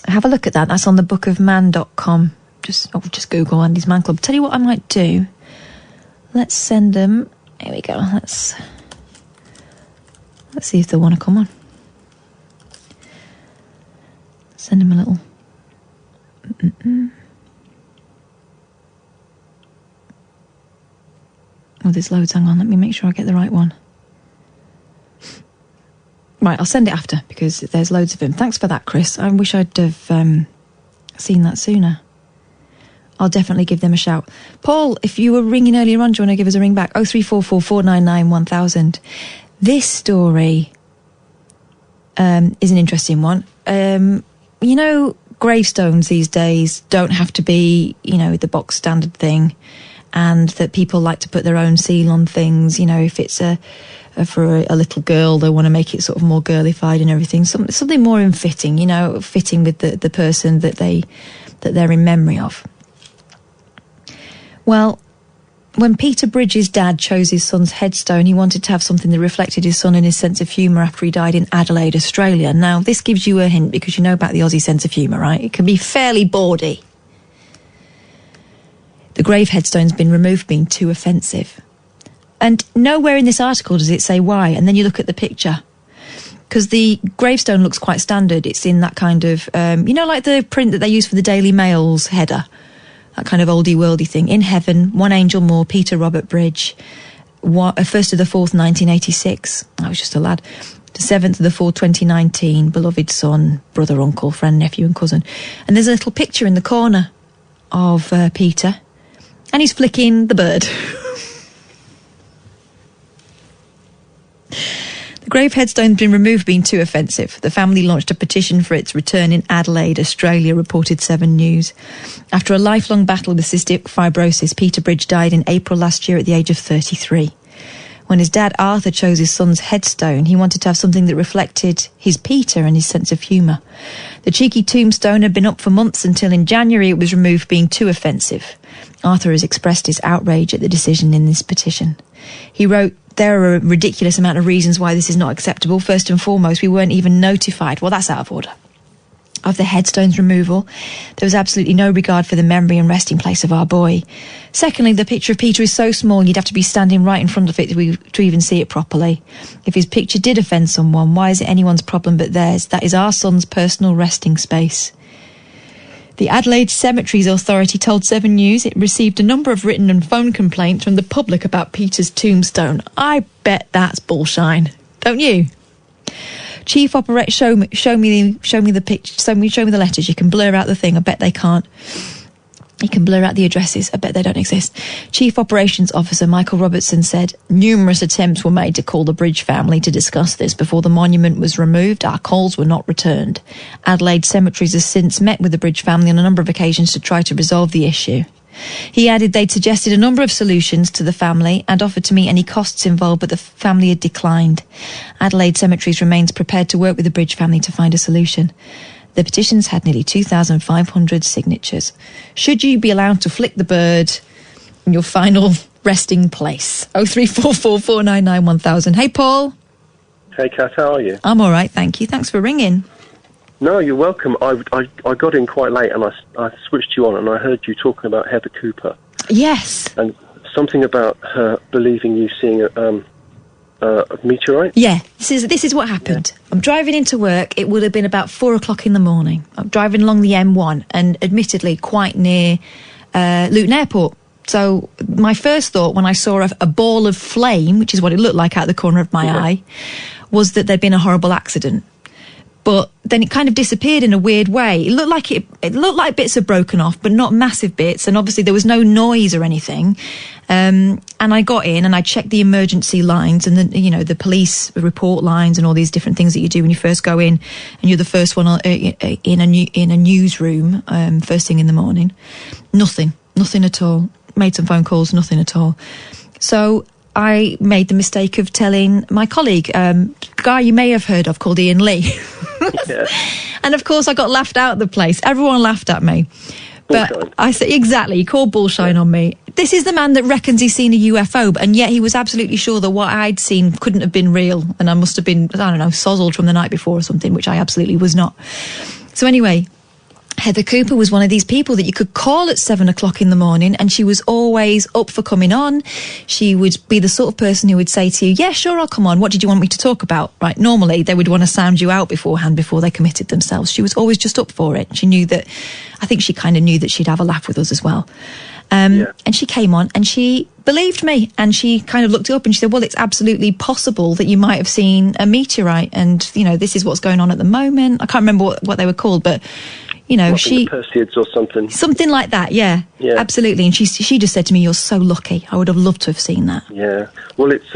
Speaker 4: Have a look at that. That's on thebookofman.com. Just Google Andy's Man Club. Tell you what I might do. Let's send them. Here we go. Let's see if they want to come on. Send them a little. Oh, there's loads. Hang on. Let me make sure I get the right one. Right, I'll send it after because there's loads of them. Thanks for that, Chris. I wish I'd have seen that sooner. I'll definitely give them a shout. Paul, if you were ringing earlier on, do you want to give us a ring back? 0344 499 1000. This story is an interesting one. You know, gravestones these days don't have to be, you know, the box standard thing, and that people like to put their own seal on things. You know, if it's for a little girl, they want to make it sort of more girlified and everything. Something more in fitting, you know, fitting with the person that they're in memory of. Well, when Peter Bridges' dad chose his son's headstone, he wanted to have something that reflected his son and his sense of humour after he died in Adelaide, Australia. Now, this gives you a hint because you know about the Aussie sense of humour, right? It can be fairly bawdy. The grave headstone's been removed, being too offensive. And nowhere in this article does it say why. And then you look at the picture, because the gravestone looks quite standard. It's in that kind of, you know, like the print that they use for the Daily Mail's header. That kind of oldie-worldy thing. In heaven, one angel more, Peter Robert Bridge. 1st of the 4th, 1986. I was just a lad. The 7th of the 4th, 2019. Beloved son, brother, uncle, friend, nephew and cousin. And there's a little picture in the corner of Peter. And he's flicking the bird. The grave headstone's been removed, being too offensive. The family launched a petition for its return in Adelaide, Australia, reported 7 News. After a lifelong battle with cystic fibrosis, Peter Bridge died in April last year at the age of 33. When his dad Arthur chose his son's headstone, he wanted to have something that reflected his Peter and his sense of humour. The cheeky tombstone had been up for months until in January it was removed, being too offensive. Arthur has expressed his outrage at the decision in this petition. He wrote, "There are a ridiculous amount of reasons why this is not acceptable. First and foremost, we weren't even notified." Well, that's out of order. Of the headstone's removal, there was absolutely no regard for the memory and resting place of our boy. Secondly, the picture of Peter is so small you'd have to be standing right in front of it to even see it properly. If his picture did offend someone, why is it anyone's problem but theirs? That is our son's personal resting space. The Adelaide Cemeteries Authority told 7 News it received a number of written and phone complaints from the public about Peter's tombstone. I bet that's bullshine, don't you? Chief Operations, show me the picture. Show me the letters. You can blur out the thing. I bet they can't. You can blur out the addresses. I bet they don't exist. Chief Operations Officer Michael Robertson said, "Numerous attempts were made to call the Bridge family to discuss this before the monument was removed. Our calls were not returned. Adelaide Cemeteries has since met with the Bridge family on a number of occasions to try to resolve the issue." He added they'd suggested a number of solutions to the family and offered to meet any costs involved, but the family had declined. Adelaide Cemeteries remains prepared to work with the Bridge family to find a solution. The petitions had nearly 2,500 signatures. Should you be allowed to flick the bird in your final resting place? 0344 499 1000. Hey, Paul.
Speaker 17: Hey, Kat, how are you?
Speaker 4: I'm all right, thank you. Thanks for ringing.
Speaker 17: No, you're welcome. I got in quite late and I switched you on and I heard you talking about Heather Cooper.
Speaker 4: Yes.
Speaker 17: And something about her believing you seeing a meteorite?
Speaker 4: Yeah, this is what happened. Yeah. I'm driving into work. It would have been about 4 o'clock in the morning. I'm driving along the M1 and admittedly quite near Luton Airport. So my first thought when I saw a ball of flame, which is what it looked like out of the corner of my eye, was that there'd been a horrible accident. But then it kind of disappeared in a weird way. It looked like bits had broken off, but not massive bits. And obviously there was no noise or anything. And I got in and I checked the emergency lines and the police report lines and all these different things that you do when you first go in, and you're the first one in a newsroom first thing in the morning. Nothing at all. Made some phone calls, nothing at all. So I made the mistake of telling my colleague, a guy you may have heard of called Iain Lee.
Speaker 17: Yeah.
Speaker 4: And of course I got laughed out of the place. Everyone laughed at me. But
Speaker 17: Bullshine.
Speaker 4: I said, exactly, he called bullshine on me. This is the man that reckons he's seen a UFO, and yet he was absolutely sure that what I'd seen couldn't have been real, and I must have been, I don't know, sozzled from the night before or something, which I absolutely was not. So anyway, Heather Cooper was one of these people that you could call at 7 o'clock in the morning, and she was always up for coming on. She would be the sort of person who would say to you, yeah, sure, I'll come on. What did you want me to talk about? Right. Normally they would want to sound you out beforehand before they committed themselves. She was always just up for it. She knew that, I think she kind of knew that she'd have a laugh with us as well. And she came on and she believed me, and she kind of looked it up and she said, well, it's absolutely possible that you might have seen a meteorite, and, this is what's going on at the moment. I can't remember what they were called, but
Speaker 17: the Perseids or something
Speaker 4: like that. Yeah, absolutely. And she just said to me, you're so lucky. I would have loved to have seen that.
Speaker 17: Yeah. Well, it's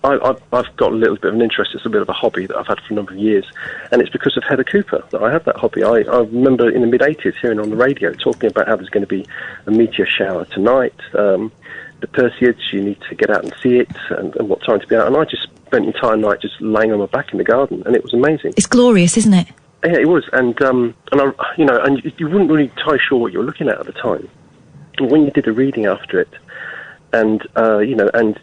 Speaker 17: I've got a little bit of an interest. It's a bit of a hobby that I've had for a number of years, and it's because of Heather Cooper that I have that hobby. I remember in the mid-'80s hearing on the radio talking about how there's going to be a meteor shower tonight. The Perseids, you need to get out and see it, and what time to be out. And I just spent the entire night just laying on my back in the garden, and it was amazing.
Speaker 4: It's glorious, isn't it?
Speaker 17: Yeah, it was, and you wouldn't really entirely sure what you were looking at the time. And when you did a reading after it, and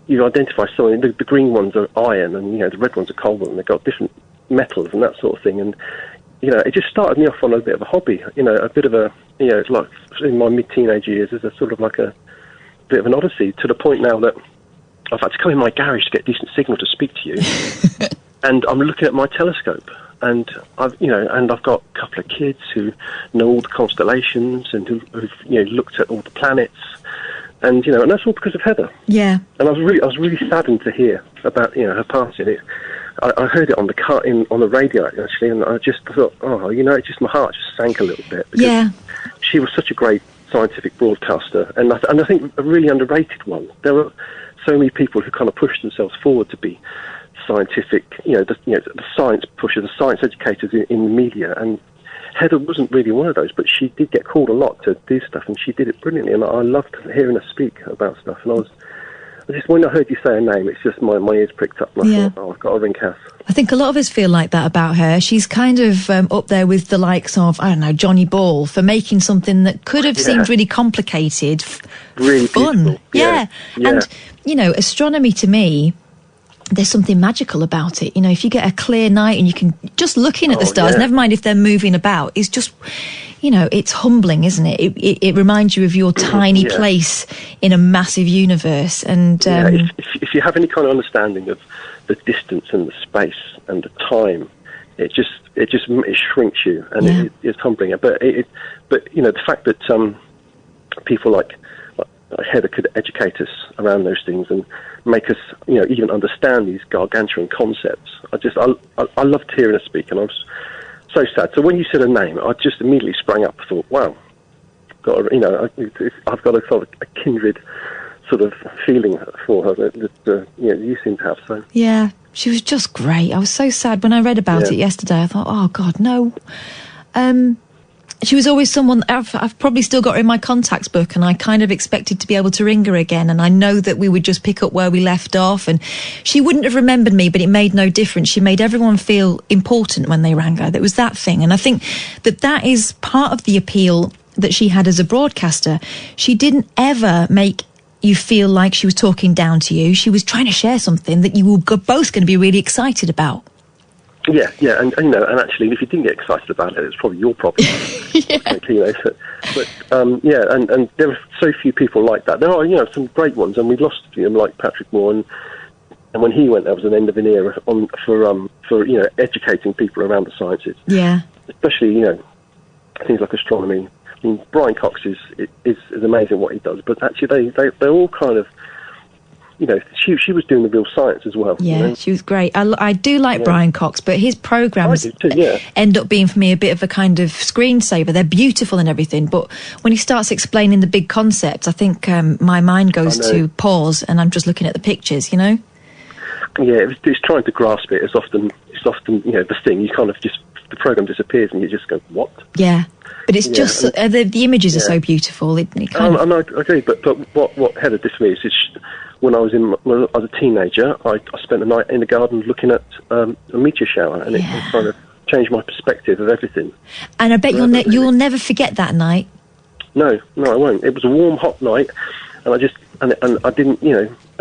Speaker 17: you identify something, the green ones are iron, and the red ones are cobalt, and they've got different metals and that sort of thing. And it just started me off on a bit of a hobby, a bit of a it's like in my mid-teenage years, as a sort of like a bit of an odyssey, to the point now that I've had to come in my garage to get decent signal to speak to you, and I'm looking at my telescope. And I've got a couple of kids who know all the constellations and who've looked at all the planets, and and that's all because of Heather.
Speaker 4: Yeah.
Speaker 17: And I was really saddened to hear about her passing. I heard it on the radio actually, and I just thought, my heart just sank a little bit, because she was such a great scientific broadcaster, and I think a really underrated one. There were so many people who kind of pushed themselves forward to be scientific, the science pushers, the science educators in the media, and Heather wasn't really one of those, but she did get called a lot to do stuff, and she did it brilliantly, and I loved hearing her speak about stuff. And when I heard you say her name, it's just my ears pricked up, and I thought, I've got to ring Kath.
Speaker 4: I think a lot of us feel like that about her. She's kind of up there with the likes of, I don't know, Johnny Ball, for making something that could have seemed really complicated,
Speaker 17: really
Speaker 4: fun.
Speaker 17: Beautiful.
Speaker 4: Yeah. And, astronomy to me, there's something magical about it. If you get a clear night and you can just looking at the stars, never mind if they're moving about, it's just, it's humbling, isn't it? It reminds you of your tiny place in a massive universe. And
Speaker 17: if you have any kind of understanding of the distance and the space and the time, it shrinks you, and it's humbling. But the fact that people like Heather could educate us around those things and make us, even understand these gargantuan concepts. I loved hearing her speak, and I was so sad. So when you said her name, I just immediately sprang up. I thought, wow, I've got a sort of a kindred sort of feeling for her that you seem to have. So
Speaker 4: yeah, she was just great. I was so sad when I read about it yesterday. I thought, oh God, no. She was always someone, I've probably still got her in my contacts book, and I kind of expected to be able to ring her again, and I know that we would just pick up where we left off, and she wouldn't have remembered me, but it made no difference. She made everyone feel important when they rang her. There was that thing, and I think that is part of the appeal that she had as a broadcaster. She didn't ever make you feel like she was talking down to you. She was trying to share something that you were both going to be really excited about.
Speaker 17: Yeah, and actually, if you didn't get excited about it, it's probably your problem. And there are so few people like that. There are, some great ones, and we've lost them, like Patrick Moore, and when he went, there was an end of an era for educating people around the sciences.
Speaker 4: Yeah,
Speaker 17: especially things like astronomy. I mean, Brian Cox is amazing what he does, but actually they're all kind of she was doing the real science as well.
Speaker 4: Yeah, she was great. I do like Brian Cox, but his programmes end up being for me a bit of a kind of screensaver. They're beautiful and everything, but when he starts explaining the big concepts, I think my mind goes to pause and I'm just looking at the pictures,
Speaker 17: Yeah, it's trying to grasp it. It's often the thing. You kind of just, the programme disappears and you just go, what?
Speaker 4: Yeah. But it's just the images are so beautiful. It kind of...
Speaker 17: And I agree. But what Heather did for me is when I was a teenager, I spent a night in the garden looking at a meteor shower, and it kind of changed my perspective of everything.
Speaker 4: And I bet you'll never forget that night.
Speaker 17: No, I won't. It was a warm, hot night, and I just I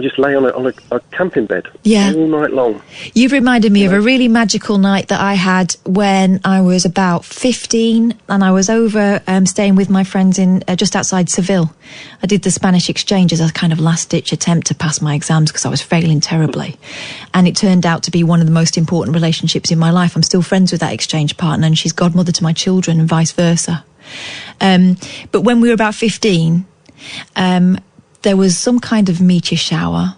Speaker 17: just lay on a camping bed all night long.
Speaker 4: You've reminded me of a really magical night that I had when I was about 15, and I was over staying with my friends in just outside Seville. I did the Spanish exchange as a kind of last-ditch attempt to pass my exams because I was failing terribly. And it turned out to be one of the most important relationships in my life. I'm still friends with that exchange partner, and she's godmother to my children and vice versa. But when we were about 15... there was some kind of meteor shower,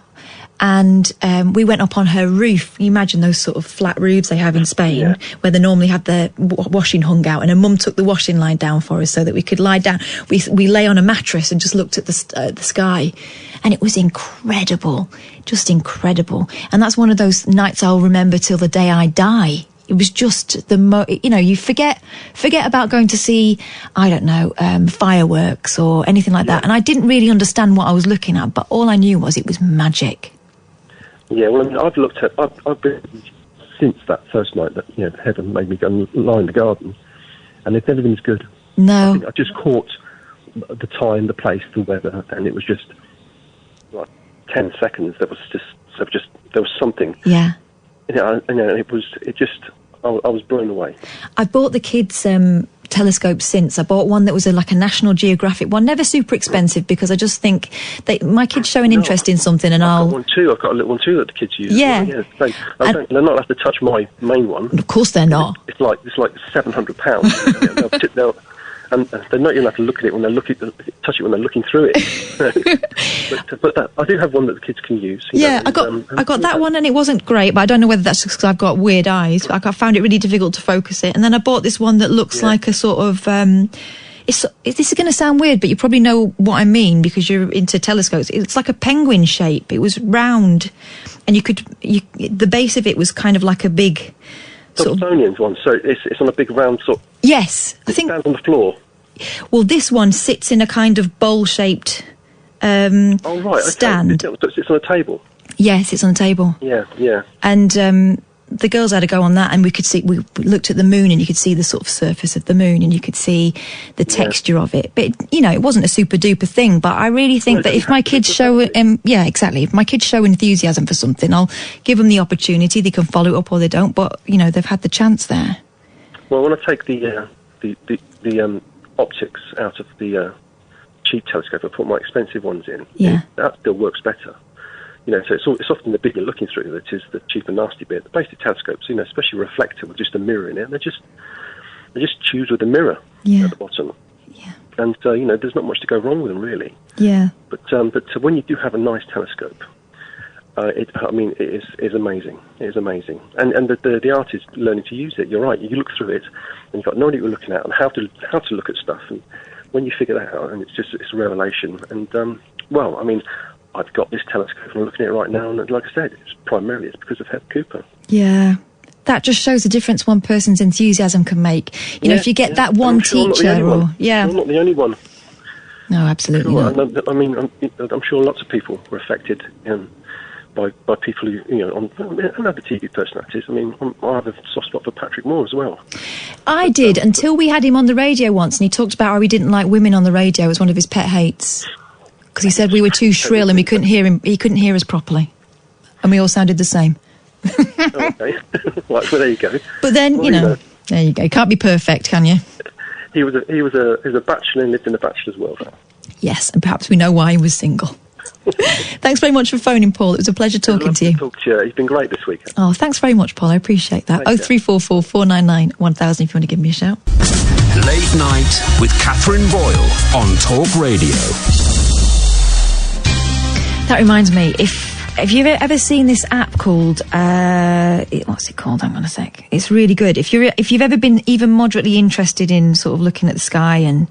Speaker 4: and we went up on her roof. You imagine those sort of flat roofs they have in Spain, where they normally have the washing hung out, and her mum took the washing line down for us so that we could lie down. We lay on a mattress and just looked at the sky, and it was incredible, just incredible. And that's one of those nights I'll remember till the day I die. It was just you forget about going to see, I don't know, fireworks or anything like that. And I didn't really understand what I was looking at, but all I knew was it was magic.
Speaker 17: Yeah, well, I mean, I've been since that first night that Heather made me go and lie in the garden, and it's never been as good.
Speaker 4: No,
Speaker 17: I just caught the time, the place, the weather, and it was just like 10 seconds. There was something.
Speaker 4: Yeah.
Speaker 17: I was blown away.
Speaker 4: I bought the kids telescope since. I bought one that was like a National Geographic one, never super expensive, because I just think my kids show an interest in something, and
Speaker 17: I've got one too. I've got a little one too that the kids use.
Speaker 4: Yeah.
Speaker 17: They're not allowed to touch my main one.
Speaker 4: Of course they're not.
Speaker 17: It's like £700. And they're not even allowed to look at it when they're touch it when they're looking through it. but I do have one that the kids can use.
Speaker 4: I got that one, and it wasn't great, but I don't know whether that's just because I've got weird eyes. I found it really difficult to focus it. And then I bought this one that looks like a sort of... this is going to sound weird, but you probably know what I mean because you're into telescopes. It's like a penguin shape. It was round, and the base of it was kind of like a big...
Speaker 17: Smithsonian's one, so it's on a big round sort.
Speaker 4: Yes, I think.
Speaker 17: It stands on the floor.
Speaker 4: Well, this one sits in a kind of bowl-shaped stand.
Speaker 17: So it sits on a table.
Speaker 4: Yes, it's on a table.
Speaker 17: Yeah.
Speaker 4: And the girls had a go on that, and we looked at the moon, and you could see the sort of surface of the moon, and you could see the texture of it. But it wasn't a super duper thing. But I really think that if my kids show, if my kids show enthusiasm for something, I'll give them the opportunity. They can follow it up or they don't. But they've had the chance there.
Speaker 17: Well, when I take the optics out of the cheap telescope, I put my expensive ones in.
Speaker 4: Yeah,
Speaker 17: that still works better. So it's often the bit you're looking through that is the cheap and nasty bit. The basic telescopes, especially a reflector with just a mirror in it, they just choose with a mirror at the bottom.
Speaker 4: Yeah.
Speaker 17: And there's not much to go wrong with them really.
Speaker 4: Yeah.
Speaker 17: But when you do have a nice telescope, it is amazing. It is amazing. And the art is learning to use it. You're right. You look through it, and you've got no idea what you're looking at and how to look at stuff. And when you figure that out, and it's a revelation. And I've got this telescope and I'm looking at it right now, and like I said, it's because of Heather Cooper.
Speaker 4: Yeah. That just shows the difference one person's enthusiasm can make. If you get that one teacher
Speaker 17: I'm not the only one.
Speaker 4: No, absolutely not.
Speaker 17: I'm sure lots of people were affected by people who, and other TV personalities. I have a soft spot for Patrick Moore as well.
Speaker 4: I did, until we had him on the radio once, and he talked about how he didn't like women on the radio. It was one of his pet hates. Because he said we were too shrill and we couldn't hear him. He couldn't hear us properly, and we all sounded the same.
Speaker 17: Okay, well there you go.
Speaker 4: But then there you go. You can't be perfect, can you?
Speaker 17: He was a bachelor and lived in a bachelor's world.
Speaker 4: Yes, and perhaps we know why he was single. Thanks very much for phoning, Paul. It was a pleasure talking to you.
Speaker 17: Talk to you. You've been great this week.
Speaker 4: Oh, thanks very much, Paul. I appreciate that. 0344 499 1000 if you want to give me a shout.
Speaker 1: Late Night with Katherine Boyle on Talk Radio.
Speaker 4: That reminds me, have you ever seen this app called, what's it called? Hang on a sec. It's really good. If you've ever been even moderately interested in sort of looking at the sky and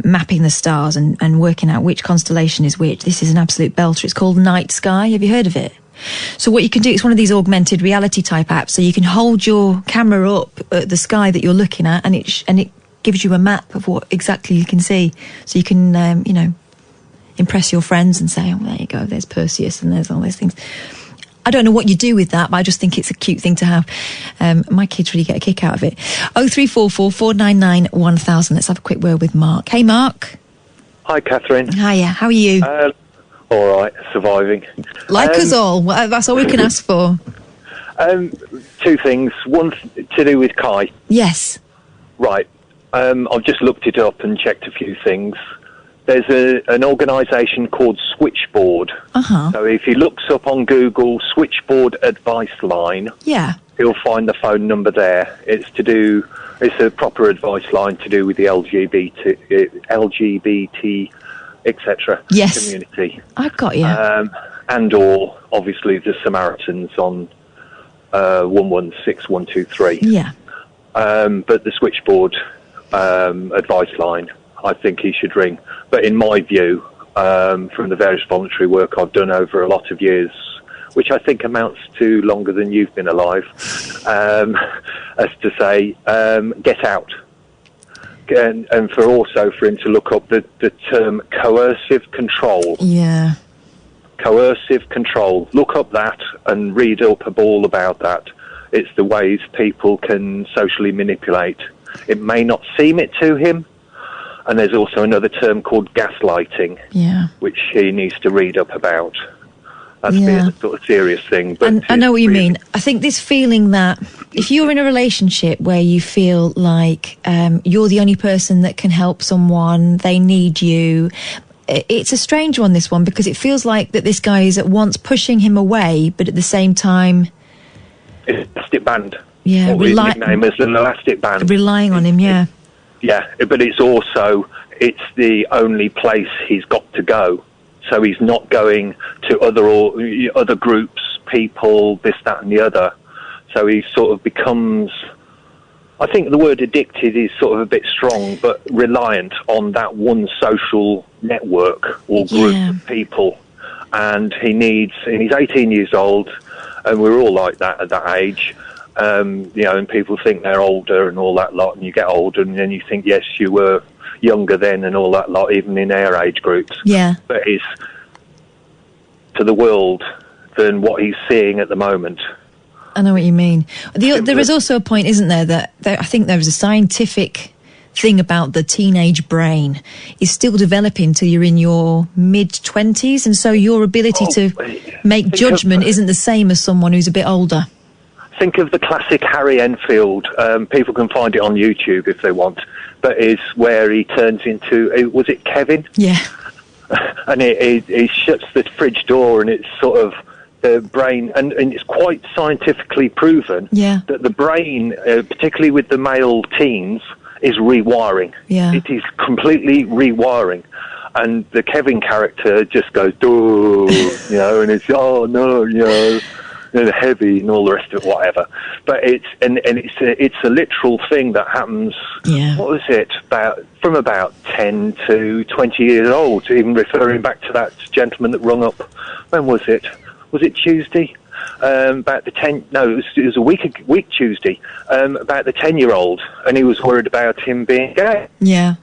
Speaker 4: mapping the stars and working out which constellation is which, this is an absolute belter. It's called Night Sky. Have you heard of it? So what you can do, it's one of these augmented reality type apps, so you can hold your camera up at the sky that you're looking at, and it gives you a map of what exactly you can see. So you can, impress your friends and say, oh, there you go, there's Perseus and there's all those things. I don't know what you do with that, but I just think it's a cute thing to have. My kids really get a kick out of it. 0344 499 1000. Let's have a quick word with Mark. Hey, Mark.
Speaker 18: Hi, Catherine.
Speaker 4: Hiya, how are you?
Speaker 18: All right, surviving.
Speaker 4: Like us all. That's all we can ask for.
Speaker 18: Two things. One to do with Kai.
Speaker 4: Yes.
Speaker 18: Right. I've just looked it up and checked a few things. There's an organisation called Switchboard.
Speaker 4: Uh-huh.
Speaker 18: So if he looks up on Google Switchboard Advice Line,
Speaker 4: yeah,
Speaker 18: he'll find the phone number there. It's a proper advice line to do with the LGBT, etc.
Speaker 4: Yes.
Speaker 18: community.
Speaker 4: I've got you.
Speaker 18: And or obviously the Samaritans on 116123.
Speaker 4: Yeah.
Speaker 18: But the Switchboard advice line, I think he should ring. But in my view, from the various voluntary work I've done over a lot of years, which I think amounts to longer than you've been alive, as to say, get out. And for him to look up the term coercive control.
Speaker 4: Yeah.
Speaker 18: Coercive control. Look up that and read up all about that. It's the ways people can socially manipulate. It may not seem it to him. And there's also another term called gaslighting, which he needs to read up about. That's being a sort of serious thing. But
Speaker 4: I know what you mean. I think this feeling that if you're in a relationship where you feel like you're the only person that can help someone, they need you, it's a strange one, this one, because it feels like that this guy is at once pushing him away, but at the same time...
Speaker 18: It's elastic band.
Speaker 4: Yeah,
Speaker 18: What his nickname is an elastic band.
Speaker 4: Relying on him, yeah.
Speaker 18: Yeah, but it's the only place he's got to go. So he's not going to other groups, people, this, that, and the other. So he sort of becomes, I think the word addicted is sort of a bit strong, but reliant on that one social network or group of people. And he's 18 years old, and we're all like that at that age. And people think they're older and all that lot, and you get older, and then you think, yes, you were younger then and all that lot, even in their age groups.
Speaker 4: Yeah.
Speaker 18: But it's to the world than what he's seeing at the moment.
Speaker 4: I know what you mean. There is also a point, isn't there, that I think there is a scientific thing about the teenage brain is still developing till you're in your mid-20s, and so your ability to make judgment isn't the same as someone who's a bit older.
Speaker 18: Think of the classic Harry Enfield. People can find it on YouTube if they want. But is where he turns into, was it Kevin?
Speaker 4: Yeah.
Speaker 18: And he shuts the fridge door, and it's sort of the brain, and it's quite scientifically proven that the brain, particularly with the male teens, is rewiring.
Speaker 4: Yeah.
Speaker 18: It is completely rewiring. And the Kevin character just goes, "Duh," and it's, "Oh no," heavy and all the rest of it, whatever. But it's a literal thing that happens.
Speaker 4: Yeah.
Speaker 18: What was it? From about 10 to 20 years old. Even referring back to that gentleman that rung up. When was it? Was it Tuesday? About the 10. No, it was a week Tuesday. About the 10-year-old, and he was worried about him being gay.
Speaker 4: Yeah.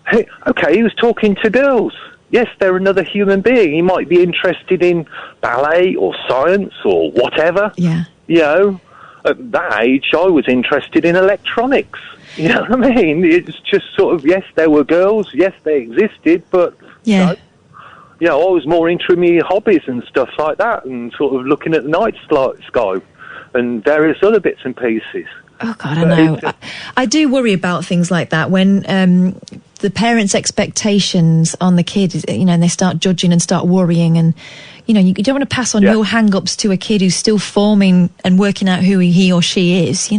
Speaker 18: Hey, okay, he was talking to girls. Yes, they're another human being. He might be interested in ballet or science or whatever.
Speaker 4: Yeah.
Speaker 18: At that age, I was interested in electronics. You know what I mean? It's just sort of, yes, there were girls. Yes, they existed. But, I was more into my hobbies and stuff like that, and sort of looking at the night sky and various other bits and pieces.
Speaker 4: Oh, God, I know. I do worry about things like that when the parents' expectations on the kid, and they start judging and start worrying, and, you don't want to pass on your hang-ups to a kid who's still forming and working out who he or she is,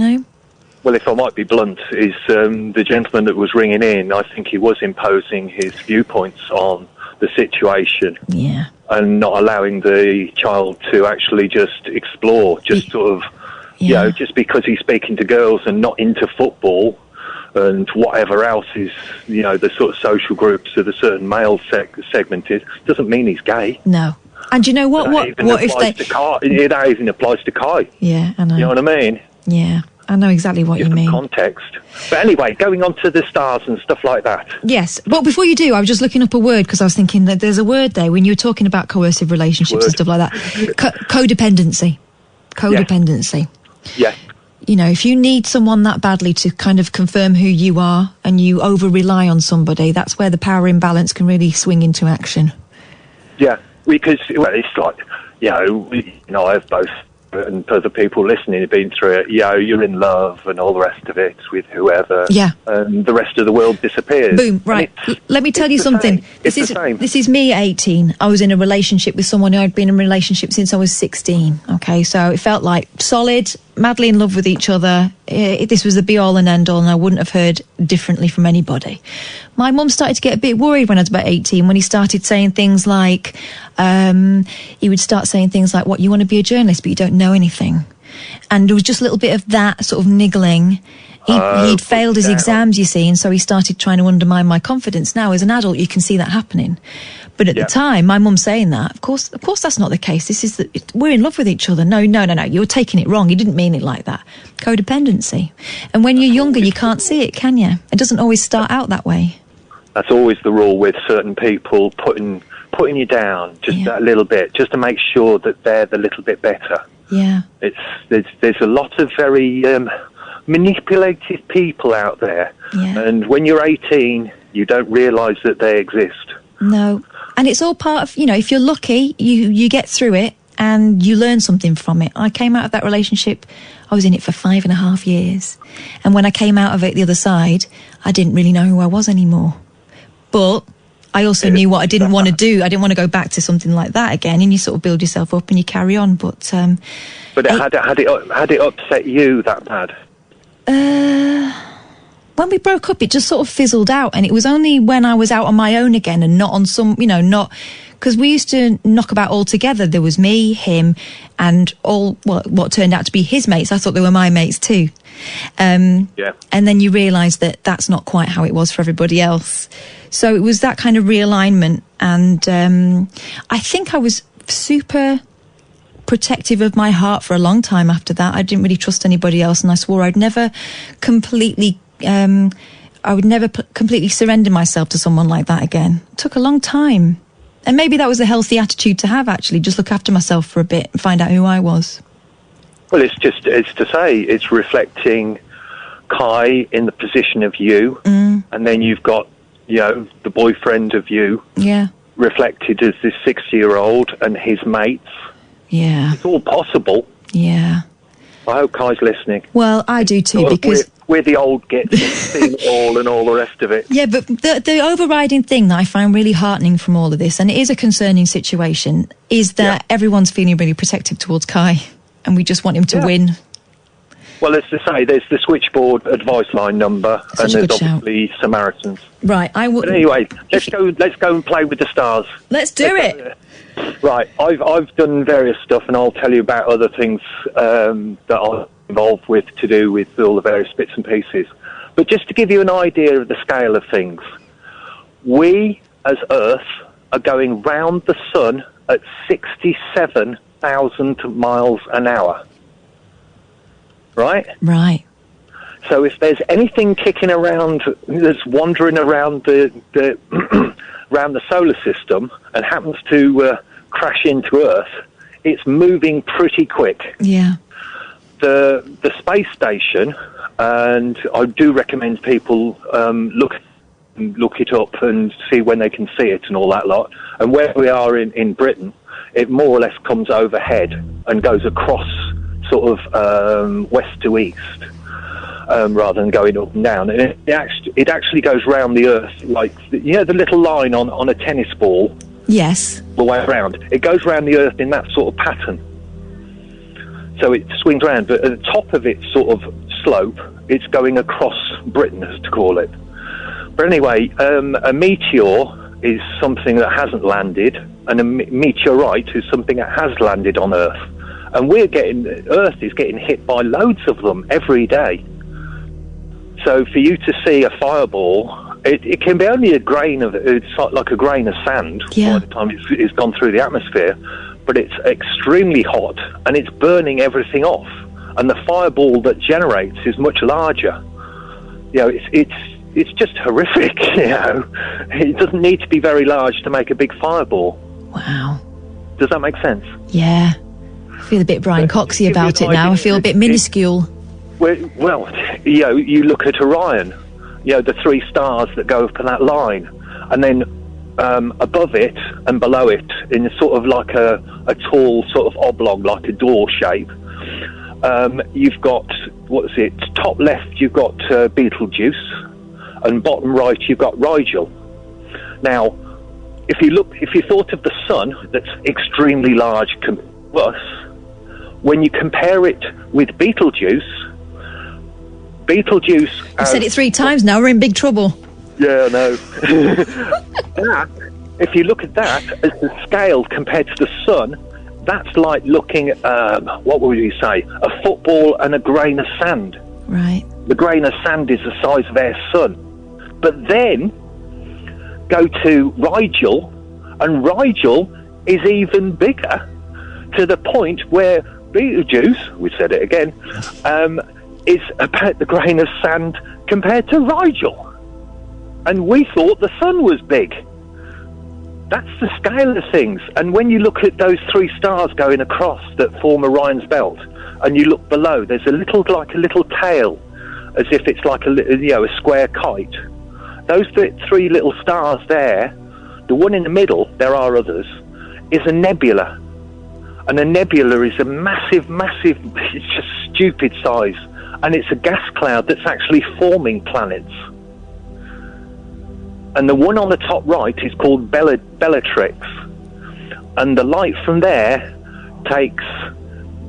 Speaker 18: Well, if I might be blunt, is the gentleman that was ringing in, I think he was imposing his viewpoints on the situation.
Speaker 4: Yeah.
Speaker 18: And not allowing the child to actually just explore, just sort of, you know, just because he's speaking to girls and not into football and whatever else is, you know, the sort of social groups that a certain male segment is, doesn't mean he's gay.
Speaker 4: No. And you know what? What if they?
Speaker 18: That even applies to Kai.
Speaker 4: Yeah, I know.
Speaker 18: You know what I mean?
Speaker 4: Yeah, I know exactly what you mean.
Speaker 18: Context. But anyway, going on to the stars and stuff like that.
Speaker 4: Yes. Well, before you do, I was just looking up a word because I was thinking that there's a word there when you were talking about coercive relationships and stuff like that. Codependency. Codependency.
Speaker 18: Yeah.
Speaker 4: You know, if you need someone that badly to kind of confirm who you are and you over-rely on somebody, that's where the power imbalance can really swing into action.
Speaker 18: Yeah, because, well, it's like, you know, I've both, and other people listening have been through it, you know, you're in love and all the rest of it with whoever.
Speaker 4: Yeah.
Speaker 18: And the rest of the world disappears.
Speaker 4: Boom, right. Let me tell you something. This is me at 18. I was in a relationship with someone who I'd been in a relationship since I was 16. Okay, so it felt like solid, madly in love with each other. This was the be-all and end-all, and I wouldn't have heard differently from anybody. My mum started to get a bit worried when I was about 18, when he started saying things like, he would start saying things like, what, you want to be a journalist, but you don't know anything. And there was just a little bit of that sort of niggling. He'd failed his exams, you see, and so he started trying to undermine my confidence. Now, as an adult, you can see that happening. But at the time, my mum saying that, of course, that's not the case. This is we're in love with each other. No, you're taking it wrong. You didn't mean it like that. Codependency. And when you're younger, you can't see it, can you? It doesn't always start out that way.
Speaker 18: That's always the rule with certain people, putting you down just that little bit, just to make sure that they're the little bit better.
Speaker 4: Yeah.
Speaker 18: There's a lot of very manipulative people out there.
Speaker 4: Yeah.
Speaker 18: And when you're 18, you don't realise that they exist.
Speaker 4: No. And it's all part of, you know, if you're lucky, you get through it and you learn something from it. I came out of that relationship, I was in it for 5.5 years. And when I came out of it the other side, I didn't really know who I was anymore. But I also knew what I didn't want to do. I didn't want to go back to something like that again. And you sort of build yourself up and you carry on. But had
Speaker 18: it upset you that bad?
Speaker 4: When we broke up, it just sort of fizzled out, and it was only when I was out on my own again and not on some, you know, not because we used to knock about all together. There was me, him, and all what turned out to be his mates. I thought they were my mates too. And then you realise that that's not quite how it was for everybody else. So it was that kind of realignment, and I think I was super protective of my heart for a long time after that. I didn't really trust anybody else, and I swore I'd never completely completely surrender myself to someone like that again. It took a long time. And maybe that was a healthy attitude to have, actually, just look after myself for a bit and find out who I was.
Speaker 18: Well, it's reflecting Kai in the position of you, and then you've got, you know, the boyfriend of you reflected as this 60-year-old and his mates.
Speaker 4: Yeah.
Speaker 18: It's all possible.
Speaker 4: Yeah.
Speaker 18: I hope Kai's listening.
Speaker 4: Well, I do too, because
Speaker 18: we're the old gets seen it all and all the rest of it.
Speaker 4: Yeah, but the overriding thing that I find really heartening from all of this, and it is a concerning situation, is that everyone's feeling really protective towards Kai, and we just want him to win.
Speaker 18: Well, as to say, there's the switchboard advice line number, and there's obviously Samaritans.
Speaker 4: Right,
Speaker 18: But anyway, let's go and play with the stars.
Speaker 4: Let's do it.
Speaker 18: Right, I've done various stuff, and I'll tell you about other things that I'm involved with to do with all the various bits and pieces. But just to give you an idea of the scale of things, we as Earth are going round the sun at 67,000 miles an hour. Right?
Speaker 4: Right.
Speaker 18: So if there's anything kicking around that's wandering around the around the solar system and happens to crash into Earth, it's moving pretty quick.
Speaker 4: Yeah.
Speaker 18: The space station, and I do recommend people look it up and see when they can see it and all that lot. And where we are in Britain, it more or less comes overhead and goes across sort of west to east. Rather than going up and down, and it actually goes round the Earth like the little line on a tennis ball.
Speaker 4: Yes.
Speaker 18: The way around, it goes round the Earth in that sort of pattern. So it swings round, but at the top of its sort of slope, it's going across Britain, as to call it. But anyway, a meteor is something that hasn't landed, and a meteorite is something that has landed on Earth. And Earth is getting hit by loads of them every day. So for you to see a fireball, it can be only it's like a grain of sand by the time it's gone through the atmosphere, but it's extremely hot and it's burning everything off. And the fireball that generates is much larger. You know, it's just horrific. You know, it doesn't need to be very large to make a big fireball.
Speaker 4: Wow.
Speaker 18: Does that make sense?
Speaker 4: Yeah. I feel a bit Brian Coxey about it now. I feel a bit minuscule.
Speaker 18: Well, you know, you look at Orion, you know, the 3 stars that go up that line, and then above it and below it, in sort of like a tall sort of oblong, like a door shape, you've got, top left you've got Betelgeuse, and bottom right you've got Rigel. Now, if you thought of the sun, that's extremely large to us, when you compare it with Betelgeuse.
Speaker 4: I've said it 3 times now. We're in big trouble.
Speaker 18: Yeah, I know. If you look at that as the scale compared to the sun, that's like looking at what would you say? A football and a grain of sand.
Speaker 4: Right.
Speaker 18: The grain of sand is the size of our sun. But then go to Rigel, and Rigel is even bigger, to the point where Betelgeuse, we said it again, is about the grain of sand compared to Rigel. And we thought the sun was big. That's the scale of things. And when you look at those 3 stars going across that form Orion's belt, and you look below, there's a little tail, as if it's like a square kite. Those 3 little stars there, the one in the middle, there are others, is a nebula. And a nebula is a massive, it's just stupid size. And it's a gas cloud that's actually forming planets. And the one on the top right is called Bellatrix. And the light from there takes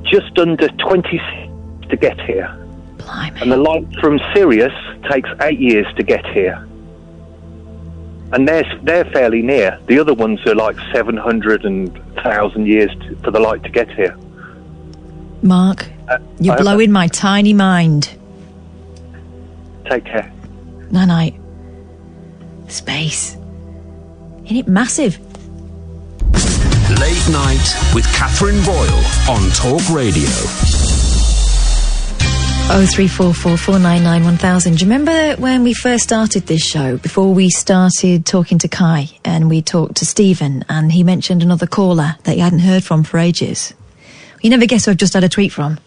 Speaker 18: just under 20 to get here.
Speaker 4: Blimey.
Speaker 18: And the light from Sirius takes 8 years to get here. And they're fairly near. The other ones are like 700,000 years for the light to get here.
Speaker 4: Mark, you're blowing my tiny mind.
Speaker 18: Take care.
Speaker 4: Night. Space. Isn't it massive?
Speaker 1: Late Night with Katherine Boyle on Talk Radio.
Speaker 4: 0344 499 1000. Do you remember when we first started this show, before we started talking to Kai, and we talked to Stephen, and he mentioned another caller that he hadn't heard from for ages? You never guess who I've just had a tweet from.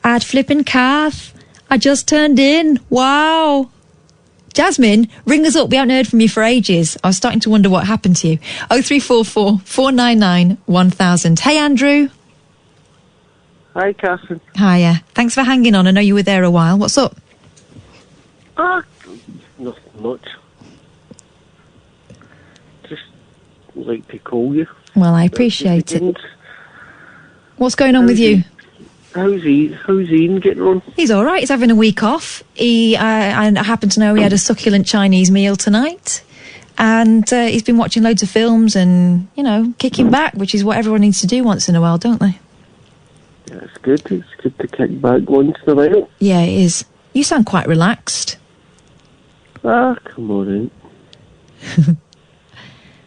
Speaker 4: I'd flippin' Kath. I just turned in. Wow. Jasmin, ring us up. We haven't heard from you for ages. I was starting to wonder what happened to you. 0344 499 1000. Hey, Andrew.
Speaker 12: Hi, Catherine.
Speaker 4: Hiya. Thanks for hanging on. I know you were there a while. What's up?
Speaker 12: Nothing much. Just like to call you.
Speaker 4: Well, I appreciate it. What's going on with you?
Speaker 12: How's Ian getting on?
Speaker 4: He's all right. He's having a week off. I happen to know he had a succulent Chinese meal tonight. And he's been watching loads of films and, kicking back, which is what everyone needs to do once in a while, don't they?
Speaker 12: Yeah, it's good. It's good to kick back once in a while.
Speaker 4: Yeah, it is. You sound quite relaxed.
Speaker 12: Come on in.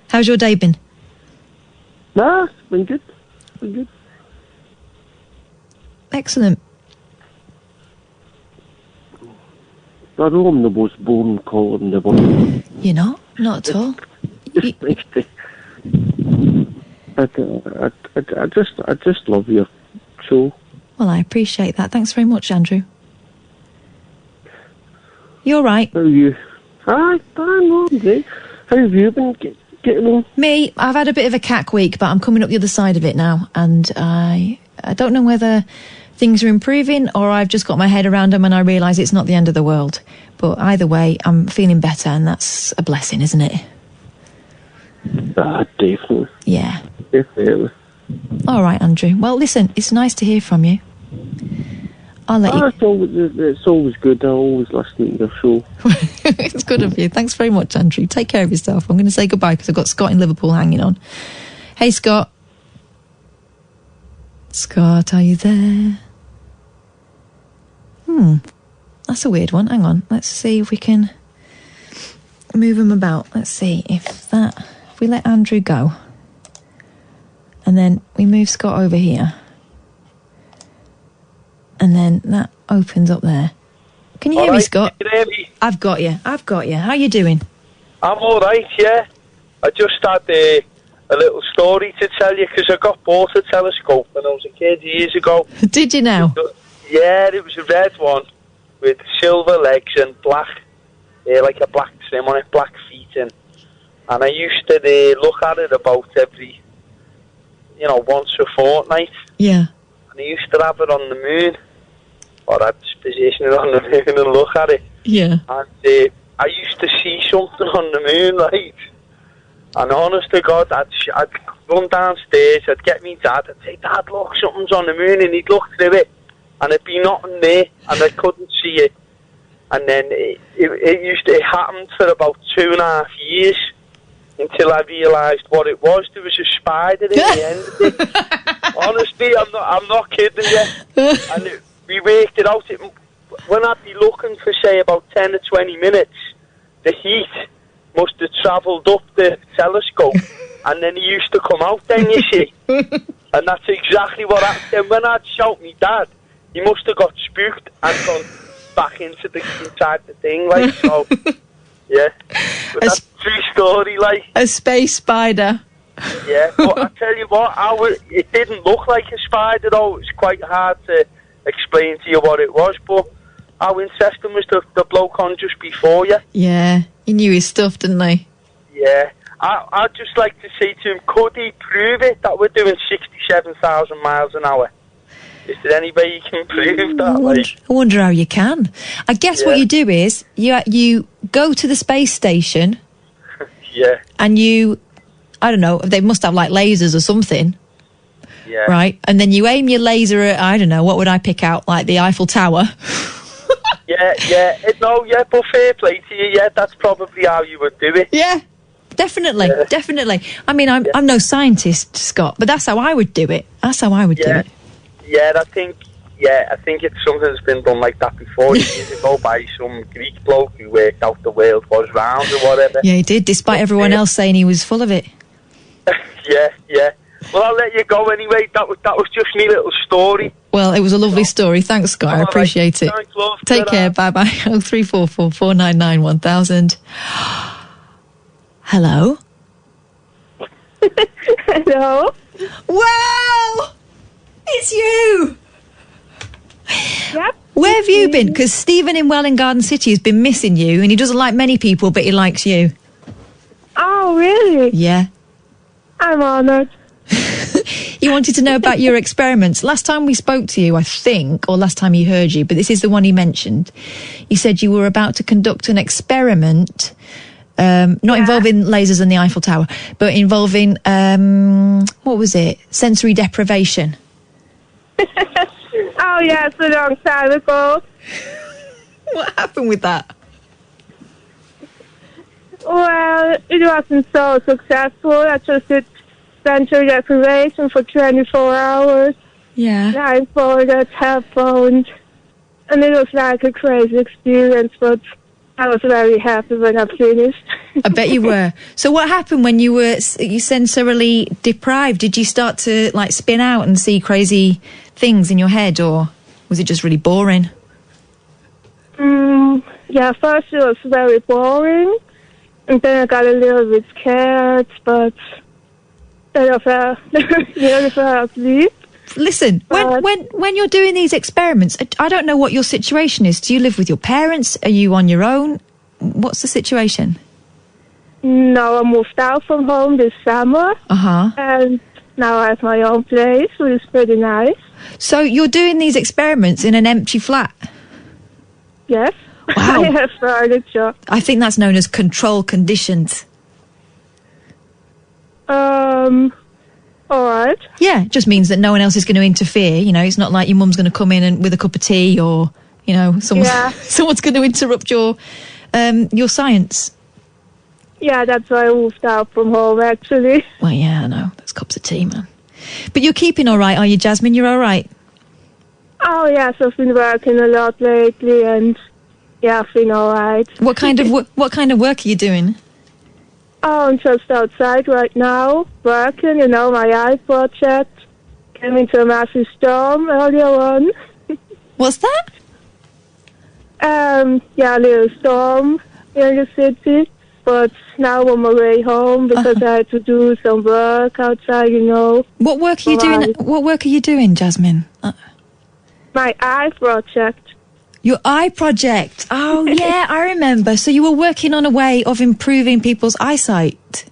Speaker 4: How's your day been?
Speaker 12: It's been good.
Speaker 4: Excellent.
Speaker 12: I know I'm the most boring caller in the world.
Speaker 4: You're not? Not at all.
Speaker 12: I just love your show.
Speaker 4: Well, I appreciate that. Thanks very much, Andrew. You all right?
Speaker 12: How are you? I'm all right. How have you been getting on?
Speaker 4: Me, I've had a bit of a cack week, but I'm coming up the other side of it now, and I don't know whether things are improving or I've just got my head around them and I realise it's not the end of the world. But either way, I'm feeling better, and that's a blessing, isn't it?
Speaker 12: Definitely.
Speaker 4: Yeah.
Speaker 12: Definitely.
Speaker 4: All right, Andrew. Well, listen, it's nice to hear from you. I'll let you.
Speaker 12: It's always good. I always listen to your show.
Speaker 4: It's good of you. Thanks very much, Andrew. Take care of yourself. I'm going to say goodbye because I've got Scott in Liverpool hanging on. Hey, Scott. Scott, are you there? That's a weird one. Hang on. Let's see if we can move him about. Let's see if we let Andrew go. And then we move Scott over here. And then that opens up there. Can you hear me, Scott?
Speaker 19: Can you hear me?
Speaker 4: I've got you. How you doing?
Speaker 19: I'm all right, yeah. I just had a little story to tell you because I got bought a telescope when I was a kid years ago.
Speaker 4: Did you now?
Speaker 19: Yeah, it was a red one with silver legs and black, like a black trim on it, black feet in. And I used to look at it about every, once a fortnight.
Speaker 4: Yeah.
Speaker 19: And I used to have it on the moon. Or I'd just position it on the moon and look at it.
Speaker 4: Yeah.
Speaker 19: And I used to see something on the moon, right? And honest to God, I'd run downstairs, I'd get me dad, I'd say, Dad, look, something's on the moon, and he'd look through it, and there'd be nothing there, and I couldn't see it. And then it happened for about 2.5 years until I realised what it was. There was a spider in the end of it. Honestly, I'm not kidding you. And we worked it out. When I'd be looking for, say, about 10 or 20 minutes, the heat must have travelled up the telescope, and then he used to come out then, you see. And that's exactly what happened. Then when I'd shout me dad, he must have got spooked and gone back inside the thing, like, so, yeah. But that's a true story, like.
Speaker 4: A space spider.
Speaker 19: Yeah, but I tell you what, it didn't look like a spider, though. It was quite hard to explain to you what it was, but how interesting was the bloke on just before you?
Speaker 4: Yeah, he knew his stuff, didn't he?
Speaker 19: Yeah. I'd just like to say to him, could he prove it that we're doing 67,000 miles an hour? Is there any way you can prove that?
Speaker 4: I wonder how you can. I guess what you do is, you go to the space station,
Speaker 19: yeah,
Speaker 4: and I don't know, they must have like lasers or something.
Speaker 19: Yeah.
Speaker 4: Right? And then you aim your laser at, I don't know, what would I pick out? Like the Eiffel Tower?
Speaker 19: But fair play to you, yeah, that's probably how you would do it.
Speaker 4: Yeah, definitely. I mean, I'm no scientist, Scott, but that's how I would do it. Do it.
Speaker 19: Yeah, I think it's something that's been done like that before years ago by some Greek bloke who worked out the world was round or whatever.
Speaker 4: Yeah, he did, despite everyone else saying he was full of it.
Speaker 19: Yeah. Well, I'll let you go anyway. That was just me little story.
Speaker 4: Well, it was a lovely story. Thanks, Scott. I appreciate it.
Speaker 19: Thanks, love.
Speaker 4: Take care. Bye-bye. 0344 499 1000. Hello?
Speaker 10: Hello?
Speaker 4: Wow! It's you!
Speaker 10: Yep.
Speaker 4: Where have you been? Because Stephen in Welwyn Garden City has been missing you, and he doesn't like many people, but he likes you.
Speaker 10: Oh, really?
Speaker 4: Yeah.
Speaker 10: I'm honoured.
Speaker 4: You wanted to know about your experiments. Last time we spoke to you, I think, or last time he heard you, but this is the one he mentioned. You said you were about to conduct an experiment, not involving lasers and the Eiffel Tower, but involving, what was it? Sensory deprivation.
Speaker 10: Oh, yeah, it's a long time ago.
Speaker 4: What happened with that?
Speaker 10: Well, it wasn't so successful. I just did sensory deprivation for 24 hours.
Speaker 4: Yeah.
Speaker 10: Blindfolded, headphones. And it was like a crazy experience, but I was very happy when I finished.
Speaker 4: I bet you were. So what happened when you were sensorily deprived? Did you start to like spin out and see crazy things in your head, or was it just really boring?
Speaker 10: Yeah, first it was very boring, and then I got a little bit scared, but then I fell asleep.
Speaker 4: Listen, when you're doing these experiments, I don't know what your situation is. Do you live with your parents? Are you on your own? What's the situation?
Speaker 10: No, I moved out from home this summer. And now I have my own place, which is pretty nice.
Speaker 4: So you're doing these experiments in an empty flat?
Speaker 10: Yes.
Speaker 4: Wow.
Speaker 10: I have furniture.
Speaker 4: I think that's known as control conditions.
Speaker 20: All right.
Speaker 4: Yeah, it just means that no one else is going to interfere. You know, it's not like your mum's going to come in and with a cup of tea, or you know, someone's going to interrupt your science.
Speaker 20: Yeah, that's why I moved out from home, actually.
Speaker 4: Well, yeah, I know. That's cups of tea, man. But you're keeping all right, are you, Jasmin? You're all right?
Speaker 20: Oh, yes, I've been working a lot lately, and yeah, I've been all right.
Speaker 4: What kind of work are you doing?
Speaker 20: Oh, I'm just outside right now, working, you know, my eye project. Came into a massive storm earlier on.
Speaker 4: What's that?
Speaker 20: Yeah, a little storm in the city. But now I'm on my way home because I had to do some work outside, you know.
Speaker 4: What work are you doing? What work are you doing, Jasmin?
Speaker 20: My eye project.
Speaker 4: Your eye project. Oh, yeah, I remember. So you were working on a way of improving people's eyesight.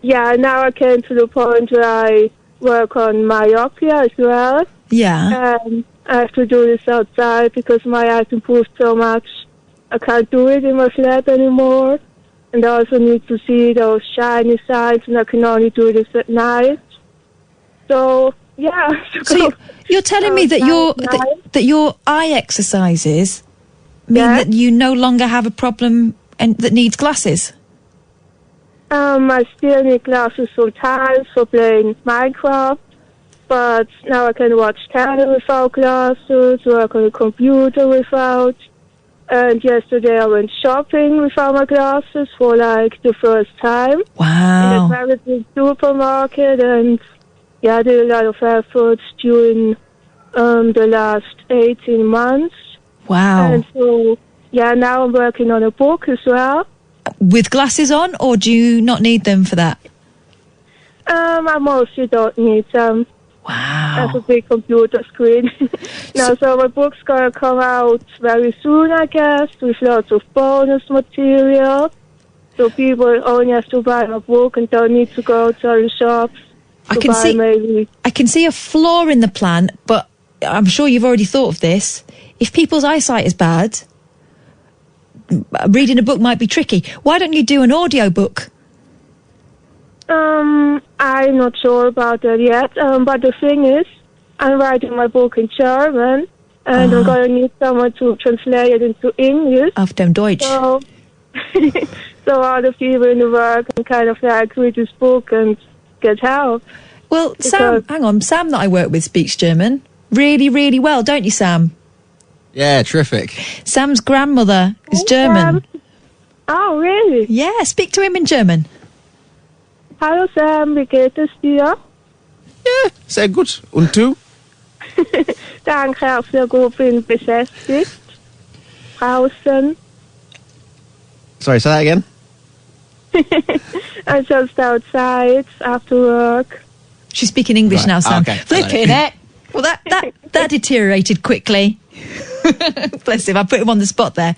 Speaker 20: Yeah, now I came to the point where I work on myopia as well.
Speaker 4: Yeah.
Speaker 20: I have to do this outside because my eyes improved so much. I can't do it in my flat anymore. And I also need to see those shiny sides, and I can only do this at night. So, yeah.
Speaker 4: So you're telling me that your eye exercises mean that you no longer have a problem and that needs glasses?
Speaker 20: I still need glasses sometimes for playing Minecraft, but now I can watch telly without glasses, work on the computer without. And yesterday I went shopping without my glasses for like the first time.
Speaker 4: Wow.
Speaker 20: In a very big supermarket, and yeah, I did a lot of efforts during the last 18 months.
Speaker 4: Wow.
Speaker 20: And so, yeah, now I'm working on a book as well.
Speaker 4: With glasses on, or do you not need them for that?
Speaker 20: I mostly don't need them.
Speaker 4: Wow.
Speaker 20: That's a big computer screen. So my book's going to come out very soon, I guess, with lots of bonus material. So people only have to buy my book and don't need to go to the shops.
Speaker 4: I can see a flaw in the plan, but I'm sure you've already thought of this. If people's eyesight is bad, reading a book might be tricky. Why don't you do an audio book?
Speaker 20: I'm not sure about that yet. But the thing is, I'm writing my book in German, and I'm going to need someone to translate it into English.
Speaker 4: Auf dem Deutsch.
Speaker 20: So all the people in the work can kind of like read this book and get help.
Speaker 4: Well, Sam that I work with speaks German really, really well, don't you, Sam?
Speaker 21: Yeah, terrific.
Speaker 4: Sam's grandmother is German.
Speaker 20: Oh, really?
Speaker 4: Yeah, speak to him in German.
Speaker 20: Hallo Sam, wie geht es dir?
Speaker 21: Ja, sehr gut. Und du?
Speaker 20: Danke, auch sehr gut, bin beschäftigt. Draußen.
Speaker 21: Sorry, say that again?
Speaker 20: I'm just outside after work.
Speaker 4: She's speaking English now, Sam.
Speaker 21: Okay.
Speaker 4: Flipping it. Well, that deteriorated quickly. Bless him. I put him on the spot there.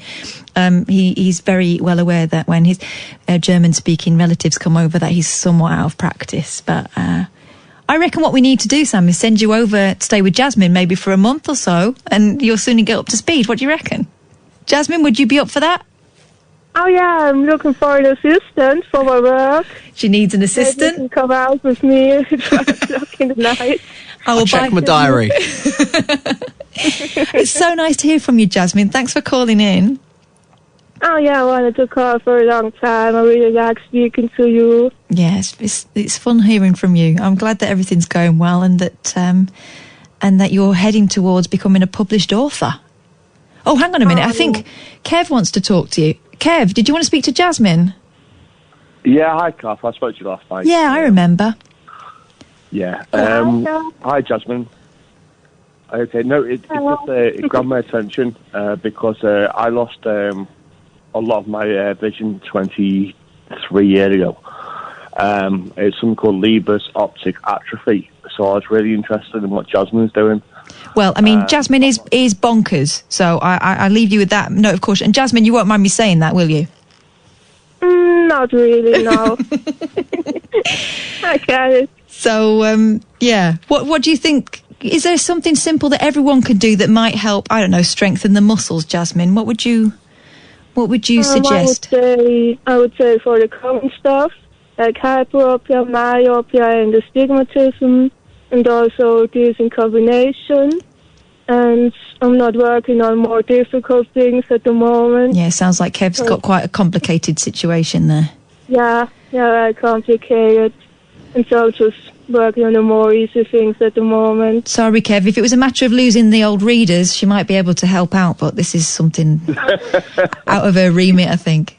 Speaker 4: He's very well aware that when his German-speaking relatives come over, that he's somewhat out of practice. But I reckon what we need to do, Sam, is send you over to stay with Jasmin maybe for a month or so, and you'll soon get up to speed. What do you reckon? Jasmin, would you be up for that?
Speaker 20: Oh, yeah, I'm looking for an assistant for my work.
Speaker 4: She needs an assistant?
Speaker 20: Maybe you can come out with me at 12 o'clock in the night.
Speaker 21: I'll check my diary.
Speaker 4: It's so nice to hear from you, Jasmin. Thanks for calling in.
Speaker 20: Oh, yeah, I wanted to call for a long time. I really like speaking to you.
Speaker 4: Yes, it's fun hearing from you. I'm glad that everything's going well and that you're heading towards becoming a published author. Oh, hang on a minute. I think Kev wants to talk to you. Kev, did you want to speak to Jasmin?
Speaker 22: Yeah, hi, Kath. I spoke to you last night.
Speaker 4: Yeah, I remember.
Speaker 22: Yeah. Hi, Jasmin. Okay, no, it grabbed my attention because I lost a lot of my vision 23 years ago. It's something called Leber's optic atrophy. So I was really interested in what Jasmin's doing.
Speaker 4: Well, I mean, Jasmin is bonkers, so I leave you with that note of caution. And Jasmin, you won't mind me saying that, will you?
Speaker 20: Not really, no. I get it.
Speaker 4: So, yeah. What do you think? Is there something simple that everyone could do that might help, I don't know, strengthen the muscles, Jasmin? What would you suggest?
Speaker 20: I would say for the common stuff, like hyperopia, myopia, and astigmatism, and also these in combination. And I'm not working on more difficult things at the moment.
Speaker 4: Yeah, sounds like Kev's got quite a complicated situation there.
Speaker 20: Yeah, very complicated. And so just working on the more easy things at the moment.
Speaker 4: Sorry, Kev. If it was a matter of losing the old readers, she might be able to help out, but this is something out of her remit, I think.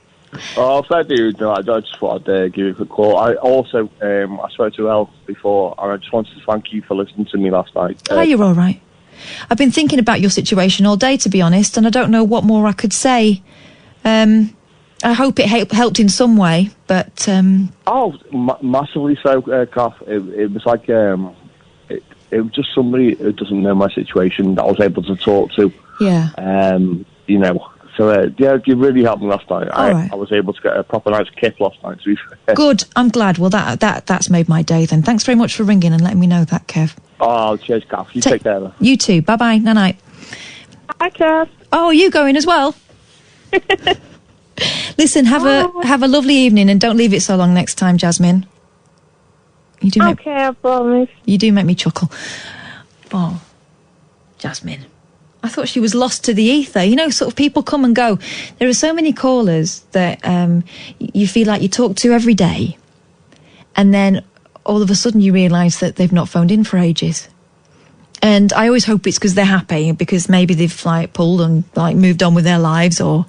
Speaker 22: Oh, thank you. No, I just thought I'd give you a quick call. I also, I spoke to Elle before, and I just wanted to thank you for listening to me last night.
Speaker 4: Oh, you're all right. I've been thinking about your situation all day, to be honest, and I don't know what more I could say. I hope it helped in some way, but...
Speaker 22: Massively so, Kath. It was like... it was just somebody who doesn't know my situation that I was able to talk to.
Speaker 4: Yeah.
Speaker 22: You know... So, yeah, you really helped me last night.
Speaker 4: Right.
Speaker 22: I was able to get a proper nice kick last night, to be fair.
Speaker 4: Good. I'm glad. Well, that's made my day then. Thanks very much for ringing and letting me know that, Kev.
Speaker 22: Oh, cheers, Kath. You take care.
Speaker 4: You too. Bye-bye. Night-night.
Speaker 20: Hi, Kev.
Speaker 4: Oh, are you going as well? Listen, have a lovely evening and don't leave it so long next time, Jasmin. You do
Speaker 20: Okay, I promise.
Speaker 4: You do make me chuckle. Oh, Jasmin. I thought she was lost to the ether. You know, sort of people come and go. There are so many callers that you feel like you talk to every day, and then all of a sudden you realise that they've not phoned in for ages. And I always hope it's because they're happy, because maybe they've pulled and moved on with their lives, or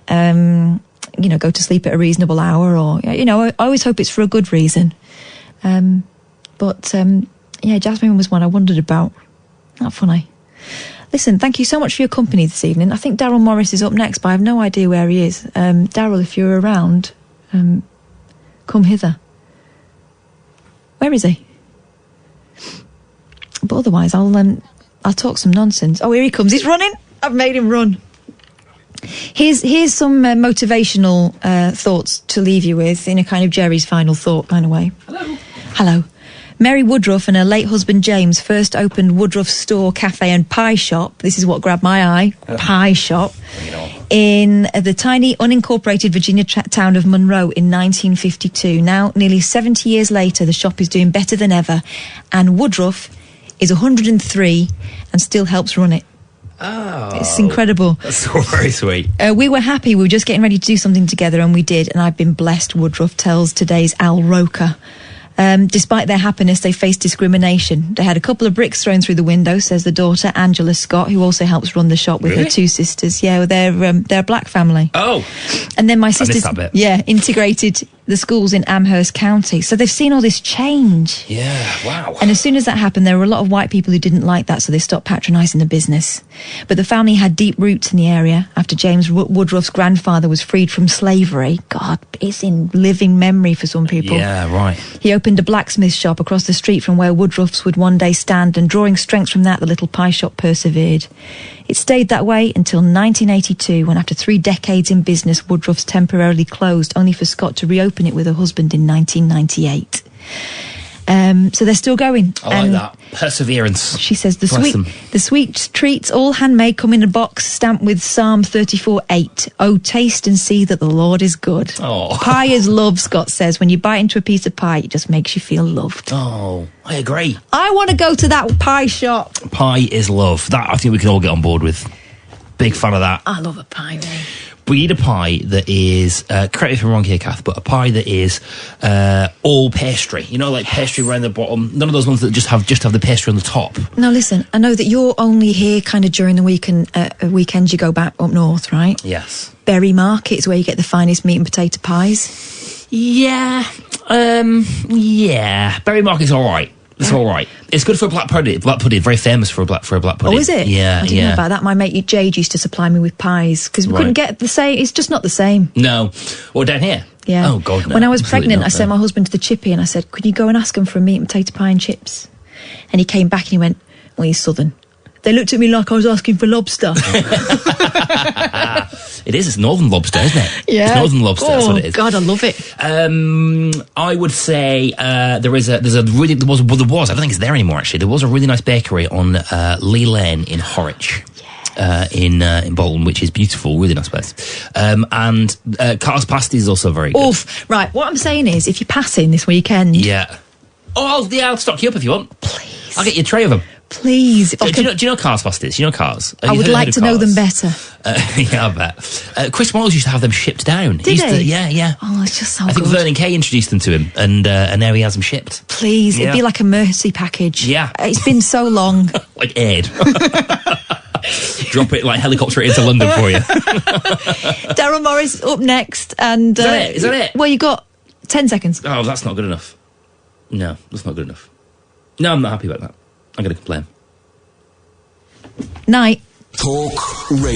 Speaker 4: go to sleep at a reasonable hour, or I always hope it's for a good reason. But Jasmin was one I wondered about. Not funny. Listen, thank you so much for your company this evening. I think Daryl Morris is up next, but I have no idea where he is. Daryl, if you're around, come hither. Where is he? But otherwise, I'll talk some nonsense. Oh, here he comes. He's running. I've made him run. Here's some motivational thoughts to leave you with in a kind of Jerry's final thought kind of way. Hello. Mary Woodruff and her late husband James first opened Woodruff's store, cafe and pie shop. This is what grabbed my eye. Pie shop. In the tiny unincorporated Virginia town of Monroe in 1952. Now, nearly 70 years later, the shop is doing better than ever. And Woodruff is 103 and still helps run it.
Speaker 2: Oh.
Speaker 4: It's incredible.
Speaker 2: That's so very sweet.
Speaker 4: We were happy. We were just getting ready to do something together, and we did. And I've been blessed, Woodruff tells today's Al Roker. Despite their happiness, they faced discrimination. They had a couple of bricks thrown through the window, says the daughter, Angela Scott, who also helps run the shop with her two sisters. Yeah, they're a black family.
Speaker 2: Oh.
Speaker 4: And then my sisters,
Speaker 2: I missed that bit.
Speaker 4: integrated the schools in Amherst County. So they've seen all this change.
Speaker 2: Yeah, wow.
Speaker 4: And as soon as that happened, there were a lot of white people who didn't like that, so they stopped patronising the business. But the family had deep roots in the area after James Woodruff's grandfather was freed from slavery. God, it's in living memory for some people.
Speaker 2: Yeah, right.
Speaker 4: He opened a blacksmith shop across the street from where Woodruff's would one day stand, and drawing strength from that, the little pie shop persevered. It stayed that way until 1982, when after 3 decades in business, Woodruff's temporarily closed, only for Scott to reopen it with her husband in 1998. So they're still going.
Speaker 2: I like that. Perseverance.
Speaker 4: She says the
Speaker 2: Bless them.
Speaker 4: sweet treats, all handmade, come in a box stamped with Psalm 34:8. Oh, taste and see that the Lord is good.
Speaker 2: Oh.
Speaker 4: Pie is love, Scott says. When you bite into a piece of pie, it just makes you feel loved.
Speaker 2: Oh, I agree.
Speaker 4: I want to go to that pie shop.
Speaker 2: Pie is love. That I think we can all get on board with. Big fan of that.
Speaker 4: I love a pie, really.
Speaker 2: We need a pie that is, correct me if I'm wrong here, Kath, but a pie that is all pastry. You know, like pastry around the bottom. None of those ones that just have the pastry on the top.
Speaker 4: Now, listen, I know that you're only here kind of during the week and weekends you go back up north, right?
Speaker 2: Yes.
Speaker 4: Berry Market is where you get the finest meat and potato pies.
Speaker 2: Yeah. Yeah. Berry Market's all right. It's all right. It's good for a black pudding. Black pudding, very famous for a black pudding.
Speaker 4: Oh, is it?
Speaker 2: Yeah,
Speaker 4: I didn't know about that. My mate Jade used to supply me with pies because we couldn't get the same. It's just not the same.
Speaker 2: No. Or down here.
Speaker 4: Yeah.
Speaker 2: Oh, God, no.
Speaker 4: When I was
Speaker 2: Absolutely
Speaker 4: pregnant,
Speaker 2: not,
Speaker 4: I sent my husband to the chippy and I said, could you go and ask him for a meat and potato pie and chips? And he came back and he went, well, he's southern. They looked at me like I was asking for lobster.
Speaker 2: It is. It's northern lobster, isn't it?
Speaker 4: Yeah.
Speaker 2: It's northern lobster. That's what it is.
Speaker 4: God, I love it.
Speaker 2: I would say there was. I don't think it's there anymore. Actually, there was a really nice bakery on Lee Lane in Horwich. in Bolton, which is beautiful, really nice place. And Carter's Pasty is also very good.
Speaker 4: Oof. Right, what I'm saying is, if you're passing this weekend...
Speaker 2: Yeah. Oh, I'll stock you up if you want.
Speaker 4: Please.
Speaker 2: I'll get you a tray of them.
Speaker 4: Please.
Speaker 2: Do you know Carter's Pasties? Do you know Cars?
Speaker 4: I would like to know them better.
Speaker 2: Yeah, I bet. Chris Wallace used to have them shipped down.
Speaker 4: Did he?
Speaker 2: Yeah.
Speaker 4: Oh, it's just so
Speaker 2: I think
Speaker 4: good.
Speaker 2: Vernon Kay introduced them to him, and now he has them shipped.
Speaker 4: Please,
Speaker 2: Yeah.
Speaker 4: it'd be like a mercy package.
Speaker 2: Yeah.
Speaker 4: It's been so long.
Speaker 2: Like Ed. Drop it like helicopter it into London for you.
Speaker 4: Daryl Morris up next. And,
Speaker 2: Is that it?
Speaker 4: Well, you got 10 seconds.
Speaker 2: Oh, that's not good enough. No, that's not good enough. No, I'm not happy about that. I'm going to complain.
Speaker 4: Night.
Speaker 1: Talk Radio.